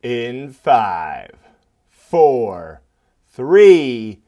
In 5, 4, 3,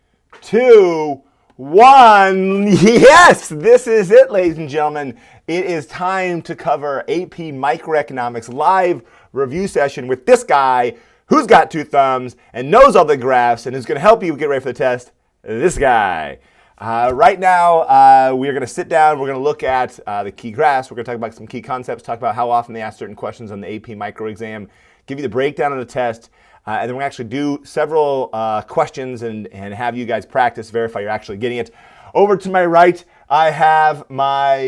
2, 1. Yes, this is it, ladies and gentlemen. It is time to cover AP Microeconomics live review session with this guy who's got 2 thumbs and knows all the graphs and is going to help you get ready for the test. This guy. Right now, we're going to sit down. We're going to look at the key graphs. We're going to talk about some key concepts, talk about how often they ask certain questions on the AP micro exam, give you the breakdown of the test, and then we're going to actually do several questions and have you guys practice, verify you're actually getting it. Over to my right, I have my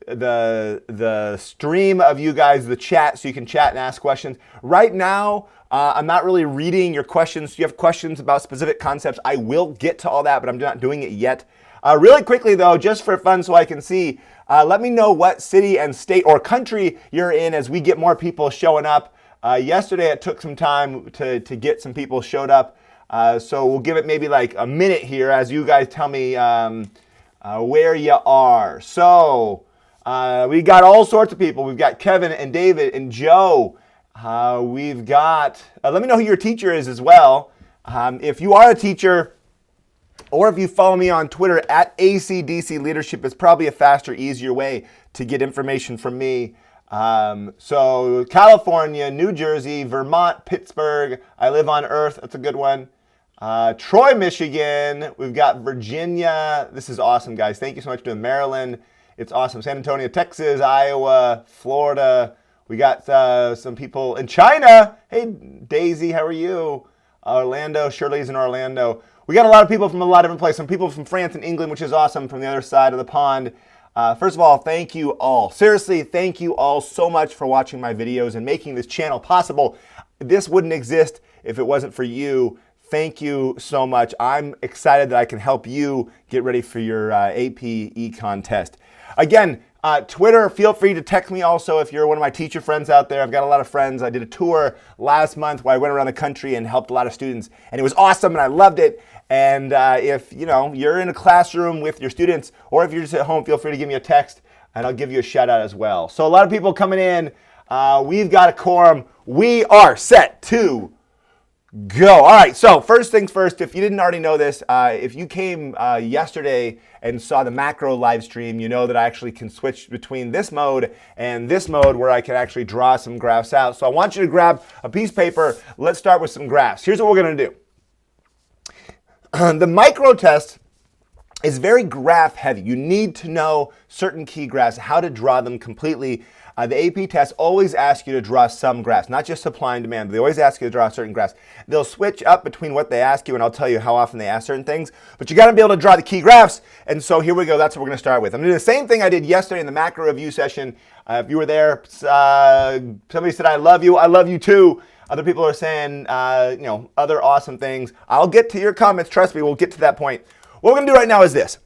the stream of you guys, the chat, so you can chat and ask questions. Right now, I'm not really reading your questions. If you have questions about specific concepts, I will get to all that, but I'm not doing it yet. Really quickly, though, just for fun so I can see, let me know what city and state or country you're in as we get more people showing up. Yesterday, it took some time to get some people showed up. So we'll give it maybe like a minute here as you guys tell me where you are. So we got all sorts of people. We've got Kevin and David and Joe. We've got, let me know who your teacher is as well. If you are a teacher, or if you follow me on Twitter at ACDC Leadership, it's probably a faster, easier way to get information from me. So California, New Jersey, Vermont, Pittsburgh. I live on Earth. That's a good one. Troy, Michigan. We've got Virginia. This is awesome, guys. Thank you so much for doing Maryland. It's awesome. San Antonio, Texas, Iowa, Florida. We got some people in China. Hey, Daisy, how are you? Orlando, Shirley's in Orlando. We got a lot of people from a lot of different places. Some people from France and England, which is awesome, from the other side of the pond. First of all, thank you all. Seriously, thank you all so much for watching my videos and making this channel possible. This wouldn't exist if it wasn't for you. Thank you so much. I'm excited that I can help you get ready for your AP Econ test. Again, Twitter, feel free to text me also if you're one of my teacher friends out there. I've got a lot of friends. I did a tour last month where I went around the country and helped a lot of students, and it was awesome and I loved it. And if you're in a classroom with your students, or if you're just at home, feel free to give me a text and I'll give you a shout out as well. So a lot of people coming in. We've got a quorum. We are set to go. All right, so first things first, if you didn't already know this, if you came yesterday and saw the macro live stream, you know that I actually can switch between this mode and this mode where I can actually draw some graphs out. So I want you to grab a piece of paper. Let's start with some graphs. Here's what we're going to do. The micro test is very graph heavy. You need to know certain key graphs, how to draw them completely. The AP tests always ask you to draw some graphs, not just supply and demand. They always ask you to draw certain graphs. They'll switch up between what they ask you, and I'll tell you how often they ask certain things. But you got to be able to draw the key graphs. And so here we go. That's what we're going to start with. I'm going to do the same thing I did yesterday in the macro review session. If you were there, somebody said, I love you. I love you too. Other people are saying, other awesome things. I'll get to your comments. Trust me, we'll get to that point. What we're going to do right now is this.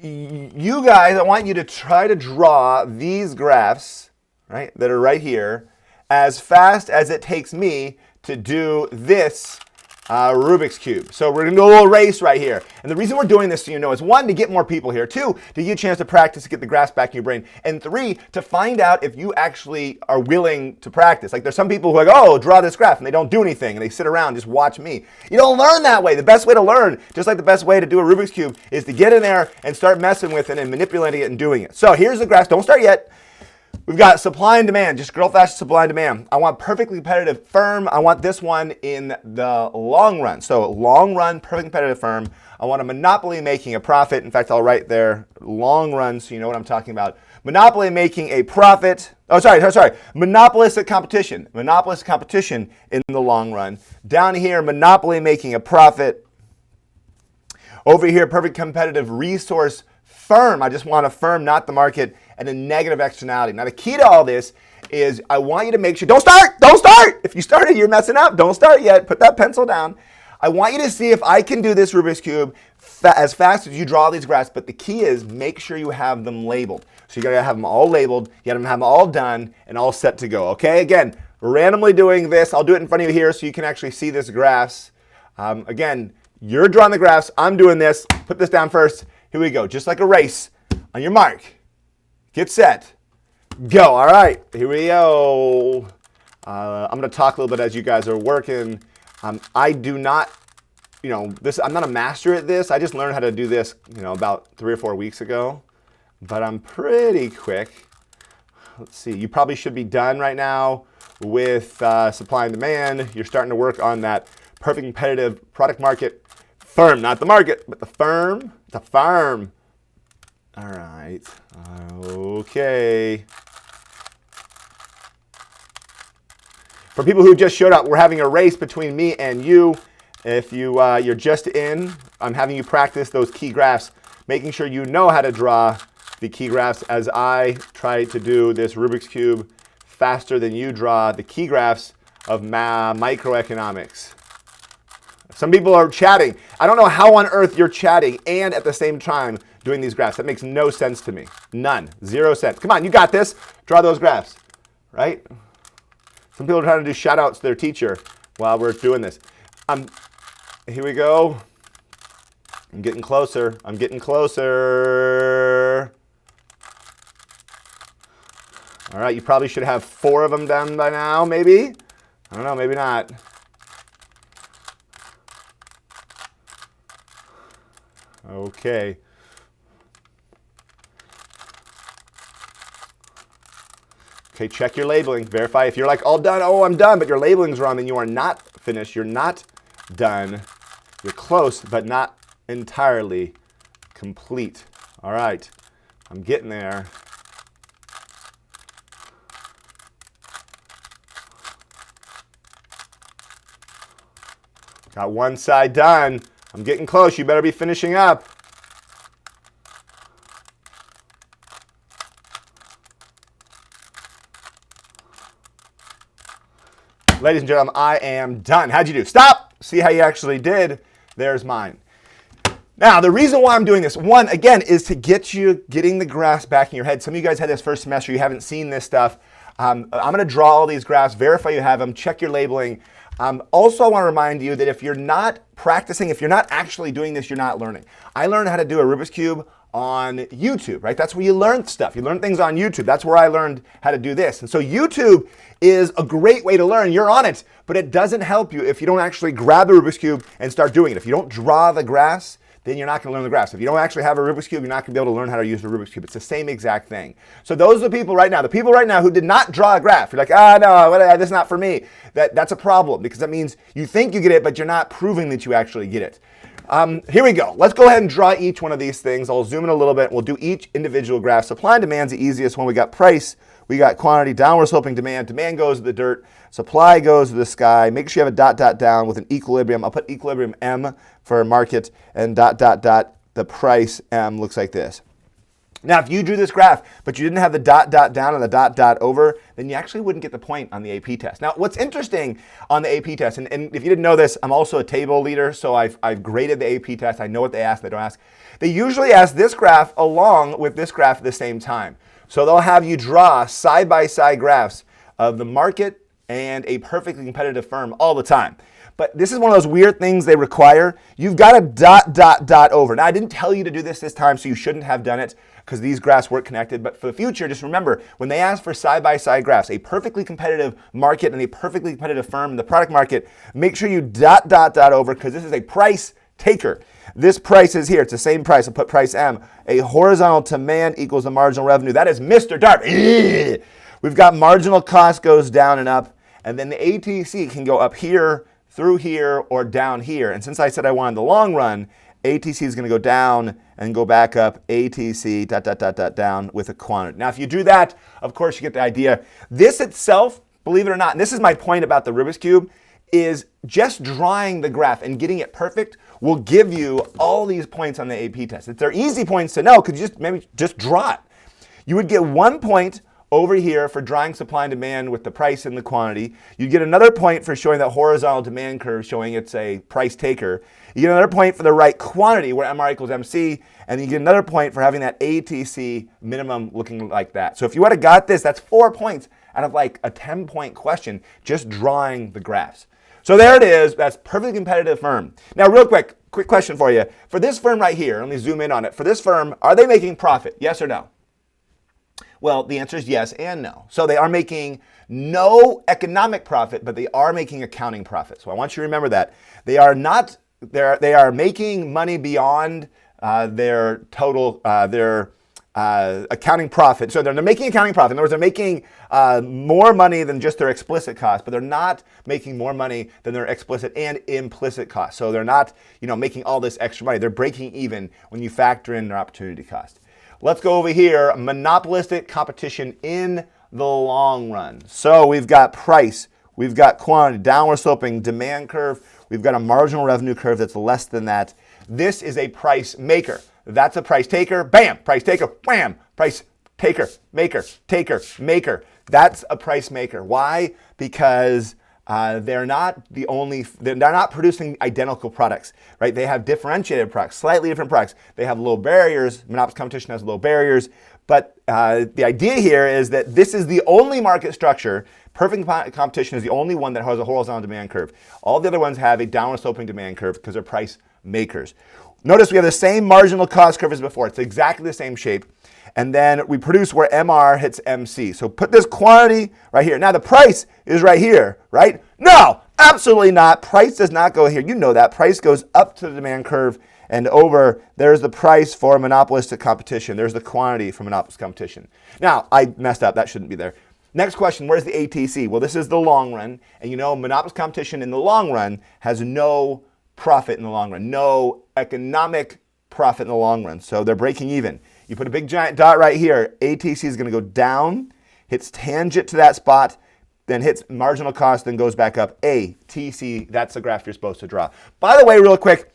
You guys, I want you to try to draw these graphs, right, that are right here, as fast as it takes me to do this Rubik's Cube. So we're going to do a little race right here. And the reason we're doing this, so you know, is 1, to get more people here. 2, to get a chance to practice, to get the graphs back in your brain. And 3, to find out if you actually are willing to practice. Like there's some people who are like, oh, draw this graph, and they don't do anything, and they sit around, just watch me. You don't learn that way. The best way to learn, just like the best way to do a Rubik's Cube, is to get in there and start messing with it and manipulating it and doing it. So here's the graphs. Don't start yet. We've got supply and demand, just real fast supply and demand. I want perfectly competitive firm. I want this one in the long run. So long run, perfectly competitive firm. I want a monopoly making a profit. In fact, I'll write there long run so you know what I'm talking about. Monopoly making a profit. Oh, sorry. Monopolistic competition. Monopolistic competition in the long run. Down here, monopoly making a profit. Over here, perfect competitive resource firm. I just want a firm, not the market, and a negative externality. Now, the key to all this is I want you to make sure, don't start. If you started, you're messing up. Don't start yet. Put that pencil down. I want you to see if I can do this Rubik's Cube as fast as you draw these graphs, but the key is make sure you have them labeled. So you gotta have them all labeled, you gotta have them all done and all set to go, okay? Again, randomly doing this. I'll do it in front of you here so you can actually see this graphs. Again, you're drawing the graphs, I'm doing this. Put this down first. Here we go, just like a race. On your mark, get set, go. All right, here we go. I'm going to talk a little bit as you guys are working. I do not, I'm not a master at this. I just learned how to do this, about 3 or 4 weeks ago. But I'm pretty quick. Let's see. You probably should be done right now with supply and demand. You're starting to work on that perfect competitive product market firm, not the market, but the firm. The firm. All right. Okay. For people who just showed up, we're having a race between me and you. If you're just in, I'm having you practice those key graphs, making sure you know how to draw the key graphs as I try to do this Rubik's Cube faster than you draw the key graphs of microeconomics. Some people are chatting. I don't know how on earth you're chatting and at the same time doing these graphs. That makes no sense to me. None. 0 cents. Come on, you got this. Draw those graphs, right? Some people are trying to do shout outs to their teacher while we're doing this. Here we go. I'm getting closer. I'm getting closer. All right, you probably should have 4 of them done by now, maybe. I don't know, maybe not. Okay. Okay, check your labeling. Verify if you're like all done. Oh, I'm done, but your labeling's wrong, then you are not finished. You're not done. You're close, but not entirely complete. All right, I'm getting there. Got one side done. I'm getting close. You better be finishing up. Ladies and gentlemen, I am done. How'd you do? Stop. See how you actually did. There's mine. Now, the reason why I'm doing this, one, again, is to get you getting the graphs back in your head. Some of you guys had this first semester. You haven't seen this stuff. I'm going to draw all these graphs, verify you have them, check your labeling. Also, I want to remind you that if you're not practicing, if you're not actually doing this, you're not learning. I learned how to do a Rubik's Cube on YouTube, right? That's where you learn stuff. You learn things on YouTube. That's where I learned how to do this. And so YouTube is a great way to learn. You're on it, but it doesn't help you if you don't actually grab the Rubik's Cube and start doing it. If you don't draw the graphs, then you're not going to learn the graphs. If you don't actually have a Rubik's Cube, you're not going to be able to learn how to use the Rubik's Cube. It's the same exact thing. So those are the people right now who did not draw a graph. You're like, no, this is not for me. That's a problem because that means you think you get it, but you're not proving that you actually get it. Here we go. Let's go ahead and draw each one of these things. I'll zoom in a little bit. We'll do each individual graph. Supply and demand is the easiest one. We got price. We got quantity, downward sloping demand. Demand goes to the dirt. Supply goes to the sky. Make sure you have a dot, dot down with an equilibrium. I'll put equilibrium M for market and dot, dot, dot. The price M looks like this. Now, if you drew this graph, but you didn't have the dot, dot down and the dot, dot over, then you actually wouldn't get the point on the AP test. Now, what's interesting on the AP test, and if you didn't know this, I'm also a table leader, so I've graded the AP test. I know what they ask, they don't ask. They usually ask this graph along with this graph at the same time. So they'll have you draw side-by-side graphs of the market and a perfectly competitive firm all the time. But this is one of those weird things they require. You've got to dot, dot, dot over. Now, I didn't tell you to do this time, so you shouldn't have done it because these graphs weren't connected. But for the future, just remember, when they ask for side-by-side graphs, a perfectly competitive market and a perfectly competitive firm in the product market, make sure you dot, dot, dot over because this is a price taker. This price is here. It's the same price. I'll put price M. A horizontal demand equals the marginal revenue. That is Mr. Darby. We've got marginal cost goes down and up, and then the ATC can go up here, through here, or down here. And since I said I wanted the long run, ATC is going to go down and go back up, ATC, dot, dot, dot, dot, down with a quantity. Now, if you do that, of course, you get the idea. This itself, believe it or not, and this is my point about the Rubik's Cube, is just drawing the graph and getting it perfect will give you all these points on the AP test. They're easy points to know because you maybe just draw it. You would get 1 point over here for drawing supply and demand with the price and the quantity. You get another point for showing that horizontal demand curve showing it's a price taker. You get another point for the right quantity where MR equals MC, and you get another point for having that ATC minimum looking like that. So if you would have got this, that's 4 points out of like a 10-point question just drawing the graphs. So there it is. That's perfectly competitive firm. Now, real quick question for you. For this firm right here, let me zoom in on it. For this firm, are they making profit? Yes or no? Well, the answer is yes and no. So they are making no economic profit, but they are making accounting profit. So I want you to remember that. They are not, they are making money beyond their total, accounting profit. So they're making accounting profit. In other words, they're making more money than just their explicit cost, but they're not making more money than their explicit and implicit cost. So they're not, making all this extra money. They're breaking even when you factor in their opportunity cost. Let's go over here. Monopolistic competition in the long run. So we've got price, we've got quantity, downward sloping demand curve. We've got a marginal revenue curve that's less than that. This is a price maker. That's a price taker. Bam, price taker. Wham, price taker, maker, taker, maker. That's a price maker. Why? Because they're not producing identical products, right? They have differentiated products, slightly different products. They have low barriers. Monopoly competition has low barriers. But the idea here is that this is the only market structure. Perfect competition is the only one that has a horizontal demand curve. All the other ones have a downward sloping demand curve because they're price makers. Notice we have the same marginal cost curve as before. It's exactly the same shape. And then we produce where MR hits MC. So put this quantity right here. Now the price is right here, right? No, absolutely not. Price does not go here. You know that. Price goes up to the demand curve and over. There's the price for monopolistic competition. There's the quantity for monopolistic competition. Now, I messed up. That shouldn't be there. Next question, where's the ATC? Well, this is the long run. And monopolistic competition in the long run has no profit in the long run, no economic profit in the long run. So they're breaking even. You put a big giant dot right here. ATC is going to go down, hits tangent to that spot, then hits marginal cost, then goes back up. ATC, that's the graph you're supposed to draw. By the way, real quick,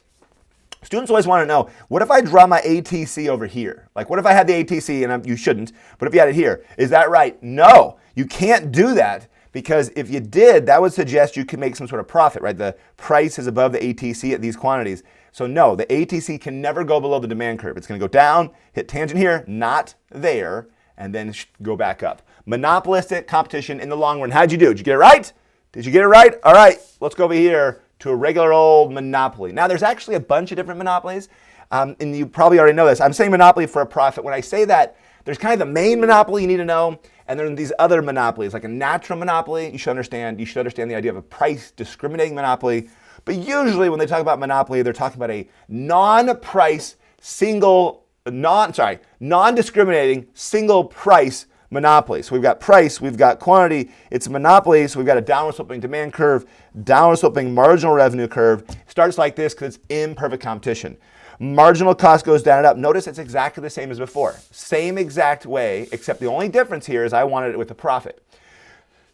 students always want to know, what if I draw my ATC over here? Like, what if I had the ATC, and you shouldn't, but if you had it here, is that right? No, you can't do that. Because if you did, that would suggest you could make some sort of profit, right? The price is above the ATC at these quantities. So no, the ATC can never go below the demand curve. It's going to go down, hit tangent here, not there, and then go back up. Monopolistic competition in the long run. How'd you do? Did you get it right? Did you get it right? All right, let's go over here to a regular old monopoly. Now, there's actually a bunch of different monopolies, and you probably already know this. I'm saying monopoly for a profit. When I say that, there's kind of the main monopoly you need to know, and then these other monopolies, like a natural monopoly, you should understand the idea of a price discriminating monopoly. But usually when they talk about monopoly, they're talking about a non-discriminating single price monopoly. So we've got price, we've got quantity, it's a monopoly, so we've got a downward sloping demand curve, downward sloping marginal revenue curve. It starts like this because it's imperfect competition. Marginal cost goes down and up. Notice it's exactly the same as before. Same exact way, except the only difference here is I wanted it with a profit.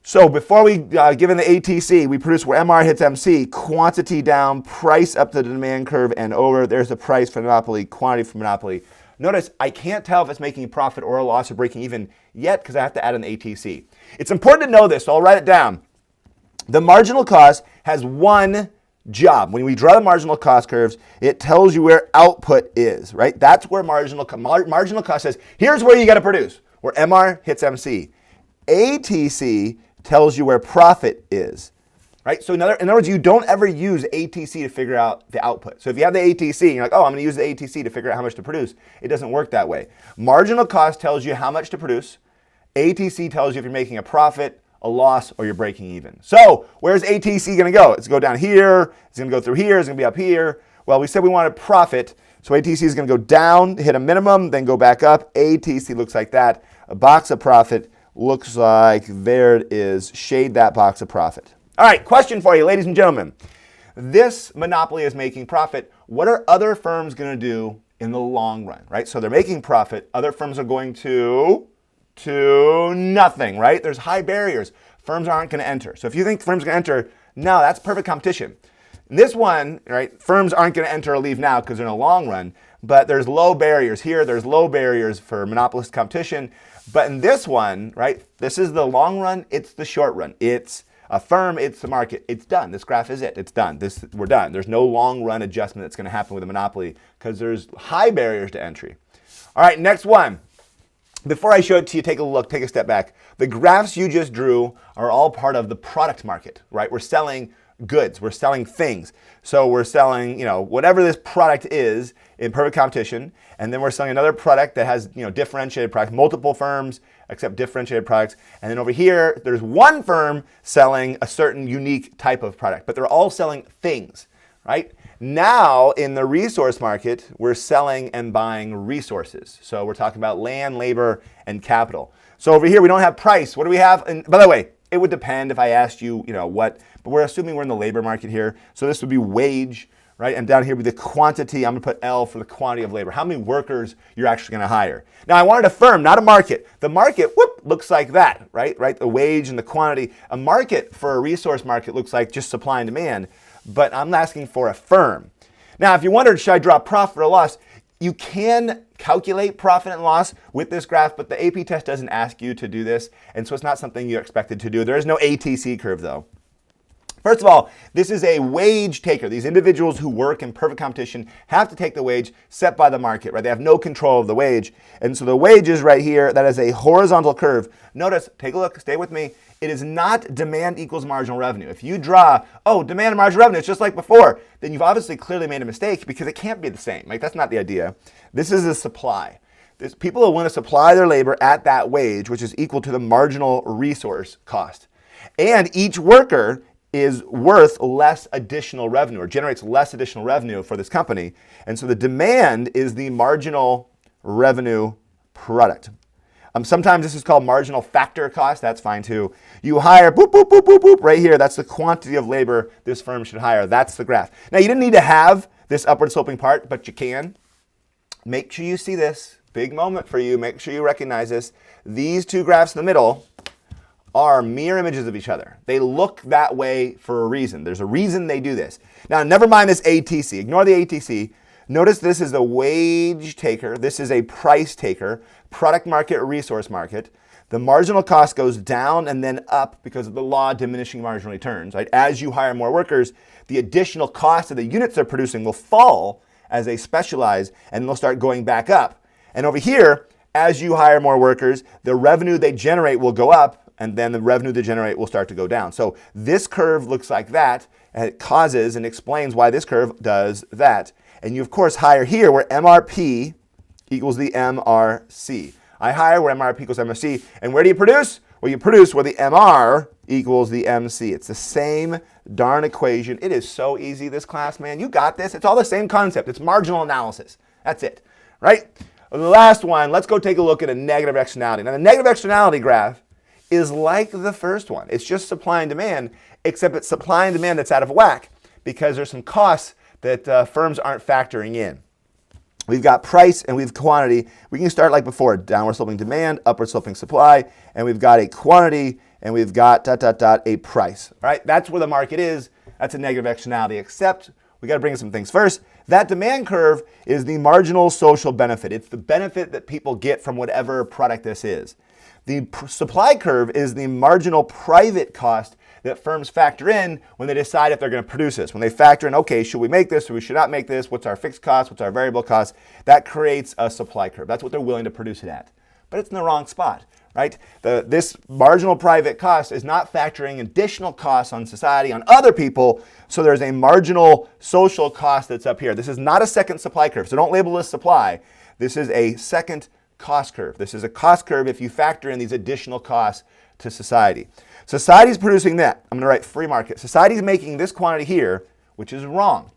So before we give in the ATC, we produce where MR hits MC, quantity down, price up to the demand curve and over. There's the price for monopoly, quantity for monopoly. Notice I can't tell if it's making a profit or a loss or breaking even yet because I have to add in the ATC. It's important to know this, so I'll write it down. The marginal cost has one job. When we draw the marginal cost curves, it tells you where output is, right? That's where marginal cost says, here's where you got to produce, where MR hits MC. ATC tells you where profit is, right? So in other words, you don't ever use ATC to figure out the output. So if you have the ATC, and you're like, oh, I'm going to use the ATC to figure out how much to produce. It doesn't work that way. Marginal cost tells you how much to produce. ATC tells you if you're making a profit, a loss, or you're breaking even. So where's ATC going to go? It's going to go down here. It's going to go through here. It's going to be up here. Well, we said we wanted profit. So ATC is going to go down, hit a minimum, then go back up. ATC looks like that. A box of profit looks like there it is. Shade that box of profit. All right, question for you, ladies and gentlemen. This monopoly is making profit. What are other firms going to do in the long run, right? So they're making profit. Other firms are going to nothing, right? There's high barriers. Firms aren't going to enter. So if you think firms are going to enter, no, that's perfect competition. In this one, right, firms aren't going to enter or leave now because they're in a long run, but there's low barriers here. There's low barriers for monopolist competition. But in this one, right, this is the long run. It's the short run. It's a firm. It's the market. It's done. This graph is it. It's done. We're done. There's no long run adjustment that's going to happen with a monopoly because there's high barriers to entry. All right, next one. Before I show it to you, take a look, take a step back. The graphs you just drew are all part of the product market, right? We're selling goods. We're selling things. So we're selling, whatever this product is in perfect competition, and then we're selling another product that has, differentiated products. Multiple firms accept differentiated products, and then over here, there's one firm selling a certain unique type of product, but they're all selling things, right? Now, in the resource market, we're selling and buying resources. So we're talking about land, labor, and capital. So over here, we don't have price. What do we have? And by the way, it would depend if I asked you, what, but we're assuming we're in the labor market here. So this would be wage, right? And down here would be the quantity. I'm going to put L for the quantity of labor. How many workers you're actually going to hire. Now, I wanted a firm, not a market. The market, looks like that, right? The wage and the quantity. A market for a resource market looks like just supply and demand, but I'm asking for a firm. Now, if you wondered, should I draw profit or loss? You can calculate profit and loss with this graph, but the AP test doesn't ask you to do this, and so it's not something you're expected to do. There is no ATC curve, though. First of all, this is a wage taker. These individuals who work in perfect competition have to take the wage set by the market, right? They have no control of the wage. And so the wage is right here. That is a horizontal curve. Notice, take a look, stay with me. It is not demand equals marginal revenue. If you draw, demand and marginal revenue, it's just like before, then you've obviously clearly made a mistake because it can't be the same. Like, that's not the idea. This is a supply. People will want to supply their labor at that wage, which is equal to the marginal resource cost. And each worker is worth less additional revenue or generates less additional revenue for this company. And so the demand is the marginal revenue product. Sometimes this is called marginal factor cost. That's fine too. You hire, boop, boop, boop, boop, boop, right here. That's the quantity of labor this firm should hire. That's the graph. Now, you didn't need to have this upward sloping part, but you can. Make sure you see this. Big moment for you. Make sure you recognize this. These two graphs in the middle are mirror images of each other. They look that way for a reason. There's a reason they do this. Now, never mind this ATC. Ignore the ATC. Notice this is a wage taker. This is a price taker. Product market, resource market. The marginal cost goes down and then up because of the law of diminishing marginal returns. Right? As you hire more workers, the additional cost of the units they're producing will fall as they specialize, and they'll start going back up. And over here, as you hire more workers, the revenue they generate will go up, and then the revenue they generate will start to go down. So this curve looks like that, and it causes and explains why this curve does that. And you, of course, hire here where MRP equals the MRC. I hire where MRP equals MRC. And where do you produce? Well, you produce where the MR equals the MC. It's the same darn equation. It is so easy, this class, man. You got this. It's all the same concept. It's marginal analysis. That's it, right? The last one, let's go take a look at a negative externality. Now, the negative externality graph is like the first one. It's just supply and demand, except it's supply and demand that's out of whack because there's some costs that firms aren't factoring in. We've got price and we've quantity. We can start like before, downward sloping demand, upward sloping supply, and we've got a quantity and we've got a price. All right, that's where the market is. That's a negative externality, except we got to bring in some things. First, that demand curve is the marginal social benefit. It's the benefit that people get from whatever product this is. The supply curve is the marginal private cost that firms factor in when they decide if they're going to produce this. When they factor in, okay, should we make this or we should not make this? What's our fixed cost? What's our variable cost? That creates a supply curve. That's what they're willing to produce it at. But it's in the wrong spot, right? This marginal private cost is not factoring additional costs on society, on other people, so there's a marginal social cost that's up here. This is not a second supply curve, so don't label this supply. This is a second cost curve. This is a cost curve if you factor in these additional costs to society. Society's producing that. I'm going to write free market. Society's making this quantity here, which is wrong.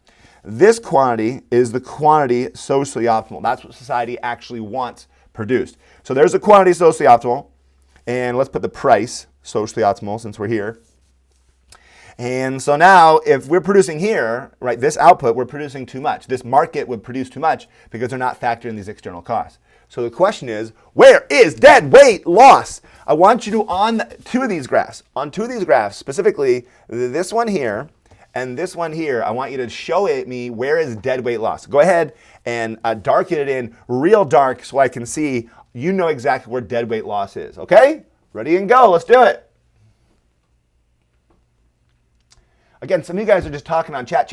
This quantity is the quantity socially optimal. That's what society actually wants produced. So there's the quantity socially optimal, and let's put the price socially optimal since we're here. And so now if we're producing here, right, this output, we're producing too much. This market would produce too much because they're not factoring these external costs. So the question is, where is dead weight loss? I want you to, on two of these graphs, specifically this one here and this one here, I want you to show me where is dead weight loss. Go ahead and darken it in real dark so I can see you know exactly where dead weight loss is, okay? Ready and go, let's do it. Again, some of you guys are just talking on chat,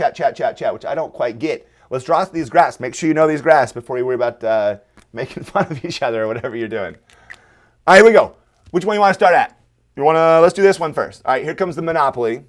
which I don't quite get. Let's draw these graphs. Make sure you know these graphs before you worry about making fun of each other or whatever you're doing. All right, here we go. Which one you want to start at? Let's do this one first. All right, here comes the monopoly.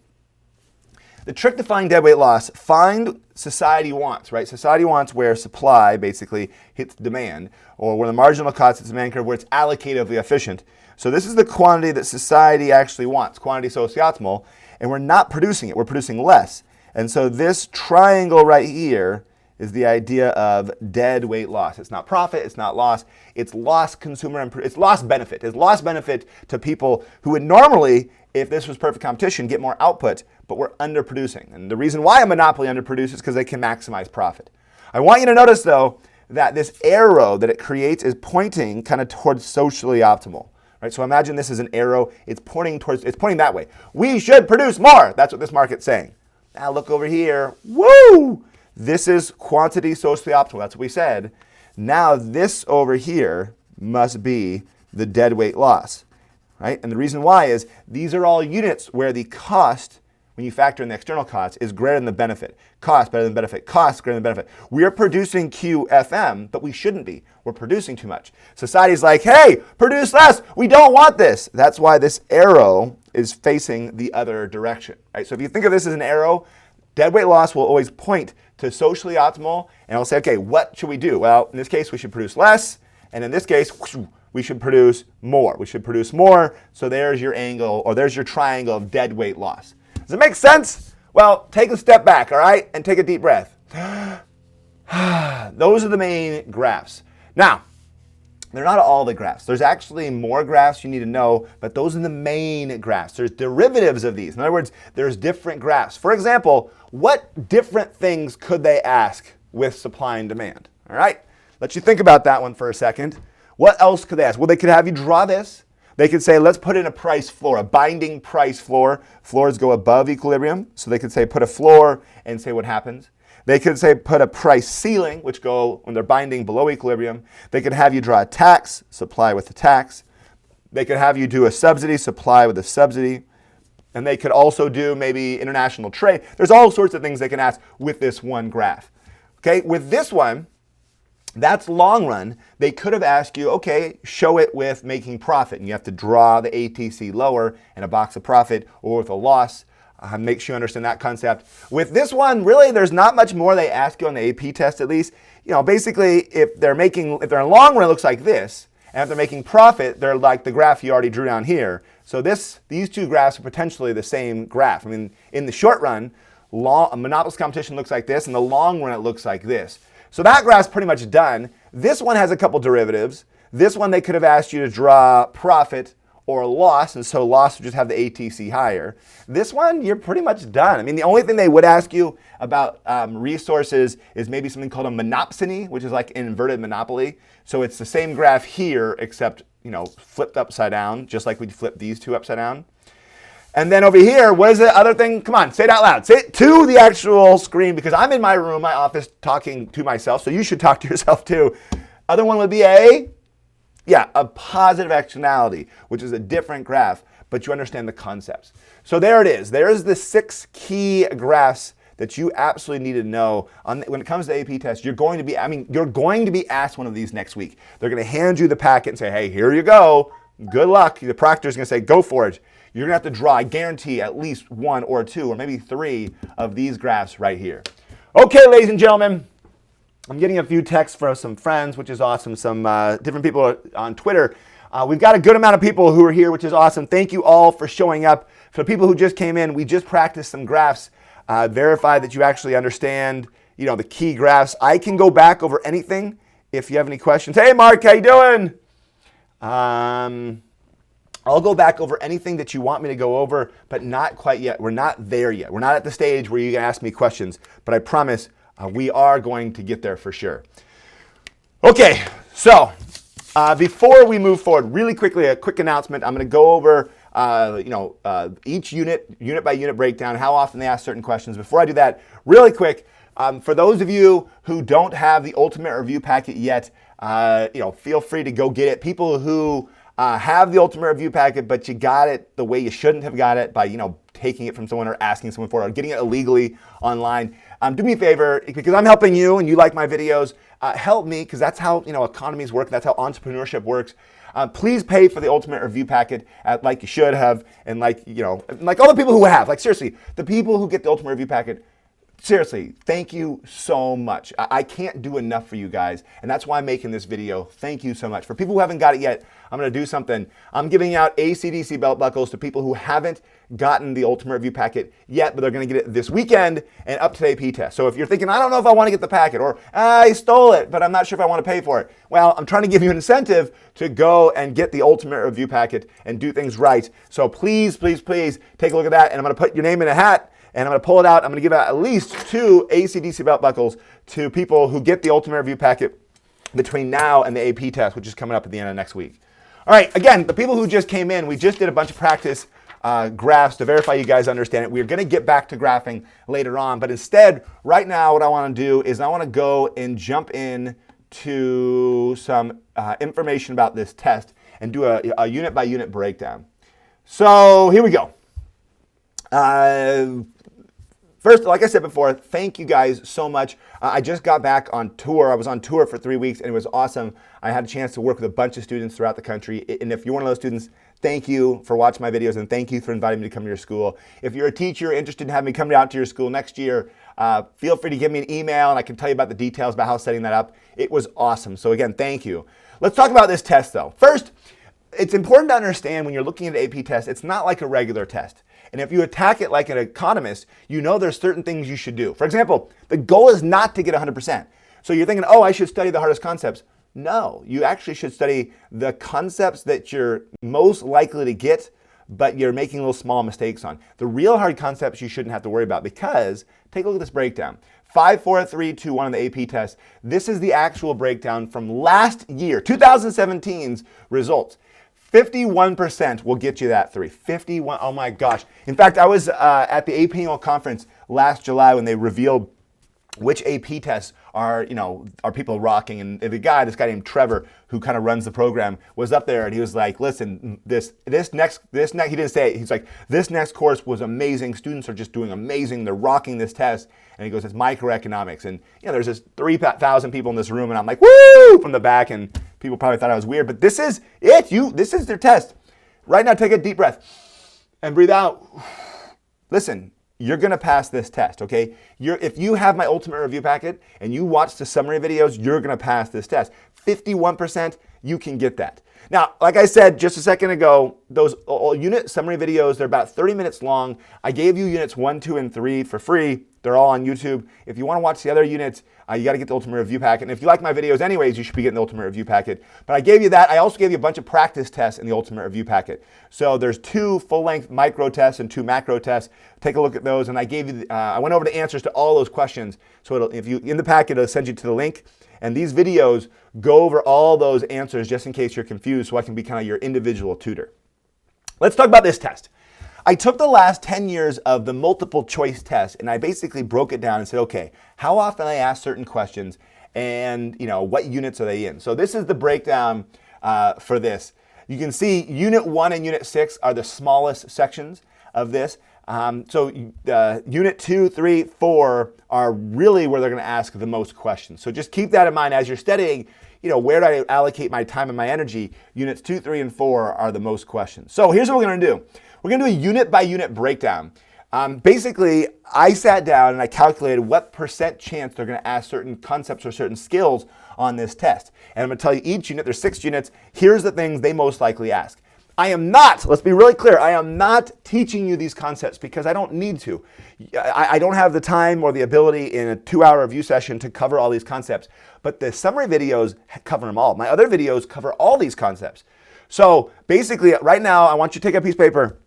The trick to find deadweight loss, find society wants, right? Society wants where supply basically hits demand, or where the marginal cost hits the demand curve, where it's allocatively efficient. So this is the quantity that society actually wants, quantity socio-optimal, and we're not producing it, we're producing less. And so this triangle right here is the idea of dead weight loss. It's not profit, it's not loss, it's lost consumer, it's lost benefit. It's lost benefit to people who would normally, if this was perfect competition, get more output, but we're underproducing. And the reason why a monopoly underproduces is because they can maximize profit. I want you to notice though, that this arrow that it creates is pointing kind of towards socially optimal. Right? So imagine this is an arrow, it's pointing that way. We should produce more. That's what this market's saying. Now look over here. Woo! This is quantity socially optimal. That's what we said. Now this over here must be the dead weight loss, right? And the reason why is these are all units where the cost, when you factor in the external cost, is greater than the benefit. Cost better than benefit. Cost greater than benefit. We are producing QFM, but we shouldn't be. We're producing too much. Society's like, hey, produce less. We don't want this. That's why this arrow is facing the other direction, right? So if you think of this as an arrow, deadweight loss will always point to socially optimal, and it'll say, okay, what should we do? Well, in this case, we should produce less, and in this case, we should produce more. We should produce more, so there's your angle, or there's your triangle of deadweight loss. Does it make sense? Well, take a step back, all right, and take a deep breath. Those are the main graphs. Now, they're not all the graphs. There's actually more graphs you need to know, but those are the main graphs. There's derivatives of these. In other words, there's different graphs. For example, what different things could they ask with supply and demand? All right, let you think about that one for a second. What else could they ask? Well, they could have you draw this. They could say, let's put in a price floor, a binding price floor. Floors go above equilibrium. So they could say, put a floor and say what happens. They could say put a price ceiling, which go when they're binding below equilibrium. They could have you draw a tax, supply with the tax. They could have you do a subsidy, supply with a subsidy. And they could also do maybe international trade. There's all sorts of things they can ask with this one graph. Okay, with this one, that's long run. They could have asked you, okay, show it with making profit. And you have to draw the ATC lower and a box of profit, or with a loss. Make sure you understand that concept. With this one, really, there's not much more they ask you on the AP test, at least. You know, basically, if they're in long run, it looks like this. And if they're making profit, they're like the graph you already drew down here. So these two graphs are potentially the same graph. I mean, in the short run, a monopolist competition looks like this. In the long run, it looks like this. So that graph's pretty much done. This one has a couple derivatives. This one, they could have asked you to draw profit or a loss, and so loss would just have the ATC higher. This one, you're pretty much done. I mean, the only thing they would ask you about resources is maybe something called a monopsony, which is like an inverted monopoly. So it's the same graph here, except, you know, flipped upside down, just like we flipped these two upside down. And then over here, what is the other thing? Come on, say it out loud. Say it to the actual screen, because I'm in my room, my office, talking to myself, so you should talk to yourself too. Other one would be a positive externality, which is a different graph, but you understand the concepts. So there it is. There's the 6 key graphs that you absolutely need to know. When it comes to AP test, you're going to be asked one of these next week. They're going to hand you the packet and say, hey, here you go. Good luck. The proctor's going to say, go for it. You're going to have to draw, I guarantee, at least 1 or 2 or maybe 3 of these graphs right here. Okay, ladies and gentlemen. I'm getting a few texts from some friends, which is awesome. Some different people on Twitter. We've got a good amount of people who are here, which is awesome. Thank you all for showing up. For people who just came in, we just practiced some graphs. Verify that you actually understand, you know, the key graphs. I can go back over anything if you have any questions. Hey, Mark, how you doing? I'll go back over anything that you want me to go over, but not quite yet. We're not there yet. We're not at the stage where you can ask me questions, but I promise we are going to get there for sure. Okay, so before we move forward, really quickly, a quick announcement. I'm going to go over each unit by unit breakdown, how often they ask certain questions. Before I do that, really quick, for those of you who don't have the Ultimate Review Packet yet, feel free to go get it. People who have the Ultimate Review Packet, but you got it the way you shouldn't have got it by, taking it from someone or asking someone for it or getting it illegally online. Do me a favor, because I'm helping you and you like my videos, help me, because that's how economies work, that's how entrepreneurship works. Please pay for the ultimate review packet like you should have, and like all the people who have. Like seriously, the people who get the ultimate review packet, seriously, thank you so much. I can't do enough for you guys, and that's why I'm making this video. Thank you so much. For people who haven't got it yet, I'm going to do something. I'm giving out AC/DC belt buckles to people who haven't gotten the ultimate review packet yet, but they're going to get it this weekend and up to the AP test. So if you're thinking, I don't know if I want to get the packet, or I stole it, but I'm not sure if I want to pay for it. Well, I'm trying to give you an incentive to go and get the ultimate review packet and do things right. So please, please, please take a look at that, and I'm going to put your name in a hat. And I'm going to pull it out. I'm going to give out at least 2 AC/DC belt buckles to people who get the ultimate review packet between now and the AP test, which is coming up at the end of next week. All right, again, the people who just came in, we just did a bunch of practice graphs to verify you guys understand it. We're going to get back to graphing later on, but instead, right now, what I want to do is I want to go and jump in to some information about this test and do a unit by unit breakdown. So here we go. First, like I said before, thank you guys so much. I just got back on tour. I was on tour for 3 weeks, and it was awesome. I had a chance to work with a bunch of students throughout the country. And if you're one of those students, thank you for watching my videos, and thank you for inviting me to come to your school. If you're a teacher interested in having me come out to your school next year, feel free to give me an email, and I can tell you about the details about how setting that up. It was awesome. So again, thank you. Let's talk about this test, though. First, it's important to understand when you're looking at an AP test, it's not like a regular test. And if you attack it like an economist, you know there's certain things you should do. For example, the goal is not to get 100%. So you're thinking, oh, I should study the hardest concepts. No, you actually should study the concepts that you're most likely to get, but you're making little small mistakes on. The real hard concepts you shouldn't have to worry about, because take a look at this breakdown. 5, 4, 3, 2, 1 on the AP test. This is the actual breakdown from last year, 2017's results. 51% will get you that 3. 51, oh my gosh. In fact, I was at the AP annual conference last July when they revealed which AP tests are people rocking. And this guy named Trevor, who kind of runs the program, was up there and he was like, listen, this next, he didn't say it. He's like, this next course was amazing. Students are just doing amazing. They're rocking this test. And he goes, it's microeconomics. And there's this 3,000 people in this room, and I'm like, woo, from the back, and people probably thought I was weird, but this is it. This is their test. Right now, take a deep breath and breathe out. Listen, you're gonna pass this test, okay? If you have my ultimate review packet and you watch the summary videos, you're gonna pass this test. 51%, you can get that. Now, like I said just a second ago, those unit summary videos, they're about 30 minutes long. I gave you units 1, 2, and 3 for free. They're all on YouTube. If you want to watch the other units, you got to get the ultimate review packet. And if you like my videos anyways, you should be getting the ultimate review packet. But I gave you that. I also gave you a bunch of practice tests in the ultimate review packet. So there's 2 full-length micro tests and 2 macro tests. Take a look at those. And I gave you, I went over the answers to all those questions. So if you in the packet, it'll send you to the link. And these videos go over all those answers just in case you're confused, so I can be kind of your individual tutor. Let's talk about this test. I took the last 10 years of the multiple choice test, and I basically broke it down and said, okay, how often I ask certain questions, and what units are they in? So this is the breakdown for this. You can see Unit 1 and Unit 6 are the smallest sections of this. So Unit 2, 3, 4 are really where they're going to ask the most questions. So just keep that in mind as you're studying, where do I allocate my time and my energy? Units 2, 3, and 4 are the most questions. So here's what we're going to do. We're going to do a unit by unit breakdown. Basically, I sat down and I calculated what % chance they're going to ask certain concepts or certain skills on this test. And I'm going to tell you each unit, there's 6 units. Here's the things they most likely ask. I am not, let's be really clear, I am not teaching you these concepts because I don't need to. I don't have the time or the ability in a 2-hour review session to cover all these concepts. But the summary videos cover them all. My other videos cover all these concepts. So basically, right now, I want you to take a piece of paper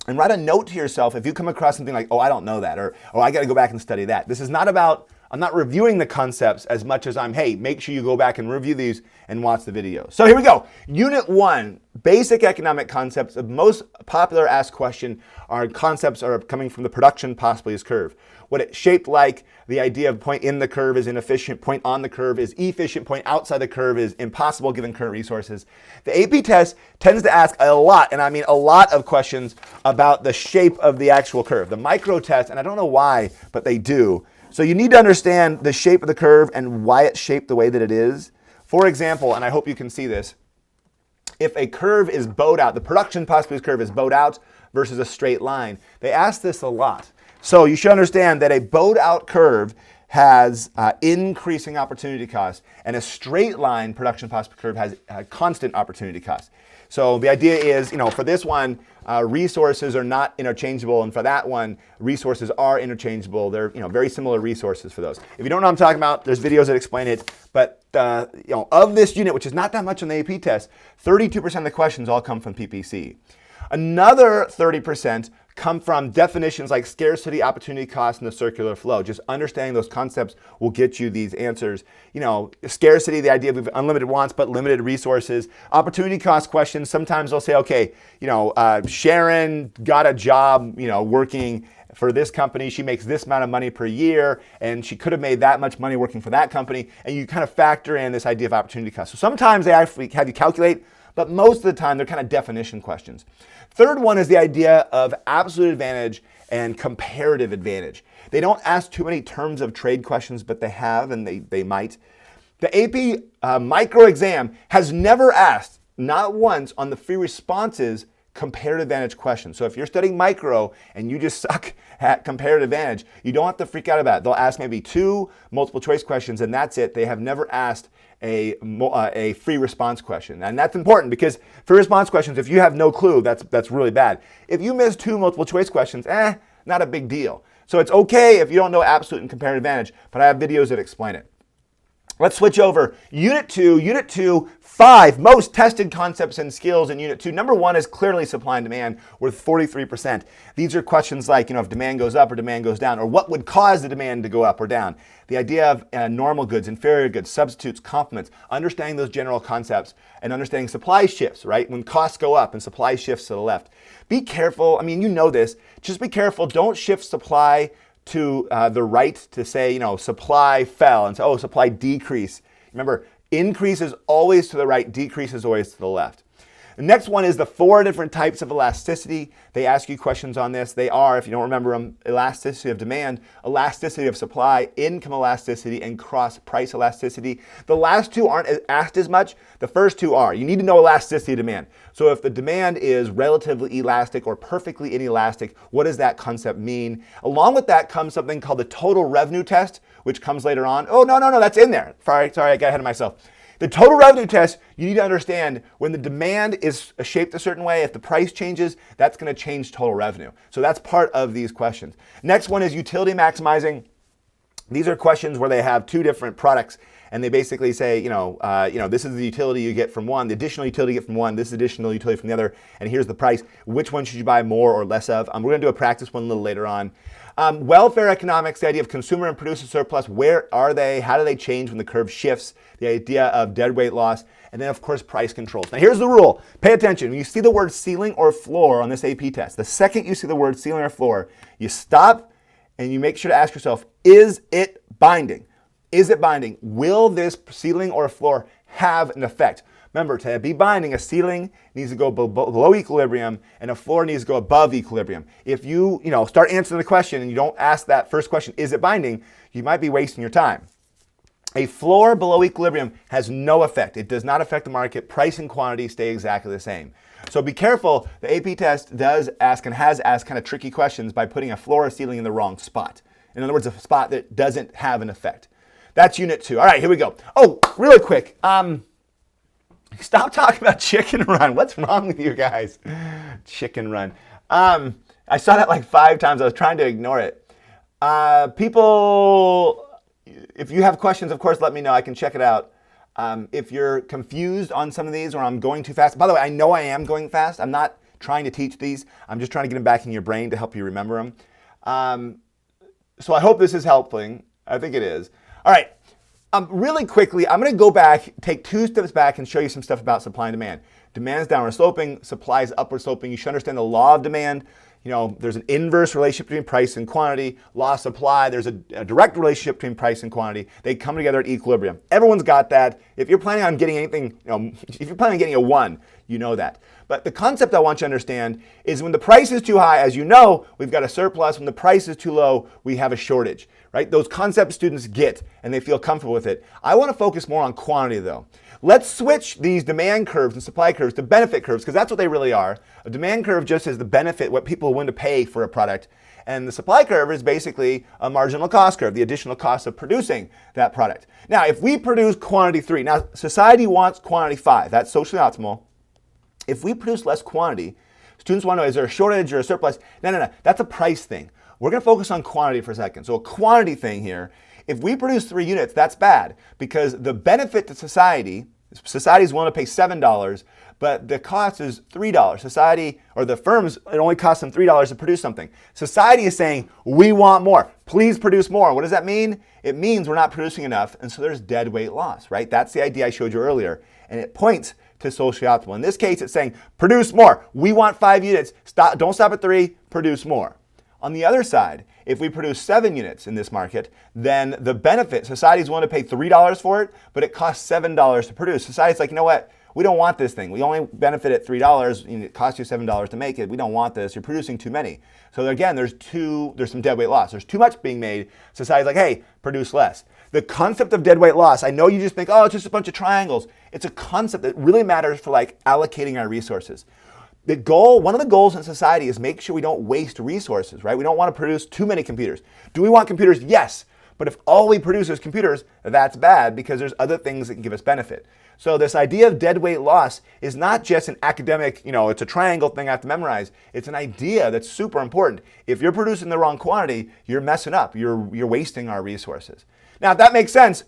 and write a note to yourself if you come across something like, oh, I don't know that, or I got to go back and study that. This is not about, I'm not reviewing the concepts as much as hey, make sure you go back and review these and watch the video. So here we go. Unit 1, basic economic concepts. The most popular asked question are concepts are coming from the production possibilities curve. what it's shaped like. The idea of point in the curve is inefficient, point on the curve is efficient, point outside the curve is impossible given current resources. The AP test tends to ask a lot, and I mean a lot of questions about the shape of the actual curve. The micro test, and I don't know why, but they do. So you need to understand the shape of the curve and why it's shaped the way that it is. For example, and I hope you can see this, if a curve is bowed out, the production possibilities curve is bowed out versus a straight line. They ask this a lot. So you should understand that a bowed out curve has increasing opportunity cost, and a straight line production possibility curve has constant opportunity cost. So the idea is, for this one, resources are not interchangeable, and for that one, resources are interchangeable. They're very similar resources for those. If you don't know what I'm talking about, there's videos that explain it. But of this unit, which is not that much on the AP test, 32% of the questions all come from PPC. Another 30% come from definitions like scarcity, opportunity cost, and the circular flow. Just understanding those concepts will get you these answers. Scarcity, the idea of unlimited wants but limited resources. Opportunity cost questions, sometimes they'll say, okay, Sharon got a job, working for this company. She makes this amount of money per year, and she could have made that much money working for that company. And you kind of factor in this idea of opportunity cost. So sometimes they actually have you calculate, but most of the time they're kind of definition questions. Third one is the idea of absolute advantage and comparative advantage. They don't ask too many terms of trade questions, but they have, and they might. The AP micro exam has never asked, not once, on the free responses comparative advantage questions. So if you're studying micro and you just suck at comparative advantage, you don't have to freak out about it. They'll ask maybe 2 multiple choice questions, and that's it. They have never asked a free response question. And that's important because free response questions, if you have no clue, that's really bad. If you miss 2 multiple choice questions, not a big deal. So it's okay if you don't know absolute and comparative advantage, but I have videos that explain it. Let's switch over. Unit 2, 5 most tested concepts and skills in Unit 2. Number 1 is clearly supply and demand with 43%. These are questions like, if demand goes up or demand goes down, or what would cause the demand to go up or down. The idea of normal goods, inferior goods, substitutes, complements, understanding those general concepts, and understanding supply shifts, right? When costs go up and supply shifts to the left. Be careful. I mean, you know this. Just be careful. Don't shift supply to the right to say, supply fell and say, oh, supply decrease. Remember, increase is always to the right, decrease is always to the left. The next one is the 4 different types of elasticity. They ask you questions on this. They are, if you don't remember them, elasticity of demand, elasticity of supply, income elasticity, and cross-price elasticity. The last 2 aren't asked as much. The first 2 are. You need to know elasticity of demand. So if the demand is relatively elastic or perfectly inelastic, what does that concept mean? Along with that comes something called the total revenue test, which comes later on. Oh, no, that's in there. Sorry, I got ahead of myself. The total revenue test, you need to understand when the demand is shaped a certain way, if the price changes, that's going to change total revenue. So that's part of these questions. Next one is utility maximizing. These are questions where they have 2 different products, and they basically say, this is the utility you get from one, the additional utility you get from one, this additional utility from the other, and here's the price. Which one should you buy more or less of? We're going to do a practice one a little later on. Welfare economics, the idea of consumer and producer surplus, where are they? How do they change when the curve shifts? The idea of deadweight loss, and then of course price controls. Now here's the rule. Pay attention. When you see the word ceiling or floor on this AP test, the second you see the word ceiling or floor, you stop and you make sure to ask yourself, is it binding? Is it binding? Will this ceiling or floor have an effect? Remember, to be binding, a ceiling needs to go below equilibrium and a floor needs to go above equilibrium. If you, start answering the question and you don't ask that first question, is it binding, you might be wasting your time. A floor below equilibrium has no effect. It does not affect the market. Price and quantity stay exactly the same. So be careful. The AP test does ask and has asked kind of tricky questions by putting a floor or ceiling in the wrong spot. In other words, a spot that doesn't have an effect. That's Unit 2. All right, here we go. Oh, really quick. Stop talking about Chicken Run. What's wrong with you guys? Chicken Run. I saw that like 5 times. I was trying to ignore it. People, if you have questions, of course, let me know. I can check it out. If you're confused on some of these or I'm going too fast. By the way, I know I am going fast. I'm not trying to teach these. I'm just trying to get them back in your brain to help you remember them. So I hope this is helping. I think it is. All right. Really quickly, I'm going to go back, take 2 steps back and show you some stuff about supply and demand. Demand is downward sloping, supply is upward sloping. You should understand the law of demand. there's an inverse relationship between price and quantity, law of supply, there's a direct relationship between price and quantity. They come together at equilibrium. Everyone's got that. If you're planning on getting anything, if you're planning on getting a 1, you know that. But the concept I want you to understand is when the price is too high, as you know, we've got a surplus. When the price is too low, we have a shortage, right? Those concepts students get and they feel comfortable with it. I want to focus more on quantity though. Let's switch these demand curves and supply curves to benefit curves because that's what they really are. A demand curve just is the benefit, what people are willing to pay for a product. And the supply curve is basically a marginal cost curve, the additional cost of producing that product. Now, if we produce quantity 3, now society wants quantity 5, that's socially optimal. If we produce less quantity, students want to know, is there a shortage or a surplus? No, that's a price thing. We're going to focus on quantity for a second. So a quantity thing here, if we produce 3 units, that's bad because the benefit to society is willing to pay $7, but the cost is $3. Society, or the firms, it only costs them $3 to produce something. Society is saying, we want more. Please produce more. What does that mean? It means we're not producing enough, and so there's dead weight loss, right? That's the idea I showed you earlier, and it points to socially optimal. In this case, it's saying, produce more. We want 5 units. Don't stop at 3, produce more. On the other side, if we produce 7 units in this market, then the benefit, society's willing to pay $3 for it, but it costs $7 to produce. Society's like, you know what? We don't want this thing. We only benefit at $3. It costs you $7 to make it. We don't want this. You're producing too many. So again, there's some dead weight loss. There's too much being made. Society's like, hey, produce less. The concept of dead weight loss, I know you just think, oh, it's just a bunch of triangles. It's a concept that really matters for allocating our resources. One of the goals in society is make sure we don't waste resources, right? We don't want to produce too many computers. Do we want computers? Yes. But if all we produce is computers, that's bad because there's other things that can give us benefit. So this idea of dead weight loss is not just an academic, it's a triangle thing I have to memorize. It's an idea that's super important. If you're producing the wrong quantity, you're messing up. You're wasting our resources. Now, if that makes sense,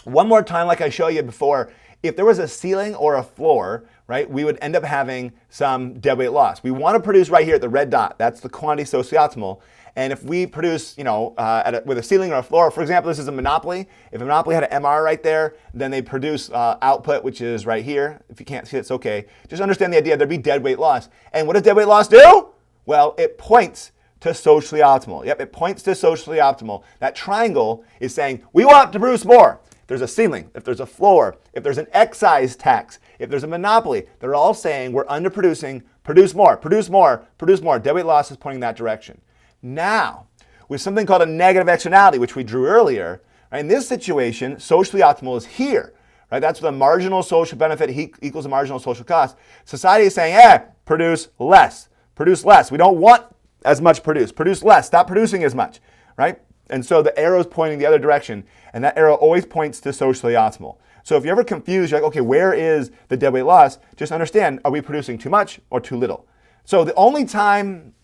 one more time, like I showed you before, if there was a ceiling or a floor, right, we would end up having some dead weight loss. We want to produce right here at the red dot. That's the quantity socially optimal. And if we produce, with a ceiling or a floor, for example, this is a monopoly. If a monopoly had an MR right there, then they produce output, which is right here. If you can't see it, it's okay. Just understand the idea there'd be dead weight loss. And what does dead weight loss do? Well, it points to socially optimal. Yep, it points to socially optimal. That triangle is saying, we want to produce more. If there's a ceiling, if there's a floor, if there's an excise tax, if there's a monopoly, they're all saying we're underproducing, produce more, produce more, produce more. Dead weight loss is pointing that direction. Now, with something called a negative externality, which we drew earlier, right, in this situation, socially optimal is here. Right? That's the marginal social benefit equals the marginal social cost. Society is saying, produce less. Produce less. We don't want as much produce. Produce less. Stop producing as much. Right? And so the arrow is pointing the other direction, and that arrow always points to socially optimal. So if you're ever confused, you're like, okay, where is the dead weight loss? Just understand, are we producing too much or too little? So the only time,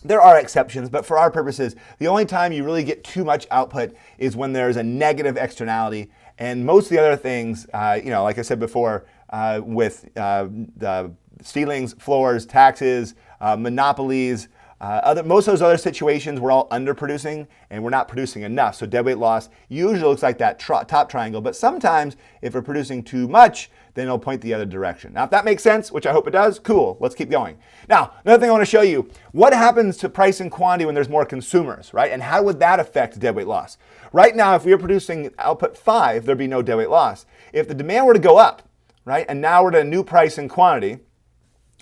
there are exceptions, but for our purposes, the only time you really get too much output is when there's a negative externality. And most of the other things, like I said before, with the ceilings, floors, taxes, monopolies, most of those other situations, we're all underproducing and we're not producing enough. So dead weight loss usually looks like that top triangle, but sometimes if we're producing too much, then it'll point the other direction. Now, if that makes sense, which I hope it does, cool, let's keep going. Now, another thing I want to show you, what happens to price and quantity when there's more consumers, right? And how would that affect dead weight loss? Right now, if we were producing output 5, there'd be no dead weight loss. If the demand were to go up, right, and now we're at a new price and quantity,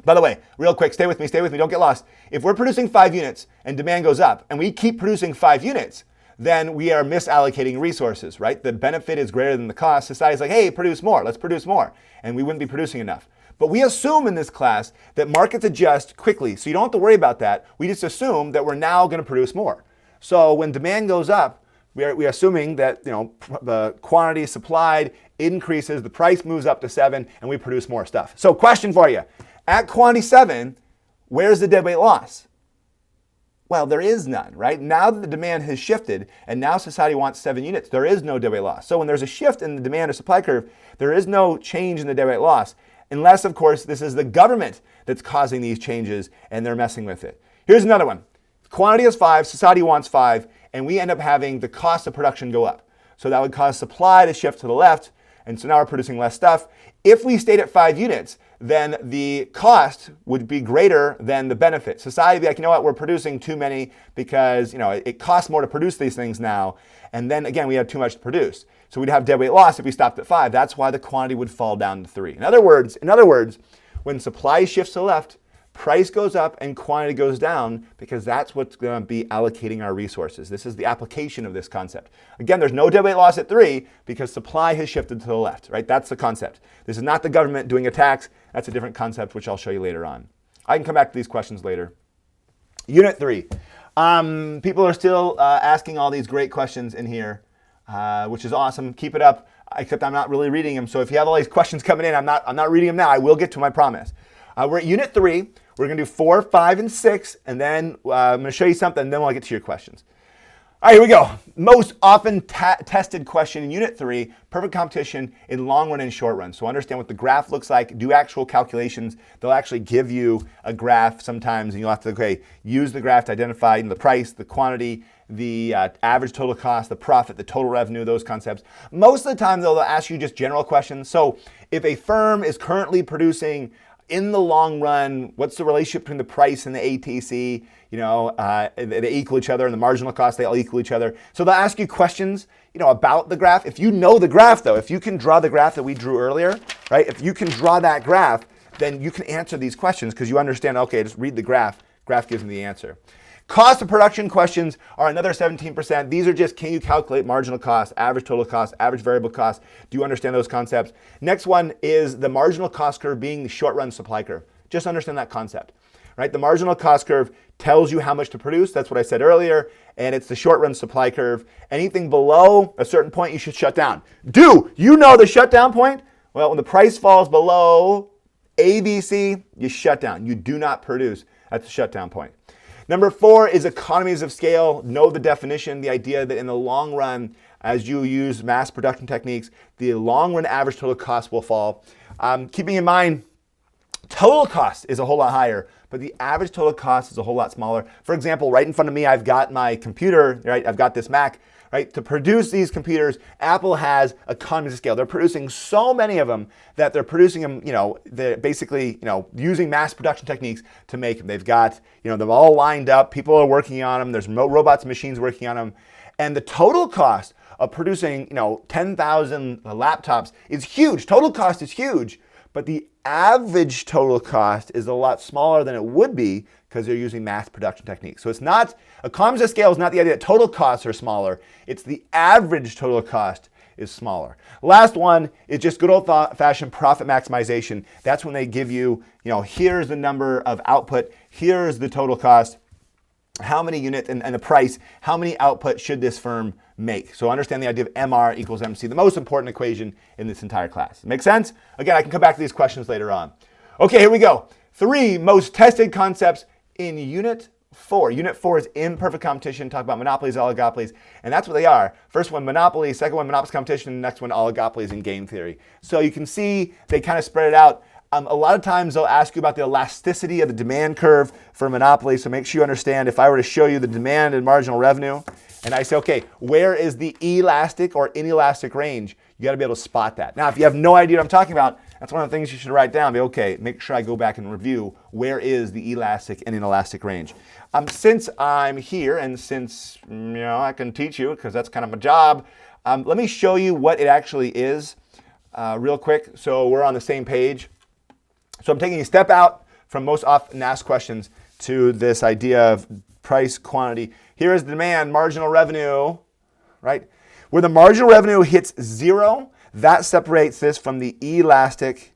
by the way, real quick, stay with me, don't get lost. If we're producing 5 units and demand goes up and we keep producing 5 units, then we are misallocating resources, right? The benefit is greater than the cost. Society's like, hey, produce more, let's produce more. And we wouldn't be producing enough. But we assume in this class that markets adjust quickly. So you don't have to worry about that. We just assume that we're now going to produce more. So when demand goes up, we're assuming that the quantity supplied increases, the price moves up to 7, and we produce more stuff. So question for you. At quantity 7, where's the dead weight loss? Well, there is none, right? Now that the demand has shifted and now society wants 7 units, there is no dead weight loss. So when there's a shift in the demand or supply curve, there is no change in the dead weight loss, unless, of course, this is the government that's causing these changes and they're messing with it. Here's another one. Quantity is 5, society wants 5, and we end up having the cost of production go up. So that would cause supply to shift to the left, And so now we're producing less stuff. If we stayed at 5 units, then the cost would be greater than the benefit. Society would be like, you know what, we're producing too many because, it costs more to produce these things now. And then again, we have too much to produce. So we'd have deadweight loss if we stopped at 5. That's why the quantity would fall down to 3. In other words, when supply shifts to the left, price goes up and quantity goes down because that's what's going to be allocating our resources. This is the application of this concept. Again, there's no deadweight loss at 3 because supply has shifted to the left, right? That's the concept. This is not the government doing a tax. That's a different concept, which I'll show you later on. I can come back to these questions later. Unit 3. People are still asking all these great questions in here, which is awesome. Keep it up, except I'm not really reading them. So if you have all these questions coming in, I'm not reading them now. I will get to them, I promise. We're at Unit 3. We're going to do 4, 5, and 6, and then I'm going to show you something, and then we'll get to your questions. All right, here we go. Most often tested question in Unit 3, perfect competition in long run and short run. So understand what the graph looks like, do actual calculations. They'll actually give you a graph sometimes, and you'll have to use the graph to identify the price, the quantity, the average total cost, the profit, the total revenue, those concepts. Most of the time, though, they'll ask you just general questions. So if a firm is currently producing in the long run, what's the relationship between the price and the ATC? They equal each other, and the marginal cost, they all equal each other. So they'll ask you questions, about the graph. If you know the graph, though, if you can draw the graph that we drew earlier, right? If you can draw that graph, then you can answer these questions because you understand, okay, just read the graph. Graph gives me the answer. Cost of production questions are another 17%. These are just, can you calculate marginal cost, average total cost, average variable cost? Do you understand those concepts? Next one is the marginal cost curve being the short run supply curve. Just understand that concept, right? The marginal cost curve tells you how much to produce. That's what I said earlier. And it's the short run supply curve. Anything below a certain point, you should shut down. Do you know the shutdown point? Well, when the price falls below ABC, you shut down. You do not produce at the shutdown point. Number 4 is economies of scale. Know the definition, the idea that in the long run, as you use mass production techniques, the long run average total cost will fall. Keeping in mind, total cost is a whole lot higher, but the average total cost is a whole lot smaller. For example, right in front of me, I've got my computer, right? I've got this Mac, right? To produce these computers, Apple has economies of scale. They're producing so many of them that they're producing them, they're basically, using mass production techniques to make them. They've got, them all lined up. People are working on them. There's robots and machines working on them. And the total cost of producing, 10,000 laptops is huge. Total cost is huge, but the average total cost is a lot smaller than it would be because they're using mass production techniques. So it's not, economies of scale is not the idea that total costs are smaller. It's the average total cost is smaller. Last one is just good old-fashioned profit maximization. That's when they give you, here's the number of output, here's the total cost, how many units and the price, how many output should this firm make? So understand the idea of MR equals MC, the most important equation in this entire class. Make sense? Again, I can come back to these questions later on. Okay, here we go. 3 most tested concepts in Unit 4. Unit 4 is imperfect competition. Talk about monopolies, oligopolies, and that's what they are. First one, monopoly. Second one, monopolies competition. Next one, oligopolies and game theory. So you can see they kind of spread it out. A lot of times they'll ask you about the elasticity of the demand curve for monopoly. So make sure you understand, if I were to show you the demand and marginal revenue, and I say, okay, where is the elastic or inelastic range? You got to be able to spot that. Now, if you have no idea what I'm talking about, that's one of the things you should write down. Be okay, make sure I go back and review where is the elastic and inelastic range. Since I'm here and since I can teach you because that's kind of my job, let me show you what it actually is real quick so we're on the same page. So I'm taking a step out from most often asked questions to this idea of price, quantity. Here is the demand, marginal revenue, right? Where the marginal revenue hits 0, that separates this from the elastic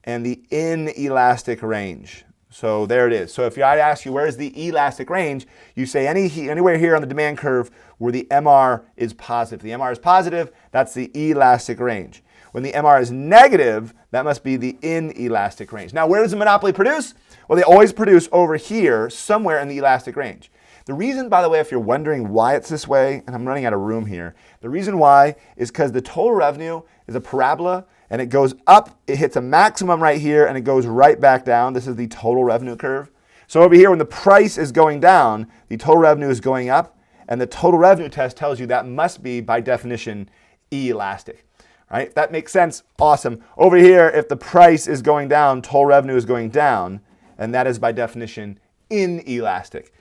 and the inelastic range. So there it is. So if I ask you, where's the elastic range? You say anywhere here on the demand curve where the MR is positive. If the MR is positive, that's the elastic range. When the MR is negative, that must be the inelastic range. Now, where does the monopoly produce? Well, they always produce over here, somewhere in the elastic range. The reason, by the way, if you're wondering why it's this way, and I'm running out of room here, the reason why is because the total revenue is a parabola, and it goes up, it hits a maximum right here, and it goes right back down. This is the total revenue curve. So over here, when the price is going down, the total revenue is going up, and the total revenue test tells you that must be, by definition, elastic. right? If that makes sense, awesome. Over here, if the price is going down, total revenue is going down, and that is by definition inelastic.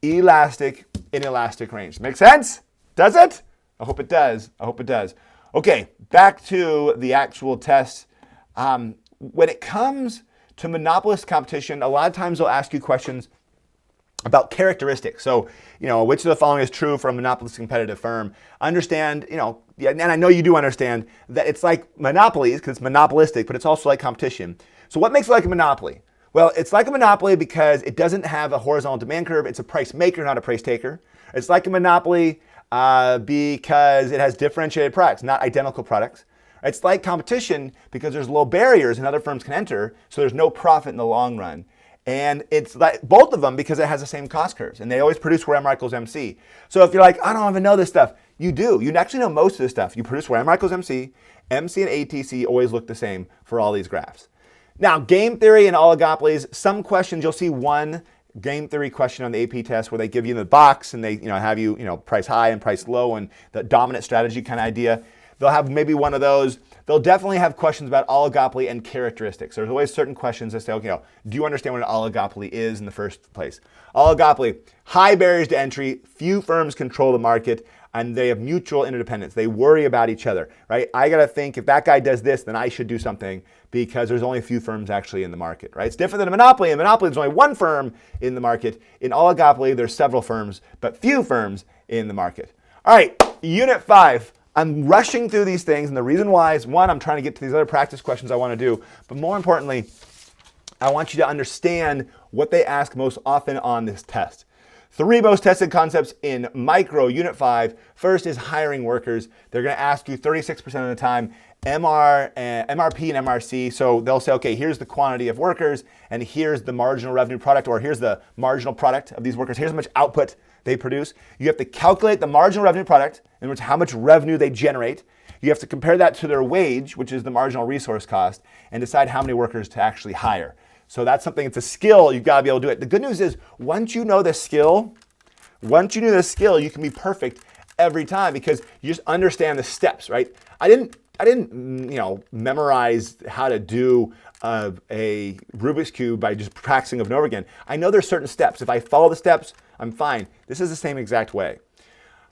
Elastic, inelastic range. Make sense? Does it? I hope it does. I hope it does. Okay, back to the actual test. When it comes to monopolist competition, a lot of times they'll ask you questions about characteristics. So, which of the following is true for a monopolist competitive firm? Understand, and I know you do understand that it's like monopolies because it's monopolistic, but it's also like competition. So what makes it like a monopoly? Well, it's like a monopoly because it doesn't have a horizontal demand curve. It's a price maker, not a price taker. It's like a monopoly because it has differentiated products, not identical products. It's like competition because there's low barriers and other firms can enter, so there's no profit in the long run. And it's like both of them because it has the same cost curves, and they always produce where M equals MC. So if you're like, I don't even know this stuff, you do. You actually know most of this stuff. You produce where M equals MC. MC and ATC always look the same for all these graphs. Now, game theory and oligopolies, some questions, you'll see one game theory question on the AP test where they give you the box and they have you price high and price low and the dominant strategy kind of idea. They'll have maybe one of those. They'll definitely have questions about oligopoly and characteristics. There's always certain questions that say, okay, do you understand what an oligopoly is in the first place? Oligopoly, high barriers to entry, few firms control the market, and they have mutual interdependence. They worry about each other, right? I got to think if that guy does this, then I should do something because there's only a few firms actually in the market, right? It's different than a monopoly. In a monopoly, there's only one firm in the market. In oligopoly, there's several firms, but few firms in the market. All right, Unit 5. I'm rushing through these things, and the reason why is, one, I'm trying to get to these other practice questions I want to do, but more importantly, I want you to understand what they ask most often on this test. 3 most tested concepts in Micro Unit 5. First is hiring workers. They're going to ask you 36% of the time MRP and MRC. So they'll say, okay, here's the quantity of workers, and here's the marginal revenue product, or here's the marginal product of these workers. Here's how much output they produce. You have to calculate the marginal revenue product, in which how much revenue they generate. You have to compare that to their wage, which is the marginal resource cost, and decide how many workers to actually hire. So that's something, it's a skill, you've got to be able to do it. The good news is, once you know this skill, you can be perfect every time because you just understand the steps, right? I didn't memorize how to do a Rubik's Cube by just practicing over and over again. I know there's certain steps. If I follow the steps, I'm fine. This is the same exact way.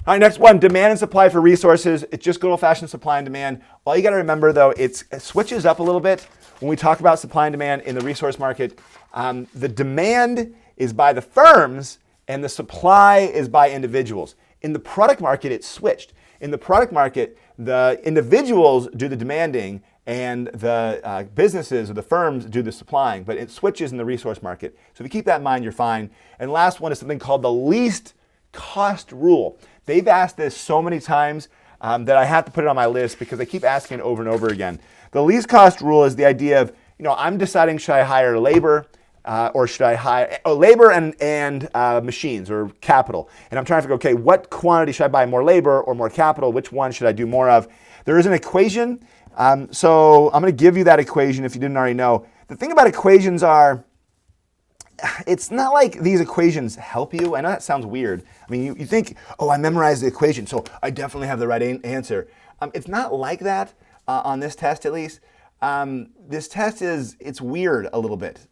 All right, next one, demand and supply for resources. It's just good old-fashioned supply and demand. All you got to remember, though, it switches up a little bit when we talk about supply and demand in the resource market. The demand is by the firms, and the supply is by individuals. In the product market, it's switched. In the product market, the individuals do the demanding, and the businesses or the firms do the supplying, but it switches in the resource market. So if you keep that in mind, you're fine. And last one is something called the least cost rule. They've asked this so many times that I have to put it on my list because they keep asking it over and over again. The least cost rule is the idea of, I'm deciding should I hire labor or should I hire labor and machines or capital. And I'm trying to figure, okay, what quantity should I buy, more labor or more capital? Which one should I do more of? There is an equation. So I'm going to give you that equation if you didn't already know. The thing about equations are, it's not like these equations help you. I know that sounds weird. I mean, you think, oh, I memorized the equation, so I definitely have the right answer. It's not like that on this test, at least. This test it's weird a little bit.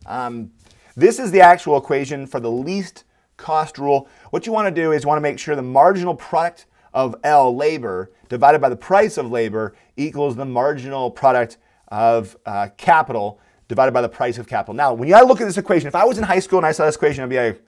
This is the actual equation for the least cost rule. What you want to do is you want to make sure the marginal product of L, labor, divided by the price of labor equals the marginal product of capital divided by the price of capital. Now, when you look at this equation, if I was in high school and I saw this equation, I'd be like,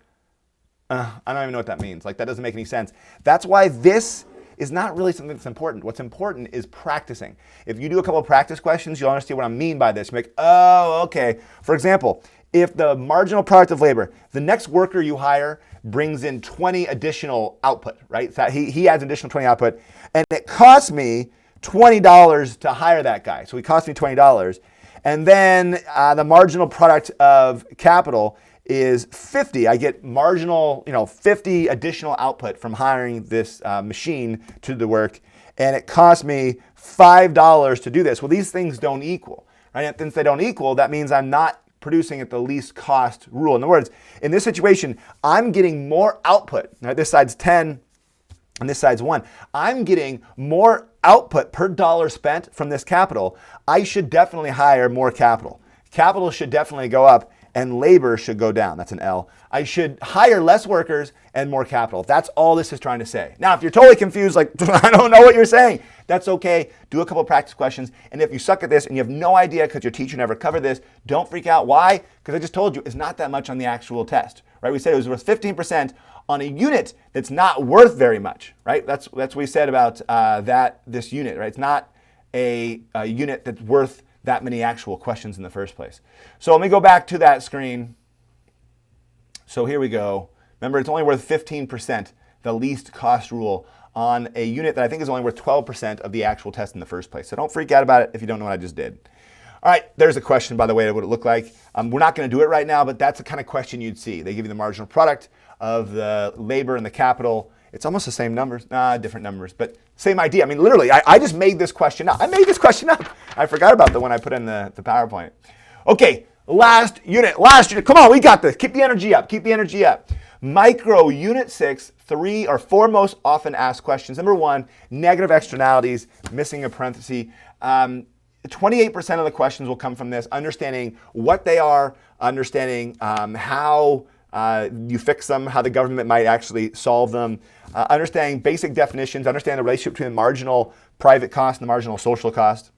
I don't even know what that means. Like, that doesn't make any sense. That's why this is not really something that's important. What's important is practicing. If you do a couple of practice questions, you'll understand what I mean by this. You're like, oh, okay. For example, if the marginal product of labor, the next worker you hire brings in 20 additional output, right? So he adds additional 20 output, and it costs me $20 to hire that guy. So he cost me $20. And then the marginal product of capital is 50. I get marginal, 50 additional output from hiring this machine to the work, and it costs me $5 to do this. Well, these things don't equal, right? And since they don't equal, that means I'm not producing at the least cost rule. In other words, in this situation, I'm getting more output. Right? This side's 10, and this side's 1, I'm getting more output per dollar spent from this capital. I should definitely hire more capital. Capital should definitely go up and labor should go down. That's an L. I should hire less workers and more capital. That's all this is trying to say. Now, if you're totally confused, like, I don't know what you're saying, that's okay. Do a couple practice questions. And if you suck at this and you have no idea because your teacher never covered this, don't freak out. Why? Because I just told you it's not that much on the actual test, right? We said it was worth 15% on a unit that's not worth very much, right? That's what we said about this unit, right? It's not a unit that's worth that many actual questions in the first place. So let me go back to that screen. So here we go. Remember, it's only worth 15%, the least cost rule, on a unit that I think is only worth 12% of the actual test in the first place. So don't freak out about it if you don't know what I just did. All right, there's a question, by the way, of what it looked like. We're not going to do it right now, but that's the kind of question you'd see. They give you the marginal product of the labor and the capital. It's almost the same numbers, different numbers, but same idea. I mean, literally, I just made this question up. I made this question up. I forgot about the one I put in the PowerPoint. Okay, last unit. Come on, we got this. Keep the energy up. Keep the energy up. Micro Unit 6, 3 or 4 most often asked questions. Number 1, negative externalities, missing a parenthesis. 28% of the questions will come from this, understanding what they are, understanding how you fix them, how the government might actually solve them, understanding basic definitions, understand the relationship between the marginal private cost and the marginal social cost.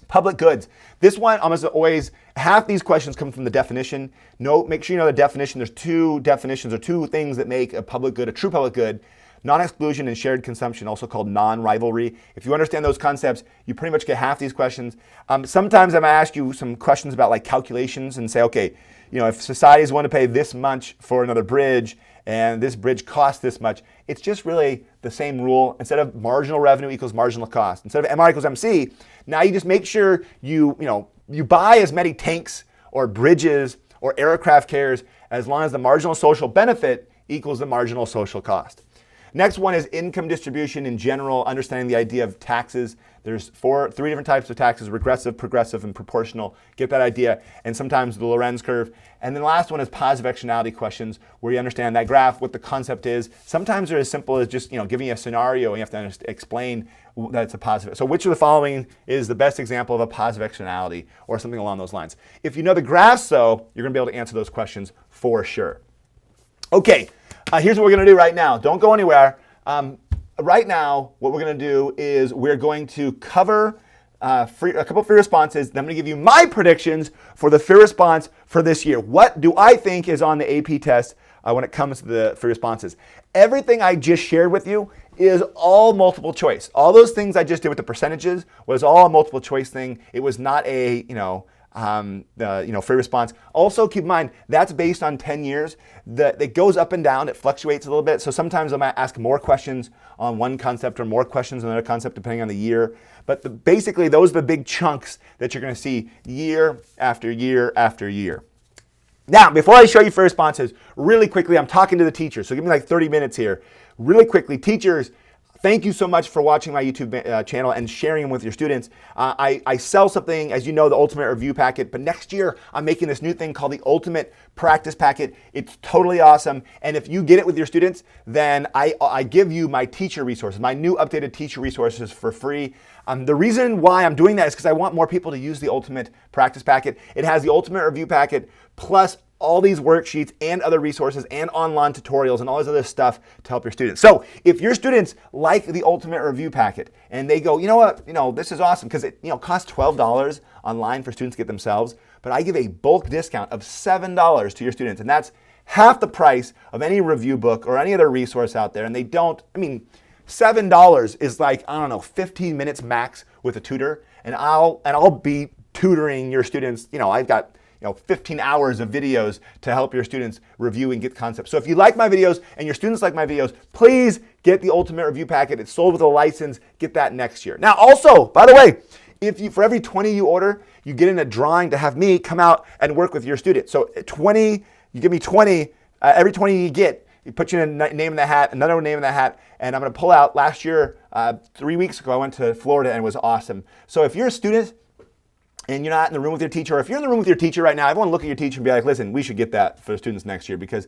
Public goods. This one, almost always, half these questions come from the definition. Make sure you know the definition. There's 2 definitions or 2 things that make a public good a true public good. Non-exclusion and shared consumption, also called non-rivalry. If you understand those concepts, you pretty much get half these questions. Sometimes I might ask you some questions about like calculations and say, okay, if societies want to pay this much for another bridge and this bridge costs this much, it's just really the same rule. Instead of marginal revenue equals marginal cost, instead of MR equals MC, now you just make sure you buy as many tanks or bridges or aircraft carriers as long as the marginal social benefit equals the marginal social cost. Next one is income distribution in general, understanding the idea of taxes. There's 3 different types of taxes: regressive, progressive, and proportional. Get that idea. And sometimes the Lorenz curve. And then the last one is positive externality questions, where you understand that graph, what the concept is. Sometimes they're as simple as just giving you a scenario and you have to explain that it's a positive. So which of the following is the best example of a positive externality or something along those lines? If you know the graphs, though, you're going to be able to answer those questions for sure. Okay. Here's what we're going to do right now. Don't go anywhere. Right now, what we're going to do is we're going to cover a couple of free responses. Then I'm going to give you my predictions for the free response for this year. What do I think is on the AP test when it comes to the free responses? Everything I just shared with you is all multiple choice. All those things I just did with the percentages was all a multiple choice thing. It was not a, free response. Also, keep in mind, that's based on 10 years. It goes up and down. It fluctuates a little bit. So sometimes I might ask more questions on one concept or more questions on another concept depending on the year. But basically, those are the big chunks that you're going to see year after year after year. Now, before I show you free responses, really quickly, I'm talking to the teachers. So give me like 30 minutes here. Really quickly, teachers, thank you so much for watching my YouTube channel and sharing them with your students. I sell something, as you know, the Ultimate Review Packet, but next year I'm making this new thing called the Ultimate Practice Packet. It's totally awesome, and if you get it with your students, then I give you my teacher resources, my new updated teacher resources for free. The reason why I'm doing that is because I want more people to use the Ultimate Practice Packet. It has the Ultimate Review Packet plus all these worksheets and other resources and online tutorials and all this other stuff to help your students. So if your students like the Ultimate Review Packet and they go, you know what, this is awesome because it costs $12 online for students to get themselves, but I give a bulk discount of $7 to your students, and that's half the price of any review book or any other resource out there. And $7 is like, 15 minutes max with a tutor, and I'll be tutoring your students. I've got 15 hours of videos to help your students review and get concepts. So if you like my videos and your students like my videos, please get the Ultimate Review Packet. It's sold with a license. Get that next year. Now also, by the way, for every 20 you order, you get in a drawing to have me come out and work with your students. So 20, you give me 20, every 20 you get, you put your name in the hat, another name in the hat, and I'm going to pull out. Last year, 3 weeks ago, I went to Florida and it was awesome. So if you're a student and you're not in the room with your teacher, or if you're in the room with your teacher right now, everyone look at your teacher and be like, listen, we should get that for the students next year because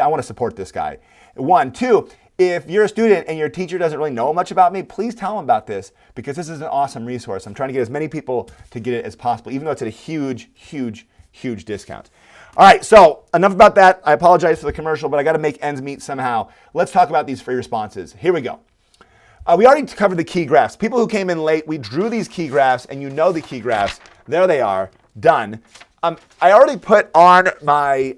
I want to support this guy. 1, 2, If you're a student and your teacher doesn't really know much about me, please tell them about this because this is an awesome resource. I'm trying to get as many people to get it as possible, even though it's at a huge, huge, huge discount. All right, so enough about that. I apologize for the commercial, but I got to make ends meet somehow. Let's talk about these free responses. Here we go. We already covered the key graphs. People who came in late, we drew these key graphs, and you know the key graphs. There they are, done. I already put on my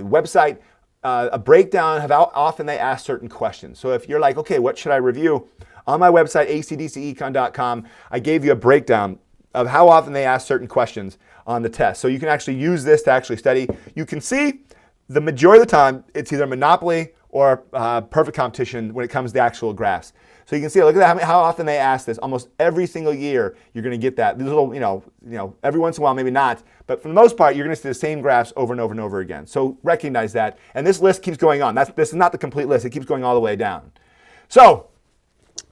website a breakdown of how often they ask certain questions. So if you're like, okay, what should I review? On my website, acdcecon.com, I gave you a breakdown of how often they ask certain questions on the test. So you can actually use this to actually study. You can see the majority of the time, it's either monopoly or perfect competition when it comes to the actual graphs. So you can see, look at that, how often they ask this. Almost every single year, you're going to get that. These little, every once in a while, maybe not. But for the most part, you're going to see the same graphs over and over and over again. So recognize that. And this list keeps going on. This is not the complete list. It keeps going all the way down. So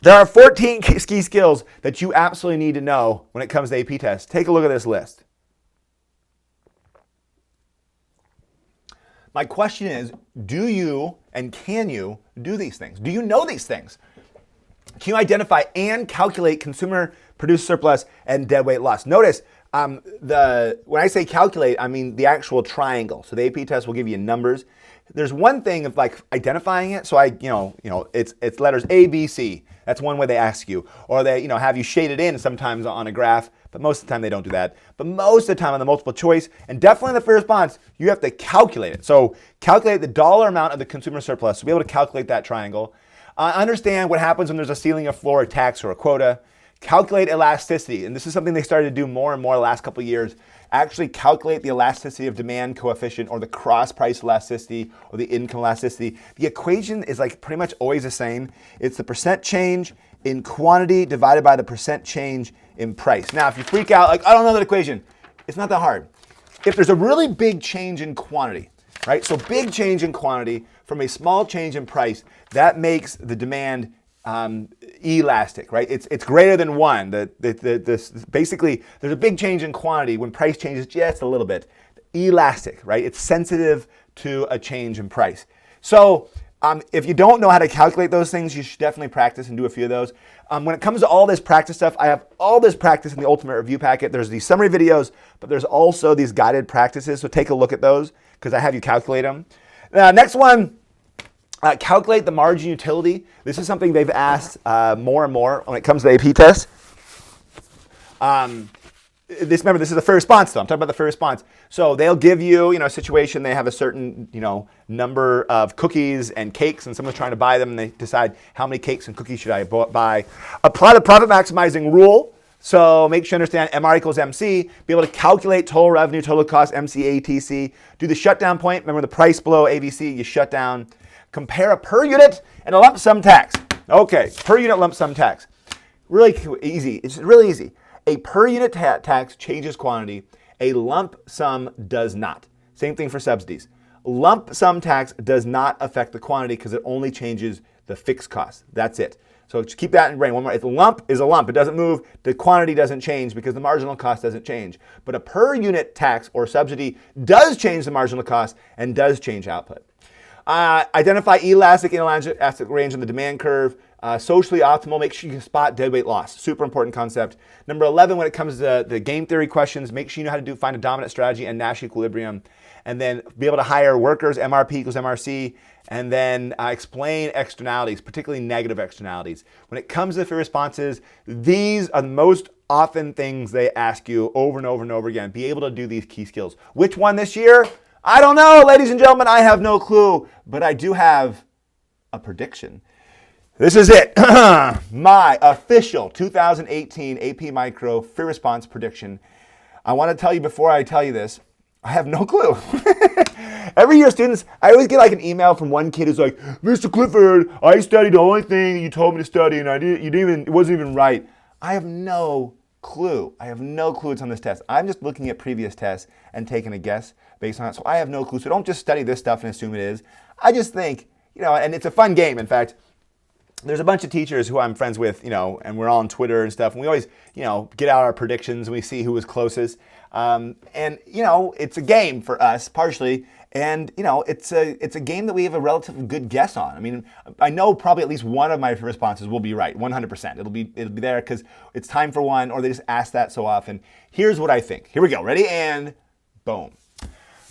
there are 14 key skills that you absolutely need to know when it comes to AP tests. Take a look at this list. My question is, do you and can you do these things? Do you know these things? Can you identify and calculate consumer produced surplus and deadweight loss? Notice when I say calculate, I mean the actual triangle. So the AP test will give you numbers. There's one thing of like identifying it. So it's letters A, B, C. That's one way they ask you, or they have you shaded in sometimes on a graph. But most of the time they don't do that. But most of the time on the multiple choice, and definitely in the free response, you have to calculate it. So calculate the dollar amount of the consumer surplus. So be able to calculate that triangle. Understand what happens when there's a ceiling, a floor, a tax, or a quota. Calculate elasticity. And this is something they started to do more and more the last couple of years. Actually calculate the elasticity of demand coefficient or the cross price elasticity or the income elasticity. The equation is like pretty much always the same. It's the percent change in quantity divided by the percent change in price. Now, if you freak out, like, I don't know that equation, it's not that hard. If there's a really big change in quantity, right? So big change in quantity from a small change in price, that makes the demand elastic, right? It's greater than one. Basically, there's a big change in quantity when price changes just a little bit. Elastic, right? It's sensitive to a change in price. So if you don't know how to calculate those things, you should definitely practice and do a few of those. When it comes to all this practice stuff, I have all this practice in the Ultimate Review Packet. There's these summary videos, but there's also these guided practices. So take a look at those because I have you calculate them. Next one, calculate the margin utility. This is something they've asked more and more when it comes to the AP test. Remember, this is a free response, though. I'm talking about the free response. So they'll give you, a situation. They have a certain, number of cookies and cakes, and someone's trying to buy them, and they decide how many cakes and cookies should I buy. Apply the profit maximizing rule. So make sure you understand MR equals MC. Be able to calculate total revenue, total cost, MC, ATC. Do the shutdown point. Remember the price below ABC, you shut down. Compare a per unit and a lump sum tax. Okay, per unit lump sum tax. Really easy. It's really easy. A per unit tax changes quantity. A lump sum does not. Same thing for subsidies. Lump sum tax does not affect the quantity because it only changes the fixed cost. That's it. So just keep that in your brain. One more. A lump is a lump. It doesn't move. The quantity doesn't change because the marginal cost doesn't change. But a per unit tax or subsidy does change the marginal cost and does change output. Identify elastic and inelastic range on the demand curve. Socially optimal, make sure you can spot deadweight loss. Super important concept. Number 11, when it comes to the game theory questions, make sure you know how to find a dominant strategy and Nash equilibrium. And then be able to hire workers, MRP equals MRC. And then explain externalities, particularly negative externalities. When it comes to the free responses, these are the most often things they ask you over and over and over again. Be able to do these key skills. Which one this year? I don't know, ladies and gentlemen. I have no clue. But I do have a prediction. This is it. My official 2018 AP Micro free response prediction. I want to tell you before I tell you this, I have no clue. Every year, students, I always get like an email from one kid who's like, Mr. Clifford, I studied the only thing you told me to study, and it wasn't even right. I have no clue. I have no clue what's on this test. I'm just looking at previous tests and taking a guess based on it. So I have no clue. So don't just study this stuff and assume it is. I just think, and it's a fun game. In fact, there's a bunch of teachers who I'm friends with, and we're all on Twitter and stuff. And we always, get out our predictions and we see who was closest. And it's a game for us, partially. And it's a game that we have a relatively good guess on. I mean, I know probably at least one of my responses will be right, 100%. It'll be there because it's time for one, or they just ask that so often. Here's what I think. Here we go. Ready? And boom.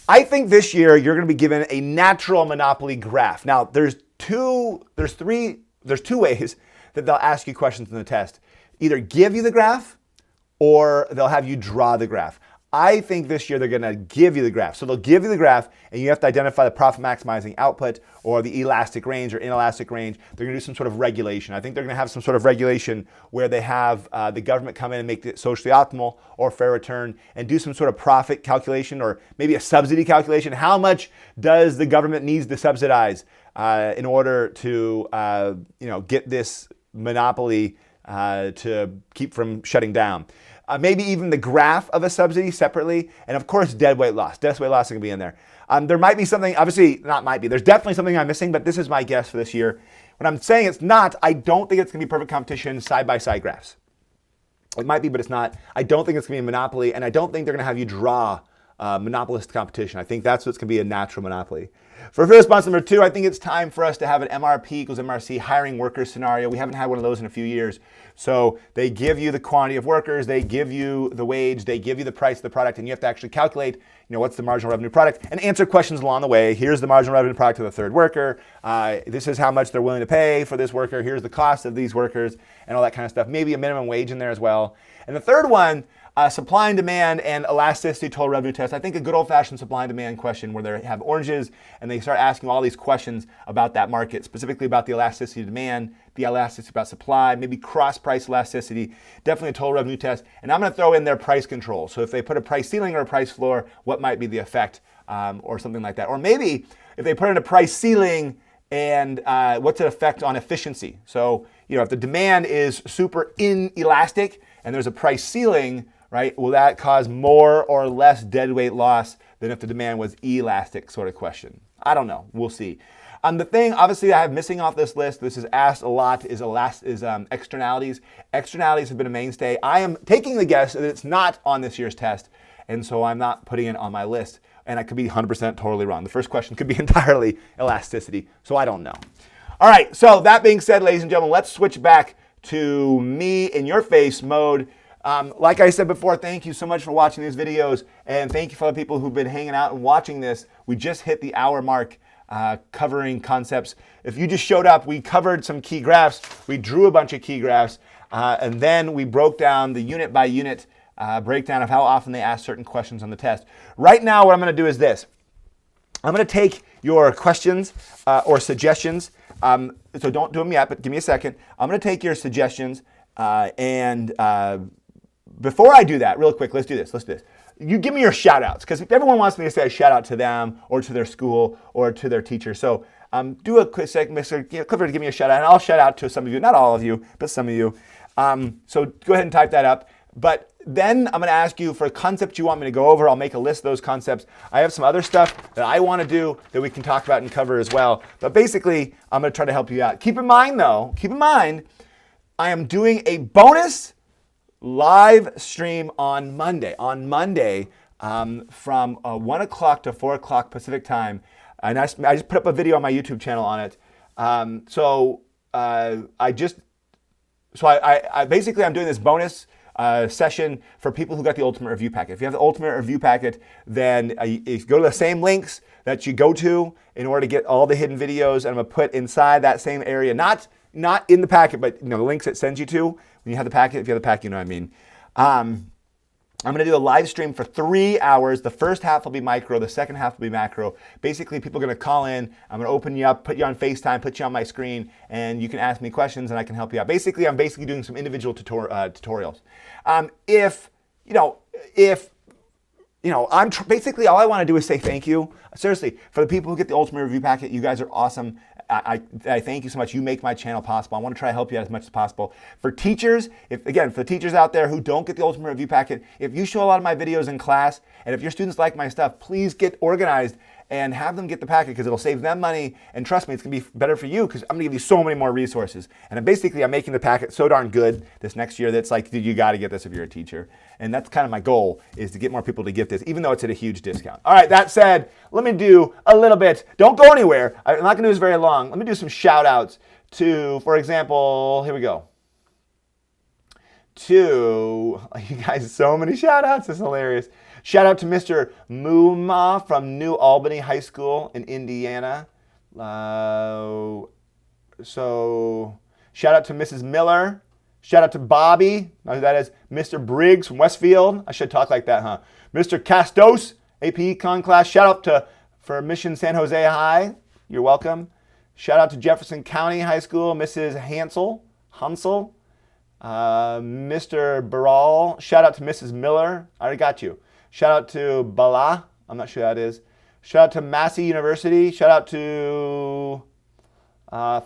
I think this year you're going to be given a natural monopoly graph. Now, there's two ways that they'll ask you questions in the test. Either give you the graph or they'll have you draw the graph. I think this year they're going to give you the graph. So they'll give you the graph and you have to identify the profit maximizing output or the elastic range or inelastic range. They're going to do some sort of regulation. I think they're going to have some sort of regulation where they have the government come in and make it socially optimal or fair return and do some sort of profit calculation or maybe a subsidy calculation. How much does the government needs to subsidize in order to get this monopoly to keep from shutting down? Maybe even the graph of a subsidy separately, and of course deadweight loss. Deadweight loss is going to be in there. There might be something, obviously not might be, there's definitely something I'm missing, but this is my guess for this year. When I'm saying it's not, I don't think it's going to be perfect competition side-by-side graphs. It might be, but it's not. I don't think it's going to be a monopoly, and I don't think they're going to have you draw monopolist competition. I think that's what's going to be a natural monopoly. For response number 2, I think it's time for us to have an MRP equals MRC hiring workers scenario. We haven't had one of those in a few years. So they give you the quantity of workers, they give you the wage, they give you the price of the product, and you have to actually calculate, what's the marginal revenue product and answer questions along the way. Here's the marginal revenue product of the third worker. This is how much they're willing to pay for this worker. Here's the cost of these workers and all that kind of stuff. Maybe a minimum wage in there as well. And the third one, supply and demand and elasticity total revenue test. I think a good old-fashioned supply and demand question where they have oranges and they start asking all these questions about that market, specifically about the elasticity of demand, the elasticity about supply, maybe cross-price elasticity, definitely a total revenue test. And I'm going to throw in their price control. So if they put a price ceiling or a price floor, what might be the effect or something like that? Or maybe if they put in a price ceiling and what's the effect on efficiency? So, if the demand is super inelastic and there's a price ceiling, right? Will that cause more or less deadweight loss than if the demand was elastic sort of question? I don't know. We'll see. The thing, obviously, I have missing off this list, this is asked a lot, is externalities. Externalities have been a mainstay. I am taking the guess that it's not on this year's test, and so I'm not putting it on my list. And I could be 100% totally wrong. The first question could be entirely elasticity, so I don't know. All right, so that being said, ladies and gentlemen, let's switch back to me in your face mode. Like I said before, thank you so much for watching these videos, and thank you for the people who've been hanging out and watching this. We just hit the hour mark covering concepts. If you just showed up, we covered some key graphs, we drew a bunch of key graphs, and then we broke down the unit by unit breakdown of how often they ask certain questions on the test. Right now, what I'm going to do is this. I'm going to take your questions or suggestions, so don't do them yet, but give me a second. I'm going to take your suggestions and before I do that, real quick, let's do this. You give me your shout outs, because everyone wants me to say a shout out to them or to their school or to their teacher. So do a quick second, Mr. Clifford, give me a shout out, and I'll shout out to some of you, not all of you, but some of you. So go ahead and type that up. But then I'm going to ask you for concepts you want me to go over. I'll make a list of those concepts. I have some other stuff that I want to do that we can talk about and cover as well. But basically, I'm going to try to help you out. Keep in mind, I am doing a bonus live stream on Monday. From 1 o'clock to 4 o'clock Pacific time. And I just put up a video on my YouTube channel on it. I'm doing this bonus session for people who got the Ultimate Review Packet. If you have the Ultimate Review Packet, then you go to the same links that you go to in order to get all the hidden videos, and I'm going to put inside that same area, not in the packet, but the links it sends you to when you have the packet. If you have the packet, you know what I mean. I'm going to do a live stream for 3 hours. The first half will be micro. The second half will be macro. Basically, people are going to call in. I'm going to open you up, put you on FaceTime, put you on my screen, and you can ask me questions, and I can help you out. I'm basically doing some individual tutorials. Basically all I want to do is say thank you. Seriously, for the people who get the Ultimate Review Packet, you guys are awesome. I thank you so much. You make my channel possible. I want to try to help you out as much as possible. For teachers, for the teachers out there who don't get the Ultimate Review Packet, if you show a lot of my videos in class, and if your students like my stuff, please get organized and have them get the packet because it'll save them money. And trust me, it's going to be better for you because I'm going to give you so many more resources. And I'm making the packet so darn good this next year that's like, dude, you got to get this if you're a teacher. And that's kind of my goal, is to get more people to get this, even though it's at a huge discount. All right, that said, let me do a little bit. Don't go anywhere. I'm not going to do this very long. Let me do some shout outs to, for example, here we go. To, you guys, so many shout outs. It's hilarious. Shout out to Mr. Muma from New Albany High School in Indiana. So shout out to Mrs. Miller. Shout out to Bobby. That is Mr. Briggs from Westfield. I should talk like that, huh? Mr. Castos, AP Econ class. Shout out for Mission San Jose High. You're welcome. Shout out to Jefferson County High School, Mrs. Hansel. Mr. Baral. Shout out to Mrs. Miller. I already got you. Shout out to Bala. I'm not sure who that is. Shout out to Massey University. Shout out to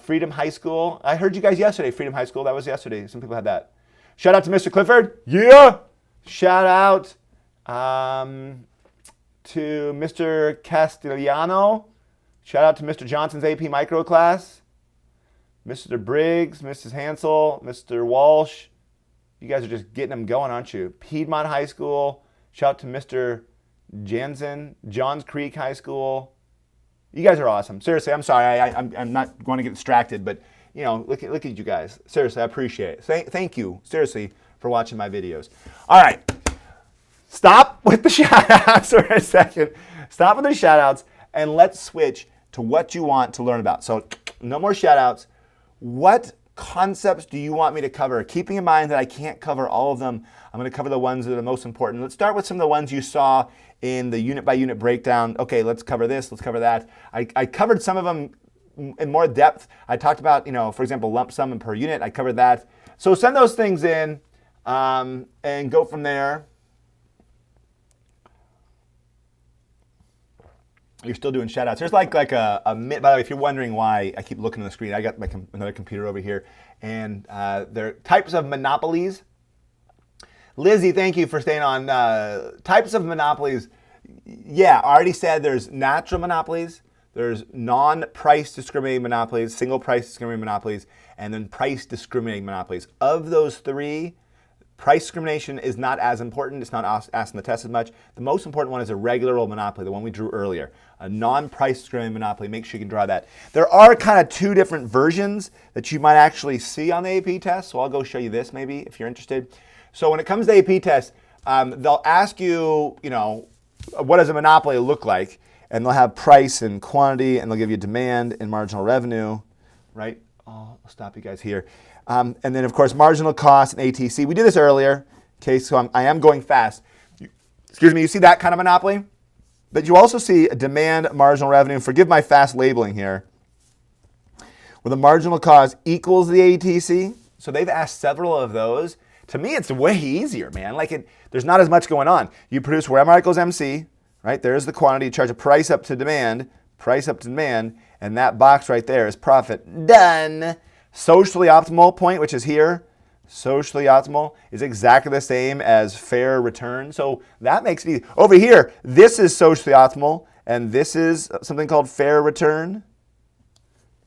Freedom High School. I heard you guys yesterday, Freedom High School. That was yesterday. Some people had that. Shout out to Mr. Clifford. Yeah. Shout out to Mr. Castellano. Shout out to Mr. Johnson's AP Micro class. Mr. Briggs, Mrs. Hansel, Mr. Walsh. You guys are just getting them going, aren't you? Piedmont High School. Shout out to Mr. Jansen, Johns Creek High School. You guys are awesome. Seriously, I'm sorry. I'm not going to get distracted, but you know, look at you guys. Seriously, I appreciate it. Thank you, seriously, for watching my videos. All right, stop with the shout-outs for a second. Stop with the shout-outs, and let's switch to what you want to learn about. So no more shout-outs. What concepts do you want me to cover? Keeping in mind that I can't cover all of them, I'm going to cover the ones that are the most important. Let's start with some of the ones you saw in the unit-by-unit breakdown. Okay, let's cover this, let's cover that. I covered some of them in more depth. I talked about, for example, lump sum and per unit. I covered that. So send those things in and go from there. You're still doing shout outs. There's like a by the way, if you're wondering why I keep looking at the screen, I got another computer over here, and there are types of monopolies. Lizzie, thank you for staying on. Types of monopolies. Yeah, I already said there's natural monopolies, there's non-price discriminating monopolies, single price discriminating monopolies, and then price discriminating monopolies. Of those three, price discrimination is not as important. It's not asked in the test as much. The most important one is a regular old monopoly, the one we drew earlier. A non-price discriminating monopoly. Make sure you can draw that. There are kind of two different versions that you might actually see on the AP test. So I'll go show you this maybe if you're interested. So when it comes to AP tests, they'll ask you, what does a monopoly look like? And they'll have price and quantity, and they'll give you demand and marginal revenue, right? I'll stop you guys here. And then, of course, marginal cost and ATC. We did this earlier. Okay, so I am going fast. Excuse me, you see that kind of monopoly? But you also see a demand, marginal revenue. Forgive my fast labeling here. Where the marginal cost equals the ATC. So they've asked several of those. To me, it's way easier, man. There's not as much going on. You produce where MR equals MC, right? There's the quantity. You charge a price up to demand, and that box right there is profit. Done. Socially optimal point, which is here, socially optimal, is exactly the same as fair return. So that makes it easy. Over here, this is socially optimal, and this is something called fair return.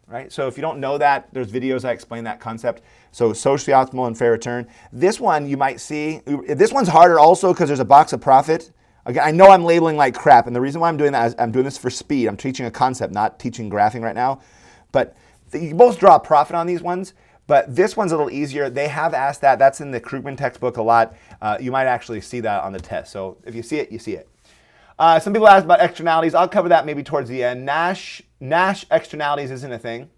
Right? So if you don't know that, there's videos I explain that concept. So socially optimal and fair return. This one you might see, this one's harder also because there's a box of profit. Again, I know I'm labeling like crap, and the reason why I'm doing that is I'm doing this for speed. I'm teaching a concept, not teaching graphing right now. But you can both draw a profit on these ones, but this one's a little easier. They have asked that. That's in the Krugman textbook a lot. You might actually see that on the test. So if you see it, you see it. Some people asked about externalities. I'll cover that maybe towards the end. Nash externalities isn't a thing.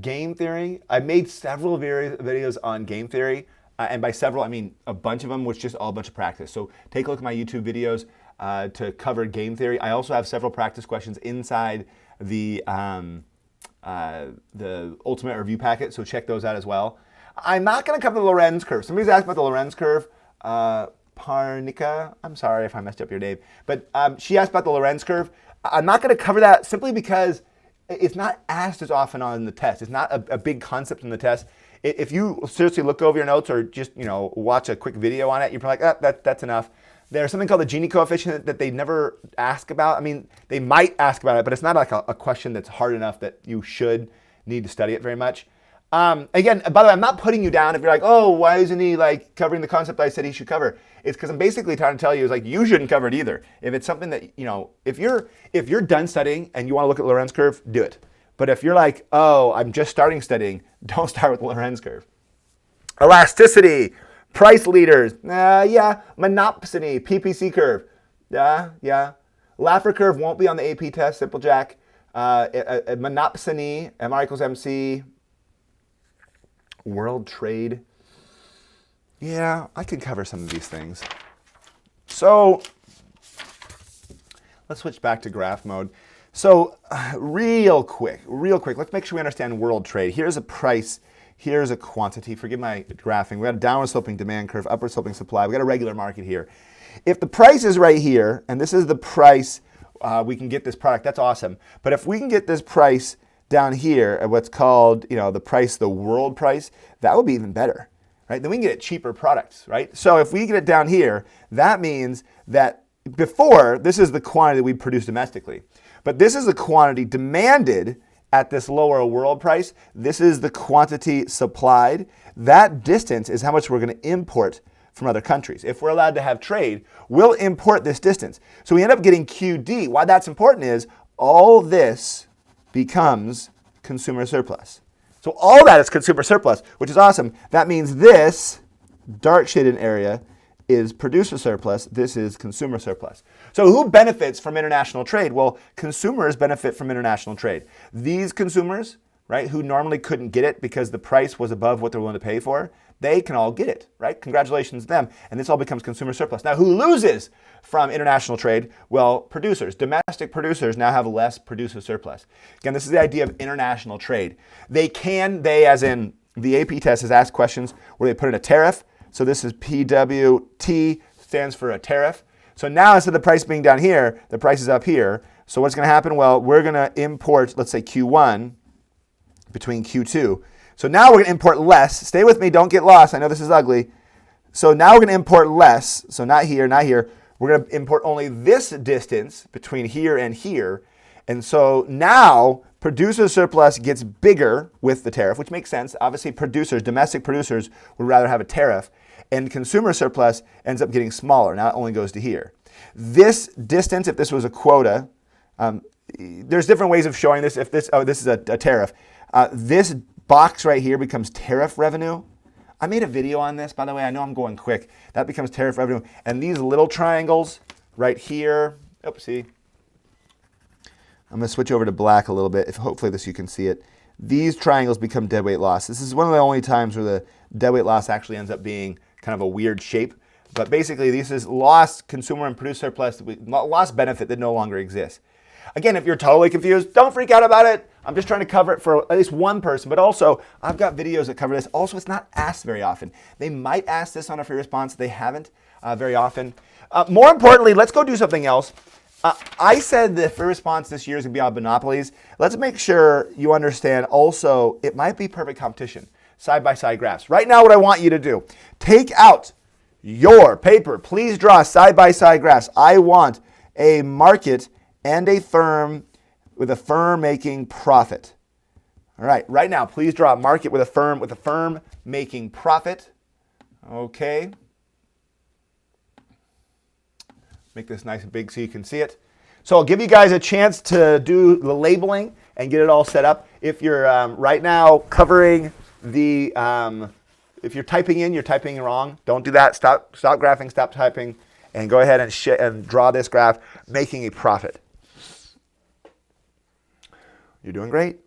Game theory. I made several videos on game theory. And by several, I mean a bunch of them, which is just all a bunch of practice. So take a look at my YouTube videos to cover game theory. I also have several practice questions inside the ultimate review packet, so check those out as well. I'm not going to cover the Lorenz curve. Somebody's asked about the Lorenz curve. Parnika, I'm sorry if I messed up your name, but she asked about the Lorenz curve. I'm not going to cover that simply because it's not asked as often on the test. It's not a big concept in the test. If you seriously look over your notes or just watch a quick video on it, you're probably like, that's enough. There's something called the Gini coefficient that they never ask about. I mean, they might ask about it, but it's not like a question that's hard enough that you should need to study it very much. Again, by the way, I'm not putting you down if you're like, oh, why isn't he like covering the concept I said he should cover? It's because I'm basically trying to tell you is like you shouldn't cover it either. If it's something that, if you're done studying and you want to look at the Lorenz curve, do it. But if you're like, oh, I'm just starting studying, don't start with the Lorenz curve. Elasticity, price leaders, yeah. Monopsony, PPC curve, yeah. Laffer curve won't be on the AP test, simple jack. Monopsony, MR equals MC. World trade. Yeah, I could cover some of these things. So let's switch back to graph mode. So real quick, let's make sure we understand world trade. Here's a price, here's a quantity. Forgive my graphing. We got a downward sloping demand curve, upward sloping supply. We got a regular market here. If the price is right here, and this is the price, we can get this product, that's awesome. But if we can get this price down here at what's called, the price, the world price, that would be even better, right? Then we can get cheaper products, right? So if we get it down here, that means that before, this is the quantity that we produce domestically, but this is the quantity demanded at this lower world price. This is the quantity supplied. That distance is how much we're going to import from other countries. If we're allowed to have trade, we'll import this distance. So we end up getting QD. Why that's important is all this becomes consumer surplus. So all that is consumer surplus, which is awesome. That means this dark shaded area is producer surplus. This is consumer surplus. So who benefits from international trade? Well, consumers benefit from international trade. These consumers, right, who normally couldn't get it because the price was above what they're willing to pay for, they can all get it, right? Congratulations to them. And this all becomes consumer surplus. Now, who loses from international trade? Well, producers. Domestic producers now have less producer surplus. Again, this is the idea of international trade. They as in the AP test has asked questions where they put in a tariff. So this is PWT, stands for a tariff. So now instead of the price being down here, the price is up here. So what's going to happen? Well, we're going to import, let's say Q1 between Q2. So now we're going to import less. Stay with me, don't get lost. I know this is ugly. So now we're going to import less. So not here, not here. We're going to import only this distance between here and here. And so now producer surplus gets bigger with the tariff, which makes sense. Obviously producers, domestic producers would rather have a tariff. And consumer surplus ends up getting smaller. Now it only goes to here. This distance, if this was a quota, there's different ways of showing this. If this, this is a tariff. This box right here becomes tariff revenue. I made a video on this, by the way. I know I'm going quick. That becomes tariff revenue. And these little triangles right here, oopsie. I'm going to switch over to black a little bit. Hopefully you can see it. These triangles become deadweight loss. This is one of the only times where the deadweight loss actually ends up being kind of a weird shape. But basically, this is lost consumer and producer surplus, lost benefit that no longer exists. Again, if you're totally confused, don't freak out about it. I'm just trying to cover it for at least one person. But also, I've got videos that cover this. Also, it's not asked very often. They might ask this on a free response. They haven't very often. More importantly, let's go do something else. I said the free response this year is going to be on monopolies. Let's make sure you understand also it might be perfect competition, side-by-side graphs. Right now, what I want you to do, take out your paper. Please draw side-by-side graphs. I want a market and a firm with a firm making profit. All right now, please draw a market with a firm making profit. Okay. Make this nice and big so you can see it. So I'll give you guys a chance to do the labeling and get it all set up. If you're right now covering the, if you're typing in, you're typing wrong. Don't do that. Stop graphing, stop typing, and go ahead and draw this graph, making a profit. You're doing great.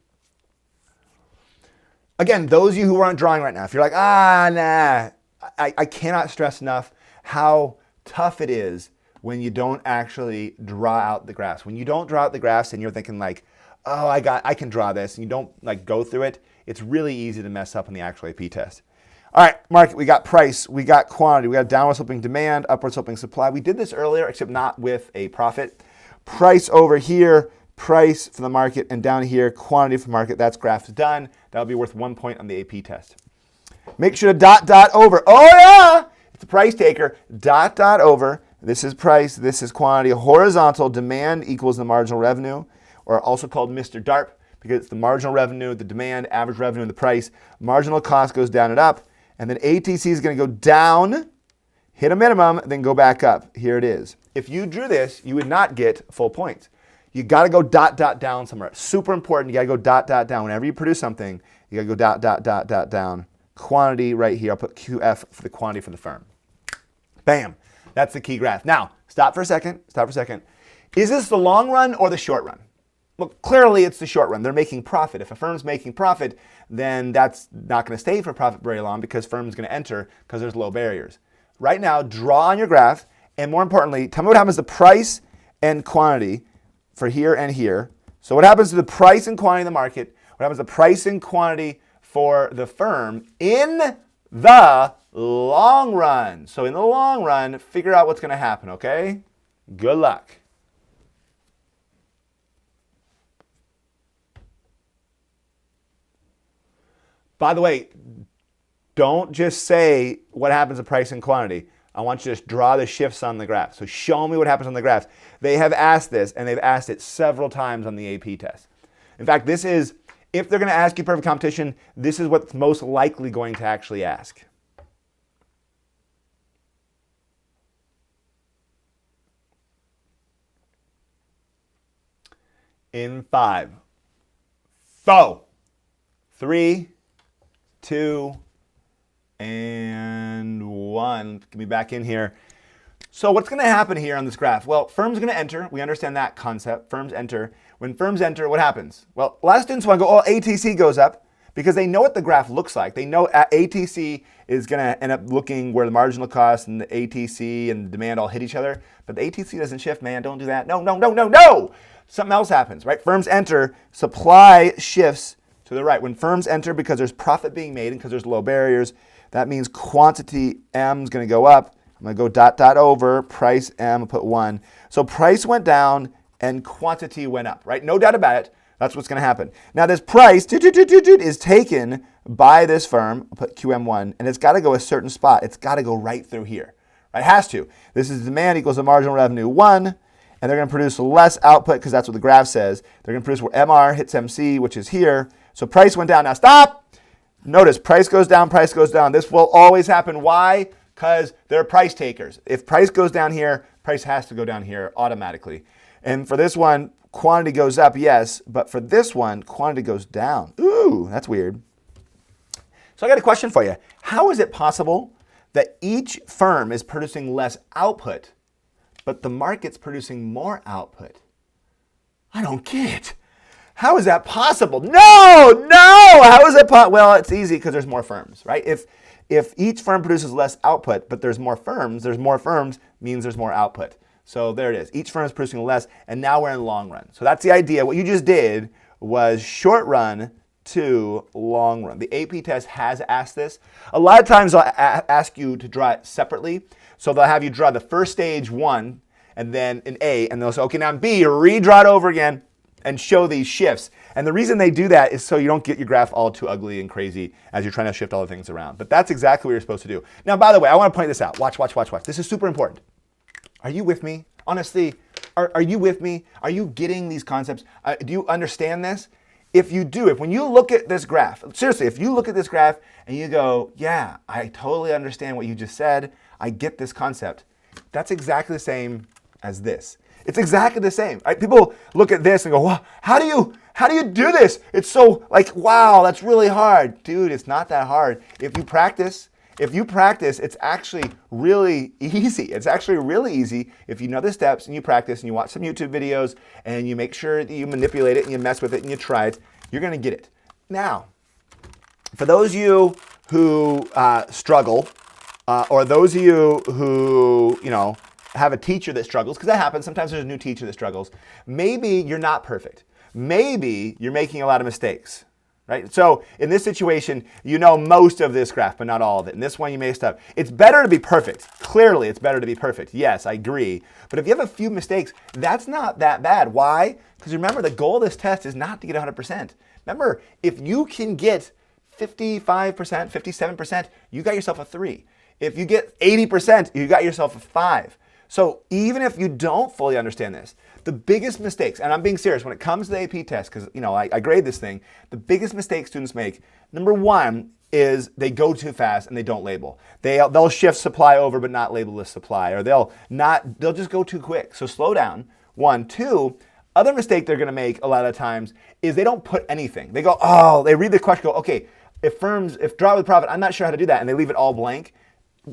Again, those of you who aren't drawing right now, if you're like, nah, I cannot stress enough how tough it is when you don't actually draw out the graphs. When you don't draw out the graphs and you're thinking like, oh, I can draw this, and you don't like go through it, it's really easy to mess up on the actual AP test. All right, market, we got price, we got quantity, we got downward sloping demand, upward sloping supply. We did this earlier, except not with a profit. Price over here, price for the market, and down here, quantity for market. That's graphs done. That'll be worth 1 point on the AP test. Make sure to dot over. Oh yeah, it's a price taker. Dot over. This is price, this is quantity. Horizontal demand equals the marginal revenue, or also called Mr. DARP, because it's the marginal revenue, the demand, average revenue, and the price. Marginal cost goes down and up, and then ATC is going to go down, hit a minimum, then go back up. Here it is. If you drew this, you would not get full points. You got to go dot, dot, down somewhere. Super important. You got to go dot, dot, down. Whenever you produce something, you got to go dot, dot, dot, dot, down. Quantity right here. I'll put QF for the quantity for the firm. Bam. That's the key graph. Now, stop for a second. Stop for a second. Is this the long run or the short run? Well, clearly it's the short run. They're making profit. If a firm's making profit, then that's not going to stay for profit very long because firm's going to enter because there's low barriers. Right now, draw on your graph, and more importantly, tell me what happens to price and quantity for here and here. So what happens to the price and quantity in the market? What happens to price and quantity for the firm in the long run? So in the long run, figure out what's going to happen, okay? Good luck. By the way, don't just say what happens to price and quantity. I want you to just draw the shifts on the graph. So show me what happens on the graphs. They have asked this, and they've asked it several times on the AP test. In fact, this is, if they're going to ask you perfect competition, this is what's most likely going to actually ask. In 5, 4, 3, 2, and 1. Get me back in here. So what's going to happen here on this graph? Well, firms are going to enter. We understand that concept. Firms enter. When firms enter, what happens? Well, a lot of students want to go, oh, ATC goes up because they know what the graph looks like. They know ATC is going to end up looking where the marginal cost and the ATC and the demand all hit each other. But the ATC doesn't shift, man. Don't do that. No, no, no, no, no. Something else happens, right? Firms enter. Supply shifts to the right. When firms enter because there's profit being made and because there's low barriers, that means quantity M is going to go up. I'm going to go dot, dot over, price M, put 1. So price went down and quantity went up, right? No doubt about it. That's what's going to happen. Now this price is taken by this firm, I'll put QM1, and it's got to go a certain spot. It's got to go right through here. Right? It has to. This is demand equals the marginal revenue 1, and they're going to produce less output because that's what the graph says. They're going to produce where MR hits MC, which is here. So price went down. Now stop! Notice price goes down, price goes down. This will always happen. Why? Because they're price takers. If price goes down here, price has to go down here automatically. And for this one, quantity goes up, yes, but for this one, quantity goes down. Ooh, that's weird. So I got a question for you. How is it possible that each firm is producing less output, but the market's producing more output? I don't get it. How is that possible? No! How is it possible? Well, it's easy because there's more firms, right? If each firm produces less output, but there's more firms means there's more output. So there it is. Each firm is producing less, and now we're in long run. So that's the idea. What you just did was short run to long run. The AP test has asked this. A lot of times they'll ask you to draw it separately. So they'll have you draw the first stage 1, and then in A, and they'll say, okay, now in B, redraw it over again and show these shifts. And the reason they do that is so you don't get your graph all too ugly and crazy as you're trying to shift all the things around. But that's exactly what you're supposed to do. Now, by the way, I want to point this out. Watch. This is super important. Are you with me? Honestly, are you with me? Are you getting these concepts? Do you understand this? If you do, when you look at this graph, seriously, if you look at this graph and you go, yeah, I totally understand what you just said. I get this concept. That's exactly the same as this. It's exactly the same. Right? People look at this and go, wow, how do you do this? It's so like, wow, that's really hard. Dude, it's not that hard. If you practice, it's actually really easy. It's actually really easy if you know the steps and you practice and you watch some YouTube videos and you make sure that you manipulate it and you mess with it and you try it, you're going to get it. Now, for those of you who struggle, or those of you who, have a teacher that struggles, because that happens. Sometimes there's a new teacher that struggles. Maybe you're not perfect. Maybe you're making a lot of mistakes, right? So in this situation, you know most of this graph, but not all of it. In this one, you messed up. It's better to be perfect. Clearly, it's better to be perfect. Yes, I agree. But if you have a few mistakes, that's not that bad. Why? Because remember, the goal of this test is not to get 100%. Remember, if you can get 55%, 57%, you got yourself a 3. If you get 80%, you got yourself a 5. So even if you don't fully understand this, the biggest mistakes, and I'm being serious when it comes to the AP test, because I grade this thing, the biggest mistake students make, number one, is they go too fast and they don't label. They'll shift supply over but not label the supply, or they'll just go too quick. So slow down. One, two. Other mistake they're going to make a lot of times is they don't put anything. They go, they read the question, go, okay, if draw with profit, I'm not sure how to do that, and they leave it all blank.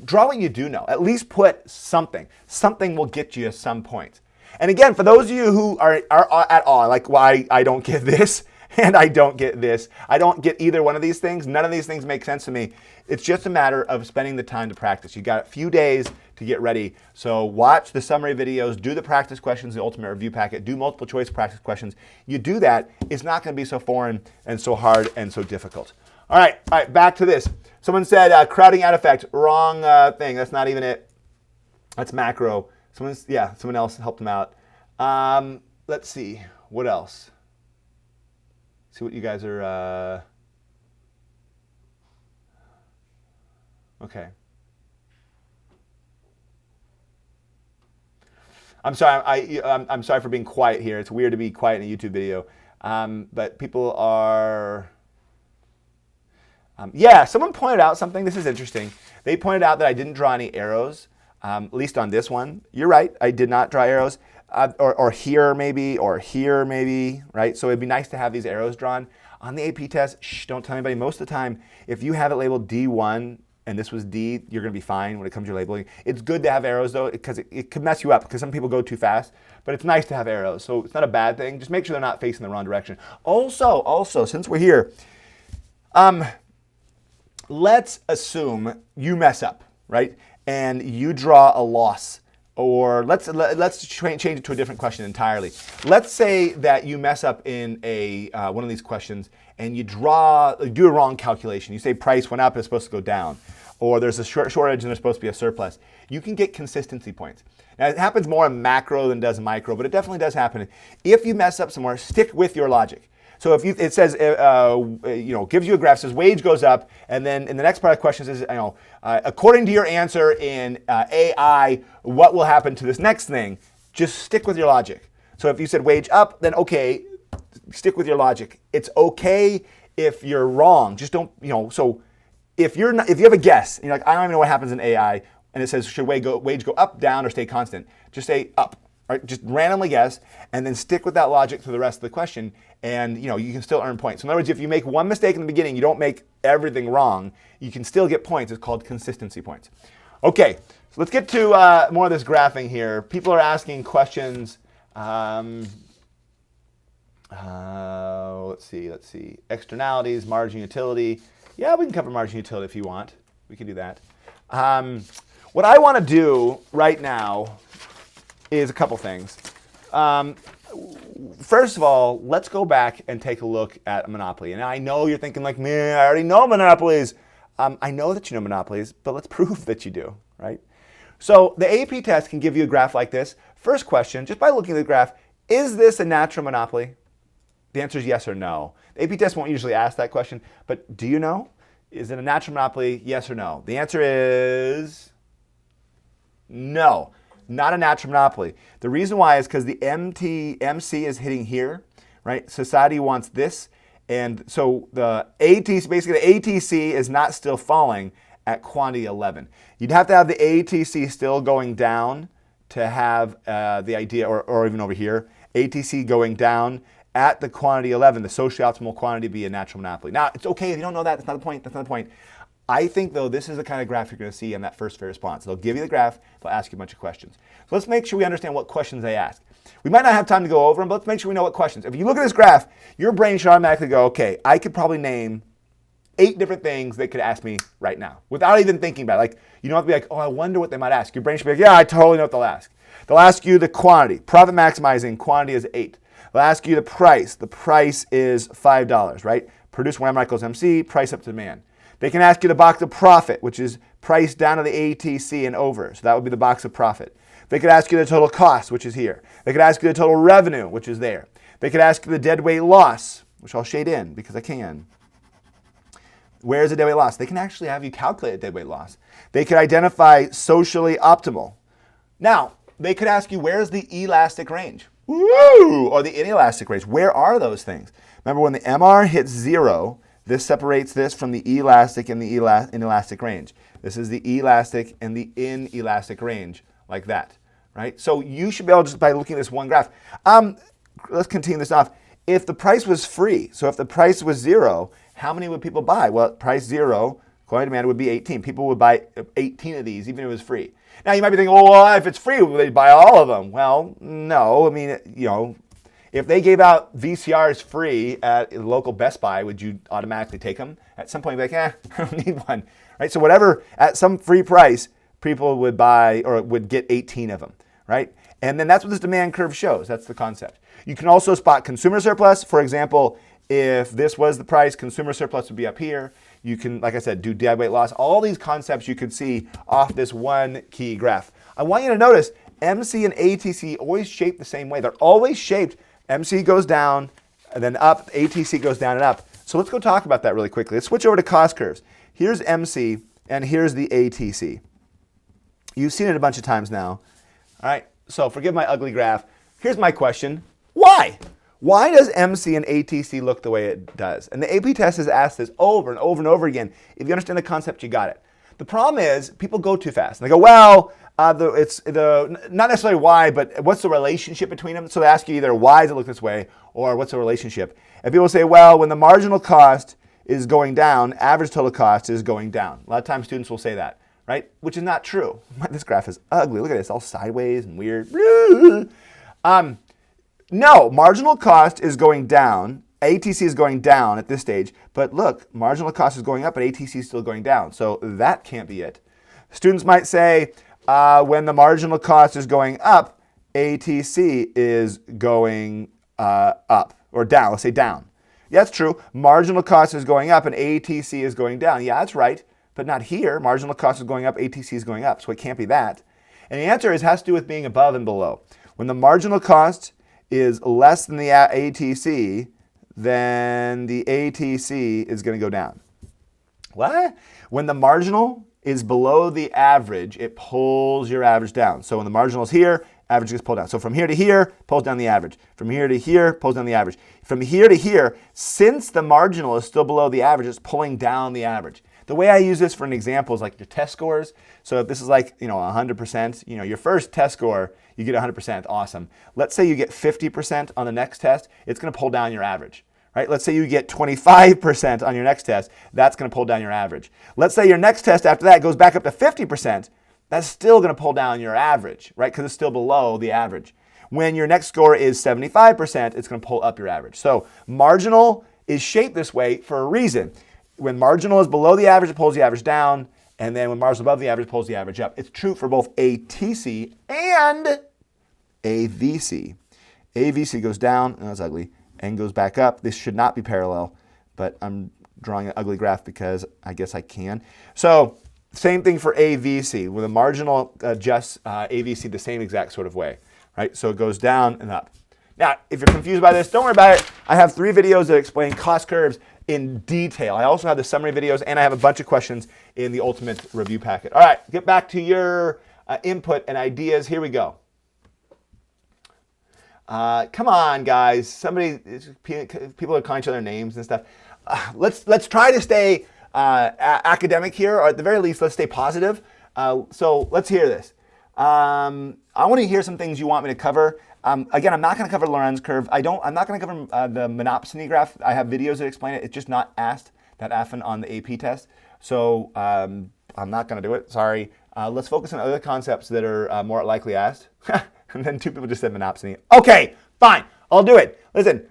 Draw what you do know. At least put something. Something will get you some point. And again, for those of you who are at all, like, why I don't get this and I don't get this, I don't get either one of these things. None of these things make sense to me. It's just a matter of spending the time to practice. You got a few days to get ready. So watch the summary videos, do the practice questions, the ultimate review packet, do multiple choice practice questions. You do that, it's not going to be so foreign and so hard and so difficult. All right, back to this. Someone said crowding out effect, wrong thing. That's not even it. That's macro. Someone else helped them out. Let's see, what else? See what you guys are, okay. I'm sorry, I'm sorry for being quiet here. It's weird to be quiet in a YouTube video. But people are, someone pointed out something. This is interesting. They pointed out that I didn't draw any arrows, at least on this one. You're right, I did not draw arrows. Or here maybe, right? So it'd be nice to have these arrows drawn. On the AP test, don't tell anybody. Most of the time, if you have it labeled D1 and this was D, you're going to be fine when it comes to your labeling. It's good to have arrows though, because it could mess you up because some people go too fast, but it's nice to have arrows. So it's not a bad thing. Just make sure they're not facing the wrong direction. Also, since we're here, let's assume you mess up, right? And you draw a loss. Or let's change it to a different question entirely. Let's say that you mess up in one of these questions and you do a wrong calculation. You say price went up, it's supposed to go down. Or there's a shortage and there's supposed to be a surplus. You can get consistency points. Now it happens more in macro than it does in micro, but it definitely does happen. If you mess up somewhere, stick with your logic. So if it says, gives you a graph, says wage goes up, and then in the next part of the question says, according to your answer in AI, what will happen to this next thing? Just stick with your logic. So if you said wage up, then okay, stick with your logic. It's okay if you're wrong. Just don't, so if you have a guess, and you're like, I don't even know what happens in AI, and it says, should wage go up, down, or stay constant? Just say up. Right, just randomly guess, and then stick with that logic through the rest of the question, and you can still earn points. So in other words, if you make one mistake in the beginning, you don't make everything wrong, you can still get points. It's called consistency points. Okay, so let's get to more of this graphing here. People are asking questions. Let's see. Externalities, margin utility. Yeah, we can cover margin utility if you want. We can do that. What I want to do right now is a couple things. First of all, let's go back and take a look at Monopoly. And I know you're thinking like, man, I already know monopolies. I know that you know monopolies, but let's prove that you do, right? So the AP test can give you a graph like this. First question, just by looking at the graph, is this a natural monopoly? The answer is yes or no. The AP test won't usually ask that question, but do you know? Is it a natural monopoly, yes or no? The answer is no. Not a natural monopoly. The reason why is because the MC is hitting here, right? Society wants this, and so the ATC, basically the ATC is not still falling at quantity 11. You'd have to have the ATC still going down to have the idea, or even over here, ATC going down at the quantity 11, the socially optimal quantity, be a natural monopoly. Now, it's okay if you don't know that. That's not the point. That's not the point. I think, though, this is the kind of graph you're going to see in that first fair response. They'll give you the graph. They'll ask you a bunch of questions. So let's make sure we understand what questions they ask. We might not have time to go over them, but let's make sure we know what questions. If you look at this graph, your brain should automatically go, okay, I could probably name 8 different things they could ask me right now without even thinking about it. Like, you don't have to be like, oh, I wonder what they might ask. Your brain should be like, yeah, I totally know what they'll ask. They'll ask you the quantity. Profit maximizing, quantity is 8. They'll ask you the price. The price is $5, right? Produce when M equals MC, price up to demand. They can ask you the box of profit, which is price down to the ATC and over. So that would be the box of profit. They could ask you the total cost, which is here. They could ask you the total revenue, which is there. They could ask you the deadweight loss, which I'll shade in because I can. Where's the deadweight loss? They can actually have you calculate a deadweight loss. They could identify socially optimal. Now, they could ask you, where's the elastic range? Woo! Or the inelastic range. Where are those things? Remember, when the MR hits 0, this separates this from the elastic and the inelastic range. This is the elastic and the inelastic range, like that, right? So you should be able to, just by looking at this one graph. Let's continue this off. If the price was free, so if the price was 0, how many would people buy? Well, price 0, supply and demand would be 18. People would buy 18 of these, even if it was free. Now, you might be thinking, well, if it's free, will they buy all of them? Well, no. I mean, if they gave out VCRs free at the local Best Buy, would you automatically take them? At some point, you'd be like, I don't need one, right? So whatever, at some free price, people would buy or would get 18 of them, right? And then that's what this demand curve shows. That's the concept. You can also spot consumer surplus. For example, if this was the price, consumer surplus would be up here. You can, like I said, do dead weight loss. All these concepts you could see off this one key graph. I want you to notice MC and ATC always shape the same way. They're always shaped. MC goes down and then up. ATC goes down and up. So let's go talk about that really quickly. Let's switch over to cost curves. Here's MC and here's the ATC. You've seen it a bunch of times now. All right, so forgive my ugly graph. Here's my question. Why? Why does MC and ATC look the way it does? And the AP test has asked this over and over and over again. If you understand the concept, you got it. The problem is people go too fast. And they go, well, not necessarily why, but what's the relationship between them? So they ask you either why does it look this way or what's the relationship? And people say, well, when the marginal cost is going down, average total cost is going down. A lot of times students will say that, right? Which is not true. This graph is ugly. Look at it. It's all sideways and weird. No, marginal cost is going down. ATC is going down at this stage. But look, marginal cost is going up, but ATC is still going down. So that can't be it. Students might say, when the marginal cost is going up, ATC is going up or down. Let's say down. Yeah, that's true. Marginal cost is going up and ATC is going down. Yeah, that's right. But not here. Marginal cost is going up, ATC is going up. So it can't be that. And the answer has to do with being above and below. When the marginal cost is less than the ATC, then the ATC is going to go down. What? When the marginal is below the average, it pulls your average down. So when the marginal is here, average gets pulled down. So from here to here, pulls down the average. From here to here, pulls down the average. From here to here, since the marginal is still below the average, it's pulling down the average. The way I use this for an example is like your test scores. So if this is like, 100%, your first test score, you get 100%, awesome. Let's say you get 50% on the next test, it's going to pull down your average, right? Let's say you get 25% on your next test, that's going to pull down your average. Let's say your next test after that goes back up to 50%, that's still going to pull down your average, right? Because it's still below the average. When your next score is 75%, it's going to pull up your average. So marginal is shaped this way for a reason. When marginal is below the average, it pulls the average down. And then when marginal is above the average, it pulls the average up. It's true for both ATC and AVC. AVC goes down, that's ugly, and goes back up. This should not be parallel, but I'm drawing an ugly graph because I guess I can. So same thing for AVC. When the marginal adjusts AVC the same exact sort of way, right? So it goes down and up. Now, if you're confused by this, don't worry about it. I have 3 videos that explain cost curves in detail. I also have the summary videos, and I have a bunch of questions in the ultimate review packet. All right, get back to your input and ideas. Here we go. Come on, guys. People are calling each other names and stuff. Let's try to stay academic here, or at the very least, let's stay positive. So let's hear this. I want to hear some things you want me to cover. Again, I'm not going to cover Lorenz curve. I'm not going to cover the monopsony graph. I have videos that explain it. It's just not asked that often on the AP test. So I'm not going to do it. Sorry. Let's focus on other concepts that are more likely asked. And then 2 people just said monopsony. Okay, fine. I'll do it. Listen,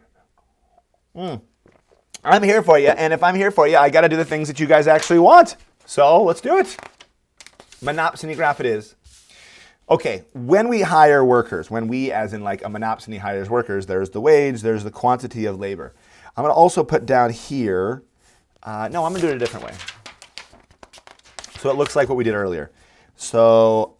I'm here for you. And if I'm here for you, I got to do the things that you guys actually want. So let's do it. Monopsony graph it is. Okay, when we hire workers, when we, as in like a monopsony hires workers, there's the wage, there's the quantity of labor. I'm going to also put down here, no, I'm going to do it a different way. So it looks like what we did earlier. So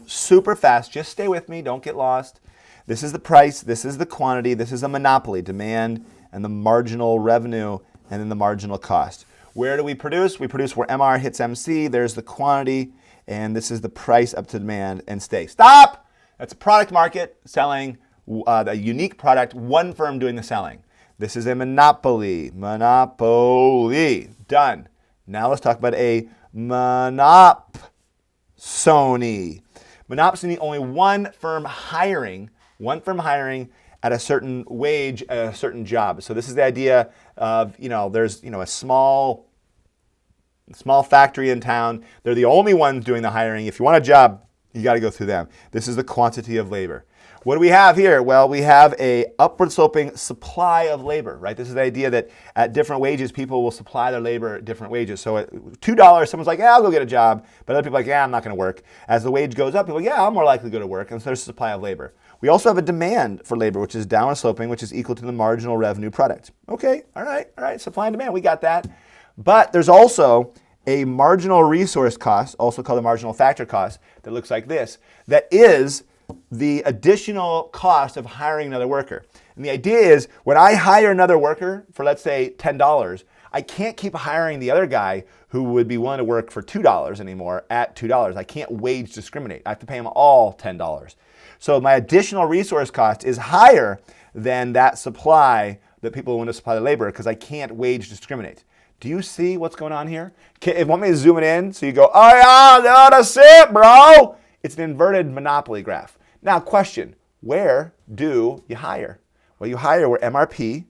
super fast, just stay with me, don't get lost. This is the price, this is the quantity, this is a monopoly, demand and the marginal revenue and then the marginal cost. Where do we produce? We produce where MR hits MC, there's the quantity, and this is the price up to demand and stay. Stop! That's a product market selling a unique product, one firm doing the selling. This is a monopoly. Monopoly. Done. Now let's talk about a monopsony. Monopsony, only one firm hiring at a certain wage, at a certain job. So this is the idea of, there's, a small factory in town. They're the only ones doing the hiring. If you want a job, you got to go through them. This is the quantity of labor. What do we have here? Well, we have a upward sloping supply of labor, right? This is the idea that at different wages, people will supply their labor at different wages. So at $2, someone's like, yeah, I'll go get a job. But other people are like, yeah, I'm not going to work. As the wage goes up, people are like, yeah, I'm more likely to go to work. And so there's a supply of labor. We also have a demand for labor, which is downward sloping, which is equal to the marginal revenue product. Okay, all right, supply and demand, we got that. But there's also a marginal resource cost, also called a marginal factor cost, that looks like this. That is the additional cost of hiring another worker. And the idea is when I hire another worker for, let's say, $10, I can't keep hiring the other guy who would be willing to work for $2 anymore at $2. I can't wage discriminate. I have to pay them all $10. So my additional resource cost is higher than that supply that people want to supply the labor because I can't wage discriminate. Do you see what's going on here? If you want me to zoom it in so you go, oh yeah, no, that's it, bro. It's an inverted monopoly graph. Now, question, where do you hire? Well, you hire where MRP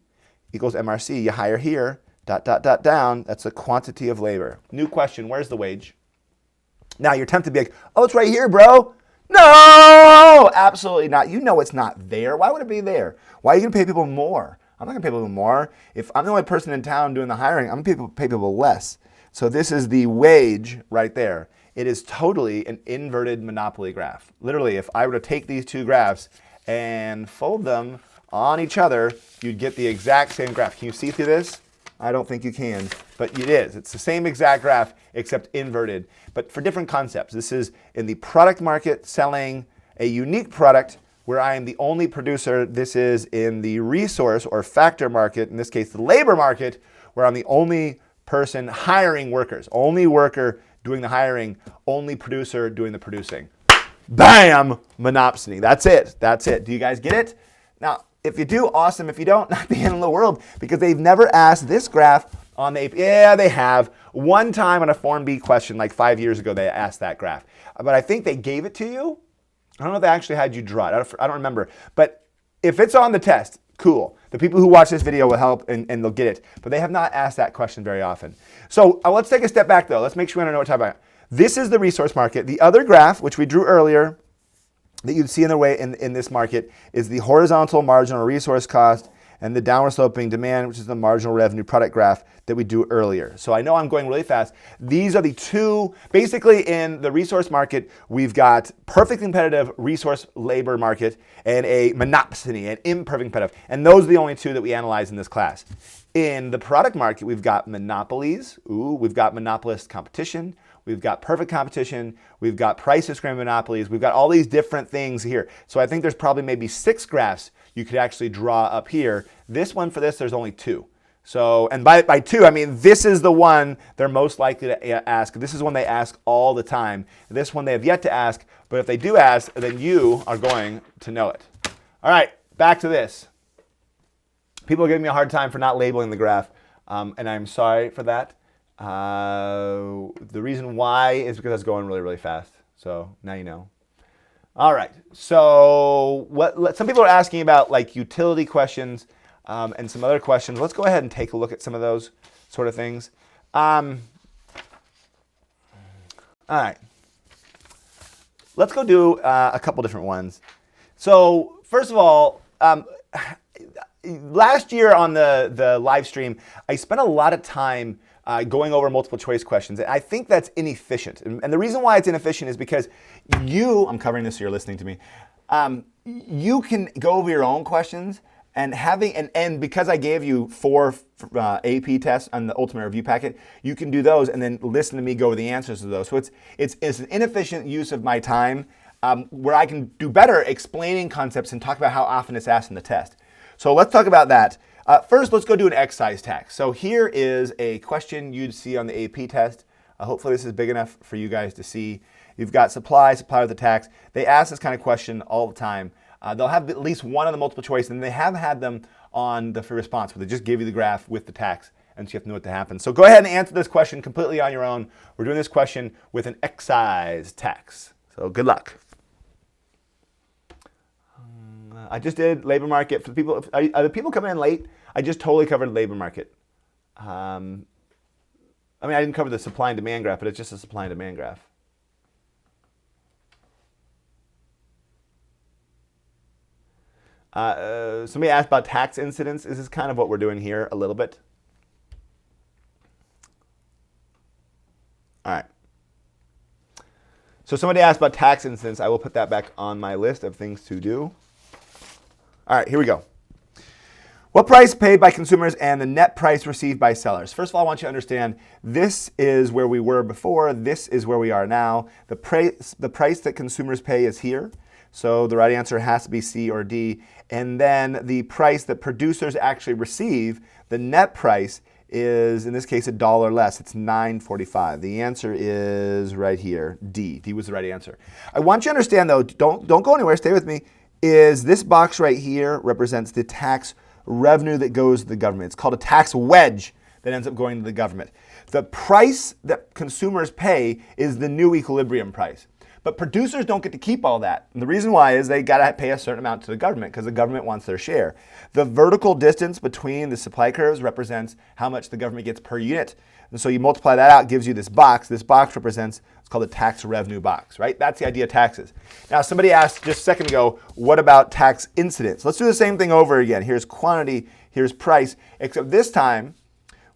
equals MRC. You hire here, ... down. That's the quantity of labor. New question, where's the wage? Now, you're tempted to be like, oh, it's right here, bro. No, absolutely not. You know it's not there. Why would it be there? Why are you going to pay people more? I'm not going to pay people more. If I'm the only person in town doing the hiring, I'm going to pay people less. So this is the wage right there. It is totally an inverted monopoly graph. Literally, if I were to take these two graphs and fold them on each other, you'd get the exact same graph. Can you see through this? I don't think you can, but it is. It's the same exact graph, except inverted, but for different concepts. This is in the product market selling a unique product where I am the only producer. This is in the resource or factor market, in this case, the labor market, where I'm the only person hiring workers, only worker doing the hiring, only producer doing the producing. Bam! Monopsony. That's it. That's it. Do you guys get it? Now, if you do, awesome. If you don't, not the end of the world, because they've never asked this graph on the AP. Yeah, they have. One time on a Form B question, like 5 years ago, they asked that graph. But I think they gave it to you. I don't know if they actually had you draw it. I don't remember. But if it's on the test, cool. The people who watch this video will help and they'll get it. But they have not asked that question very often. So let's take a step back, though. Let's make sure we know what we're talking about. This is the resource market. The other graph, which we drew earlier, that you'd see in this market, is the horizontal marginal resource cost and the downward sloping demand, which is the marginal revenue product graph that we drew earlier. So I know I'm going really fast. These are the two, basically in the resource market, we've got perfect competitive resource labor market and a monopsony, an imperfect competitive. And those are the only two that we analyze in this class. In the product market, we've got monopolies. We've got monopolist competition. We've got perfect competition. We've got price discriminant monopolies. We've got all these different things here. So I think there's probably maybe 6 graphs you could actually draw up here. This one for this, there's only 2. So, and by 2, I mean this is the one they're most likely to ask. This is one they ask all the time. This one they have yet to ask, but if they do ask, then you are going to know it. All right, back to this. People are giving me a hard time for not labeling the graph, and I'm sorry for that. The reason why is because I was going really, really fast. So now you know. All right. So some people are asking about like utility questions and some other questions. Let's go ahead and take a look at some of those sort of things. All right. Let's go do a couple different ones. So first of all, last year on the live stream, I spent a lot of time going over multiple choice questions. And I think that's inefficient. And the reason why it's inefficient is because I'm covering this so you're listening to me, you can go over your own questions and because I gave you 4 AP tests on the ultimate review packet, you can do those and then listen to me go over the answers to those. So it's an inefficient use of my time where I can do better explaining concepts and talk about how often it's asked in the test. So let's talk about that. First, let's go do an exercise task. So here is a question you'd see on the AP test. Hopefully this is big enough for you guys to see. You've got supply with the tax. They ask this kind of question all the time. They'll have at least one on the multiple choice, and they have had them on the free response, where they just give you the graph with the tax, and so you have to know what to happen. So go ahead and answer this question completely on your own. We're doing this question with an excise tax. So good luck. I just did labor market for the people. Are the people coming in late? I just totally covered labor market. I mean, I didn't cover the supply and demand graph, but it's just a supply and demand graph. Somebody asked about tax incidence. This is kind of what we're doing here a little bit. All right. So somebody asked about tax incidence. I will put that back on my list of things to do. All right, here we go. What price paid by consumers and the net price received by sellers? First of all, I want you to understand this is where we were before. This is where we are now. The price that consumers pay is here. So the right answer has to be C or D. And then the price that producers actually receive, the net price, is in this case $1 less. It's $9.45. The answer is right here, D. D was the right answer. I want you to understand though, don't go anywhere, stay with me, is this box right here represents the tax revenue that goes to the government. It's called a tax wedge that ends up going to the government. The price that consumers pay is the new equilibrium price. But producers don't get to keep all that. And the reason why is they got to pay a certain amount to the government because the government wants their share. The vertical distance between the supply curves represents how much the government gets per unit. And so you multiply that out, gives you this box. This box represents, it's called the tax revenue box, right? That's the idea of taxes. Now, somebody asked just a second ago, what about tax incidence? Let's do the same thing over again. Here's quantity, here's price, except this time,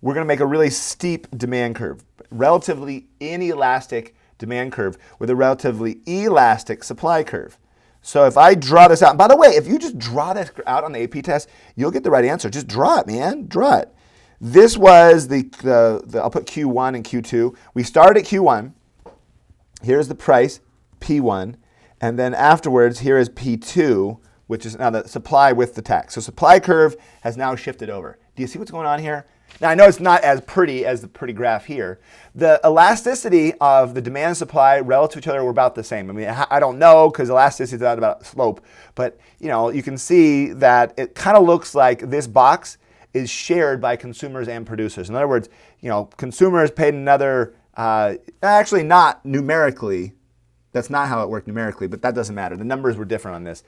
we're going to make a really steep demand curve, relatively inelastic demand curve with a relatively elastic supply curve. So if I draw this out, and by the way, if you just draw this out on the AP test, you'll get the right answer. Just draw it, man. Draw it. This was the I'll put Q1 and Q2. We started at Q1. Here's the price, P1. And then afterwards, here is P2, which is now the supply with the tax. So supply curve has now shifted over. Do you see what's going on here? Now, I know it's not as pretty as the pretty graph here. The elasticity of the demand and supply relative to each other were about the same. I mean, I don't know because elasticity is not about slope, but you can see that it kind of looks like this box is shared by consumers and producers. In other words, consumers paid another, actually not numerically. That's not how it worked numerically, but that doesn't matter. The numbers were different on this.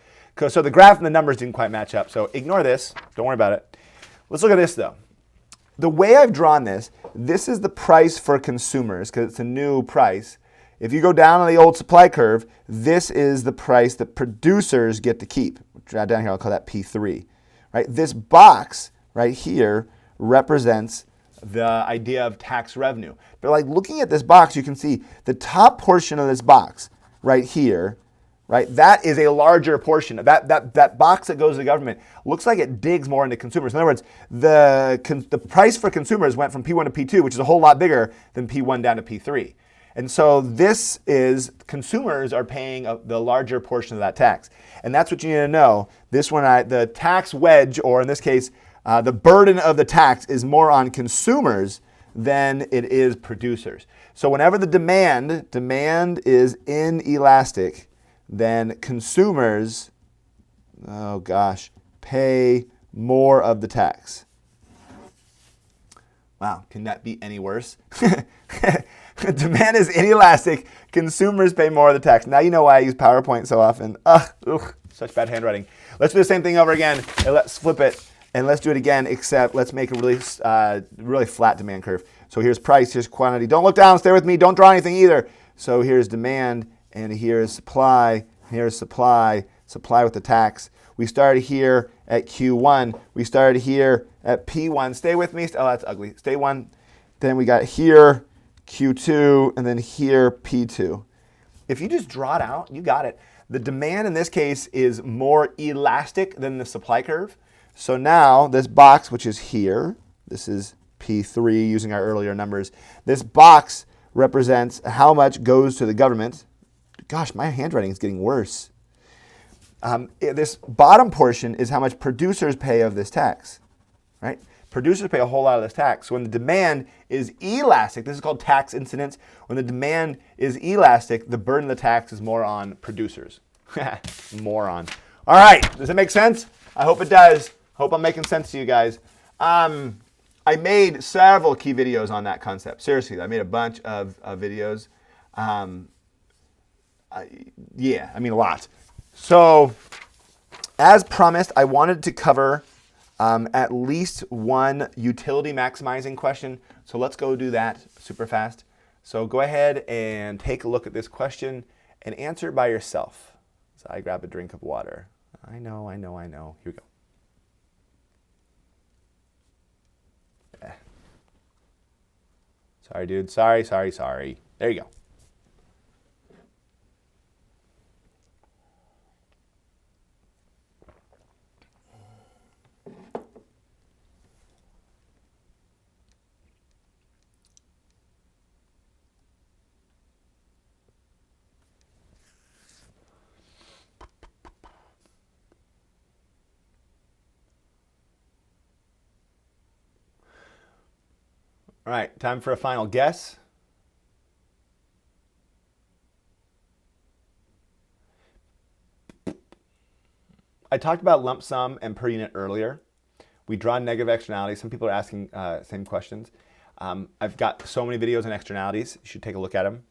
So the graph and the numbers didn't quite match up. So ignore this. Don't worry about it. Let's look at this though. The way I've drawn this is the price for consumers because it's a new price. If you go down on the old supply curve, this is the price that producers get to keep. Down here, I'll call that P3. Right? This box right here represents the idea of tax revenue. But like looking at this box, you can see the top portion of this box right here, right? That is a larger portion. That box that goes to the government looks like it digs more into consumers. In other words, the price for consumers went from P1 to P2, which is a whole lot bigger than P1 down to P3. And so this is, consumers are paying the larger portion of that tax. And that's what you need to know. This one, the tax wedge, or in this case, the burden of the tax is more on consumers than it is producers. So whenever the demand is inelastic, then consumers, pay more of the tax. Wow, can that be any worse? Demand is inelastic, consumers pay more of the tax. Now you know why I use PowerPoint so often. Such bad handwriting. Let's do the same thing over again, and let's flip it, and let's do it again, except let's make a really flat demand curve. So here's price, here's quantity. Don't look down, stay with me, don't draw anything either. So here's demand, and here's supply, supply with the tax. We started here at Q1. We started here at P1. Stay with me. Oh, that's ugly. Stay one. Then we got here Q2, and then here P2. If you just draw it out, you got it. The demand in this case is more elastic than the supply curve. So now this box, which is here, this is P3 using our earlier numbers. This box represents how much goes to the government. Gosh, my handwriting is getting worse. This bottom portion is how much producers pay of this tax, right? Producers pay a whole lot of this tax. So when the demand is elastic, this is called tax incidence. When the demand is elastic, the burden of the tax is more on producers. Moron. All right, does that make sense? I hope it does. Hope I'm making sense to you guys. I made several key videos on that concept. Seriously, I made a bunch of videos. Yeah, I mean a lot. So, as promised, I wanted to cover at least one utility maximizing question. So let's go do that super fast. So go ahead and take a look at this question and answer it by yourself. So I grab a drink of water. I know. Here we go. Sorry, dude. Sorry. There you go. All right, time for a final guess. I talked about lump sum and per unit earlier. We draw negative externalities. Some people are asking same questions. I've got so many videos on externalities. You should take a look at them.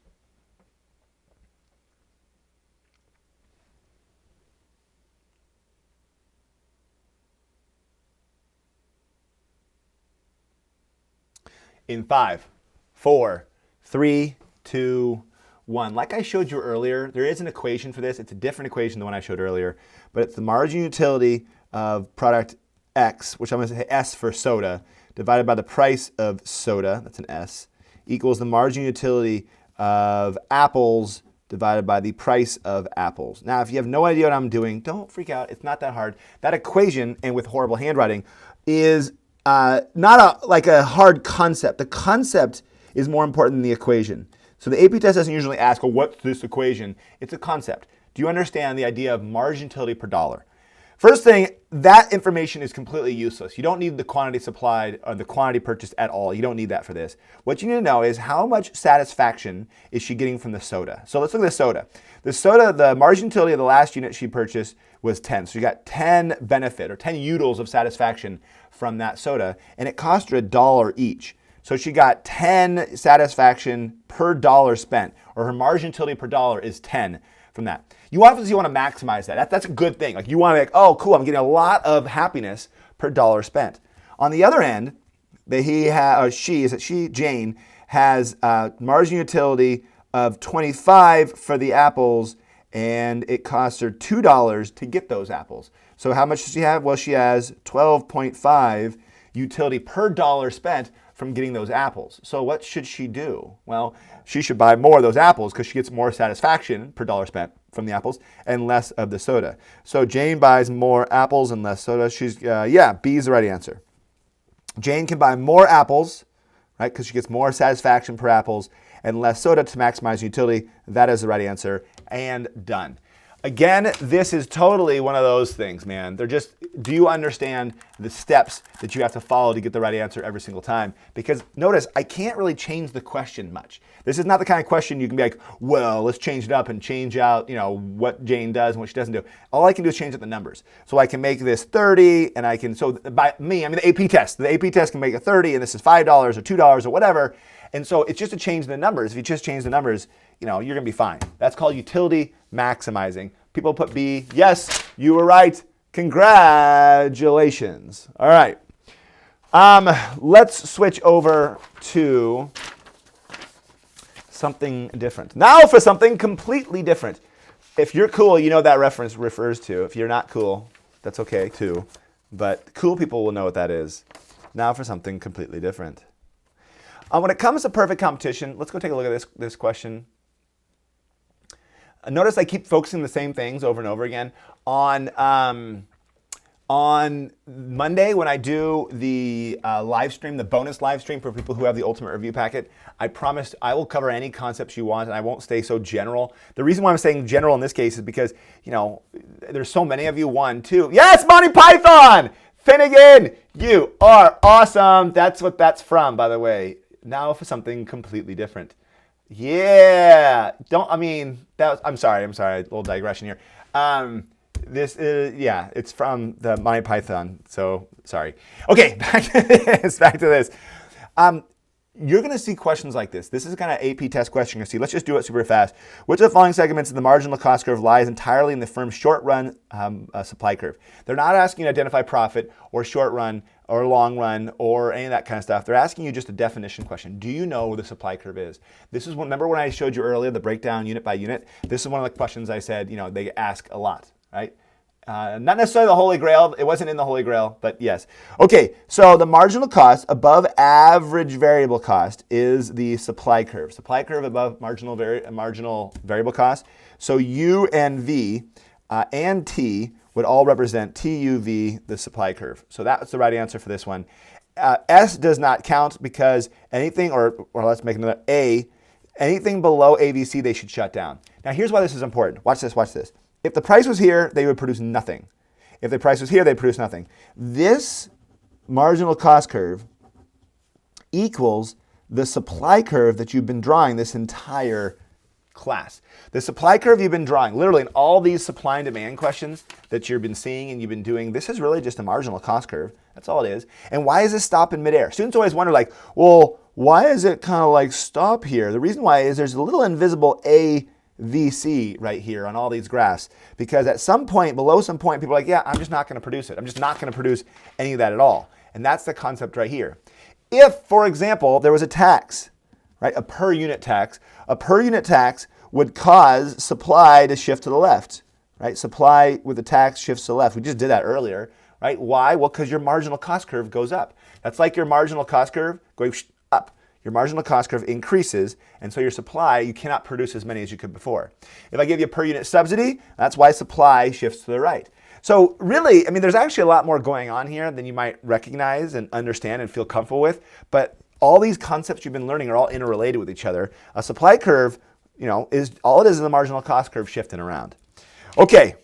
In 5, 4, 3, 2, 1. Like I showed you earlier, there is an equation for this. It's a different equation than the one I showed earlier, but it's the margin utility of product X, which I'm going to say S for soda, divided by the price of soda, that's an S, equals the margin utility of apples divided by the price of apples. Now, if you have no idea what I'm doing, don't freak out. It's not that hard. That equation, and with horrible handwriting, is not like a hard concept. The concept is more important than the equation. So the AP test doesn't usually ask, well, what's this equation? It's a concept. Do you understand the idea of margin utility per dollar? First thing, that information is completely useless. You don't need the quantity supplied or the quantity purchased at all. You don't need that for this. What you need to know is how much satisfaction is she getting from the soda. So let's look at the soda. The soda, the margin utility of the last unit she purchased was 10. So you got 10 benefit or 10 utils of satisfaction from that soda, and it cost her $1 each. So she got 10 satisfaction per dollar spent, or her margin utility per dollar is 10 from that. You obviously want to maximize that. That's a good thing. Like you want to be like, oh, cool, I'm getting a lot of happiness per dollar spent. On the other end, Jane, has margin utility of 25 for the apples, and it costs her $2 to get those apples. So how much does she have? Well, she has 12.5 utility per dollar spent from getting those apples. So what should she do? Well, she should buy more of those apples because she gets more satisfaction per dollar spent from the apples and less of the soda. So Jane buys more apples and less soda. B is the right answer. Jane can buy more apples, right, because she gets more satisfaction per apples and less soda to maximize utility. That is the right answer, and done. Again, this is totally one of those things, man. They're just, do you understand the steps that you have to follow to get the right answer every single time? Because notice, I can't really change the question much. This is not the kind of question you can be like, well, let's change it up and change out, what Jane does and what she doesn't do. All I can do is change out the numbers. So I can make this 30, and I can, so by me, I mean the AP test. The AP test can make it 30, and this is $5 or $2 or whatever. And so it's just to change the numbers. If you just change the numbers, you're going to be fine. That's called utility maximizing. People put B. Yes, you were right. Congratulations. All right. Let's switch over to something different. Now for something completely different. If you're cool, you know what that reference refers to. If you're not cool, that's okay too. But cool people will know what that is. Now for something completely different. When it comes to perfect competition, let's go take a look at this question. Notice I keep focusing the same things over and over again. On Monday, when I do the live stream, the bonus live stream for people who have the Ultimate Review Packet, I promised I will cover any concepts you want, and I won't stay so general. The reason why I'm saying general in this case is because, there's so many of you. 1, 2. Yes, Monty Python! Finnegan, you are awesome. That's what that's from, by the way. Now for something completely different. Yeah. I'm sorry. A little digression here. This is, yeah, it's from the Monty Python. So sorry. Okay, back to this. You're going to see questions like this. This is kind of AP test question. You're going to see. Let's just do it super fast. Which of the following segments of the marginal cost curve lies entirely in the firm's short-run supply curve? They're not asking you to identify profit or short-run or long-run or any of that kind of stuff. They're asking you just a definition question. Do you know where the supply curve is? This is remember when I showed you earlier the breakdown unit by unit? This is one of the questions I said, they ask a lot, right? Not necessarily the Holy Grail. It wasn't in the Holy Grail, but yes. Okay, so the marginal cost above average variable cost is the supply curve. Supply curve above marginal variable cost. So U and V and T would all represent TUV, the supply curve. So that's the right answer for this one. S does not count because anything, or let's make another A, anything below AVC, they should shut down. Now here's why this is important. Watch this. If the price was here, they would produce nothing. If the price was here, they'd produce nothing. This marginal cost curve equals the supply curve that you've been drawing this entire class. The supply curve you've been drawing, literally in all these supply and demand questions that you've been seeing and you've been doing, this is really just a marginal cost curve. That's all it is. And why does this stop in midair? Students always wonder well, why is it kind of stop here? The reason why is there's a little invisible AVC right here on all these graphs, because at some point, below some point, people are like, yeah, I'm just not going to produce it. I'm just not going to produce any of that at all. And that's the concept right here. If, for example, there was a tax, right, a per unit tax would cause supply to shift to the left, right? Supply with the tax shifts to the left. We just did that earlier, right? Why? Well, because your marginal cost curve goes up. That's like your marginal cost curve going up. Your marginal cost curve increases, and so your supply, you cannot produce as many as you could before. If I give you a per unit subsidy, that's why supply shifts to the right. So really, there's actually a lot more going on here than you might recognize and understand and feel comfortable with, but all these concepts you've been learning are all interrelated with each other. A supply curve, is all it is the marginal cost curve shifting around. Okay,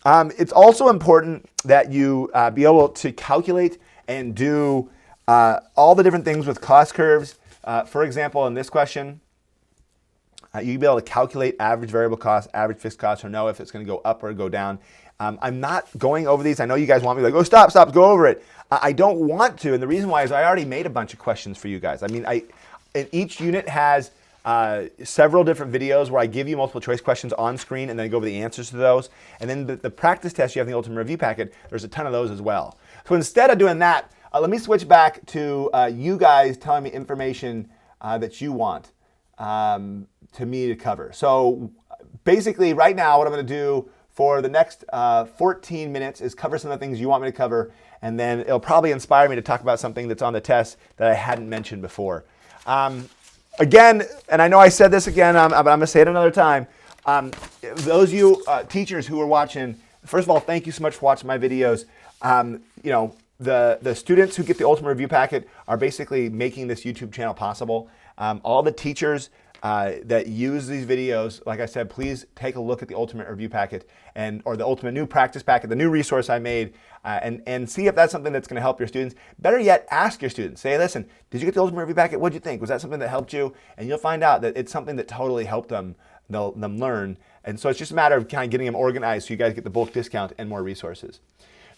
it's also important that you be able to calculate and do all the different things with cost curves. For example, in this question, you'd be able to calculate average variable cost, average fixed cost, or know if it's going to go up or go down. I'm not going over these. I know you guys want me to stop, go over it. I don't want to, and the reason why is I already made a bunch of questions for you guys. And each unit has several different videos where I give you multiple choice questions on screen and then I go over the answers to those. And then the practice test you have in the Ultimate Review Packet, there's a ton of those as well. So instead of doing that, let me switch back to you guys telling me information that you want to me to cover. So basically right now what I'm going to do for the next 14 minutes is cover some of the things you want me to cover, and then it'll probably inspire me to talk about something that's on the test that I hadn't mentioned before. Again, and I know I said this again, but I'm going to say it another time. Those of you teachers who are watching, first of all, thank you so much for watching my videos. The students who get the Ultimate Review Packet are basically making this YouTube channel possible. All the teachers that use these videos, like I said, please take a look at the Ultimate Review Packet or the Ultimate New Practice Packet, the new resource I made, and see if that's something that's going to help your students. Better yet, ask your students. Say, listen, did you get the Ultimate Review Packet? What did you think? Was that something that helped you? And you'll find out that it's something that totally helped them learn. And so it's just a matter of kind of getting them organized so you guys get the bulk discount and more resources.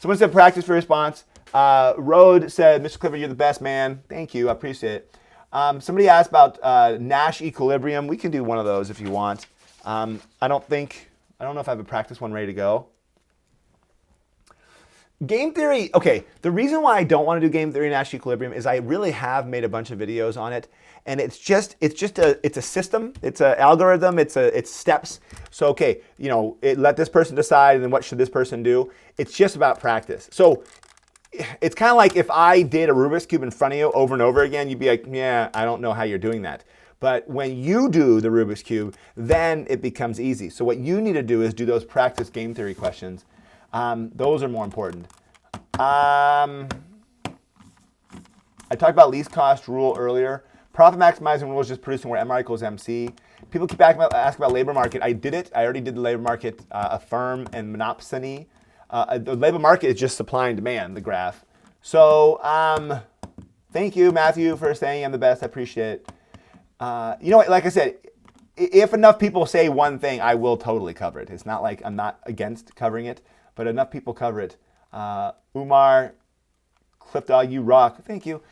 Someone said practice for response. Rode said, Mr. Clifford, you're the best, man. Thank you. I appreciate it. Somebody asked about Nash equilibrium. We can do one of those if you want. I don't know if I have a practice one ready to go. Game theory, okay, the reason why I don't want to do game theory Nash equilibrium is I really have made a bunch of videos on it, and it's a system, it's an algorithm, it's steps. So okay, let this person decide, and then what should this person do? It's just about practice. So it's kind of like if I did a Rubik's Cube in front of you over and over again, you'd be like, yeah, I don't know how you're doing that. But when you do the Rubik's Cube, then it becomes easy. So what you need to do is do those practice game theory questions. Those are more important. I talked about least cost rule earlier. Profit maximizing rule is just producing where MR equals MC. People keep asking about labor market. I did it. I already did the labor market, affirm, and monopsony. The labor market is just supply and demand, the graph. So thank you, Matthew, for saying I'm the best. I appreciate it. You know what? Like I said, if enough people say one thing, I will totally cover it. It's not like I'm not against covering it, but enough people cover it. Umar, Cliff Dog, you rock. Thank you.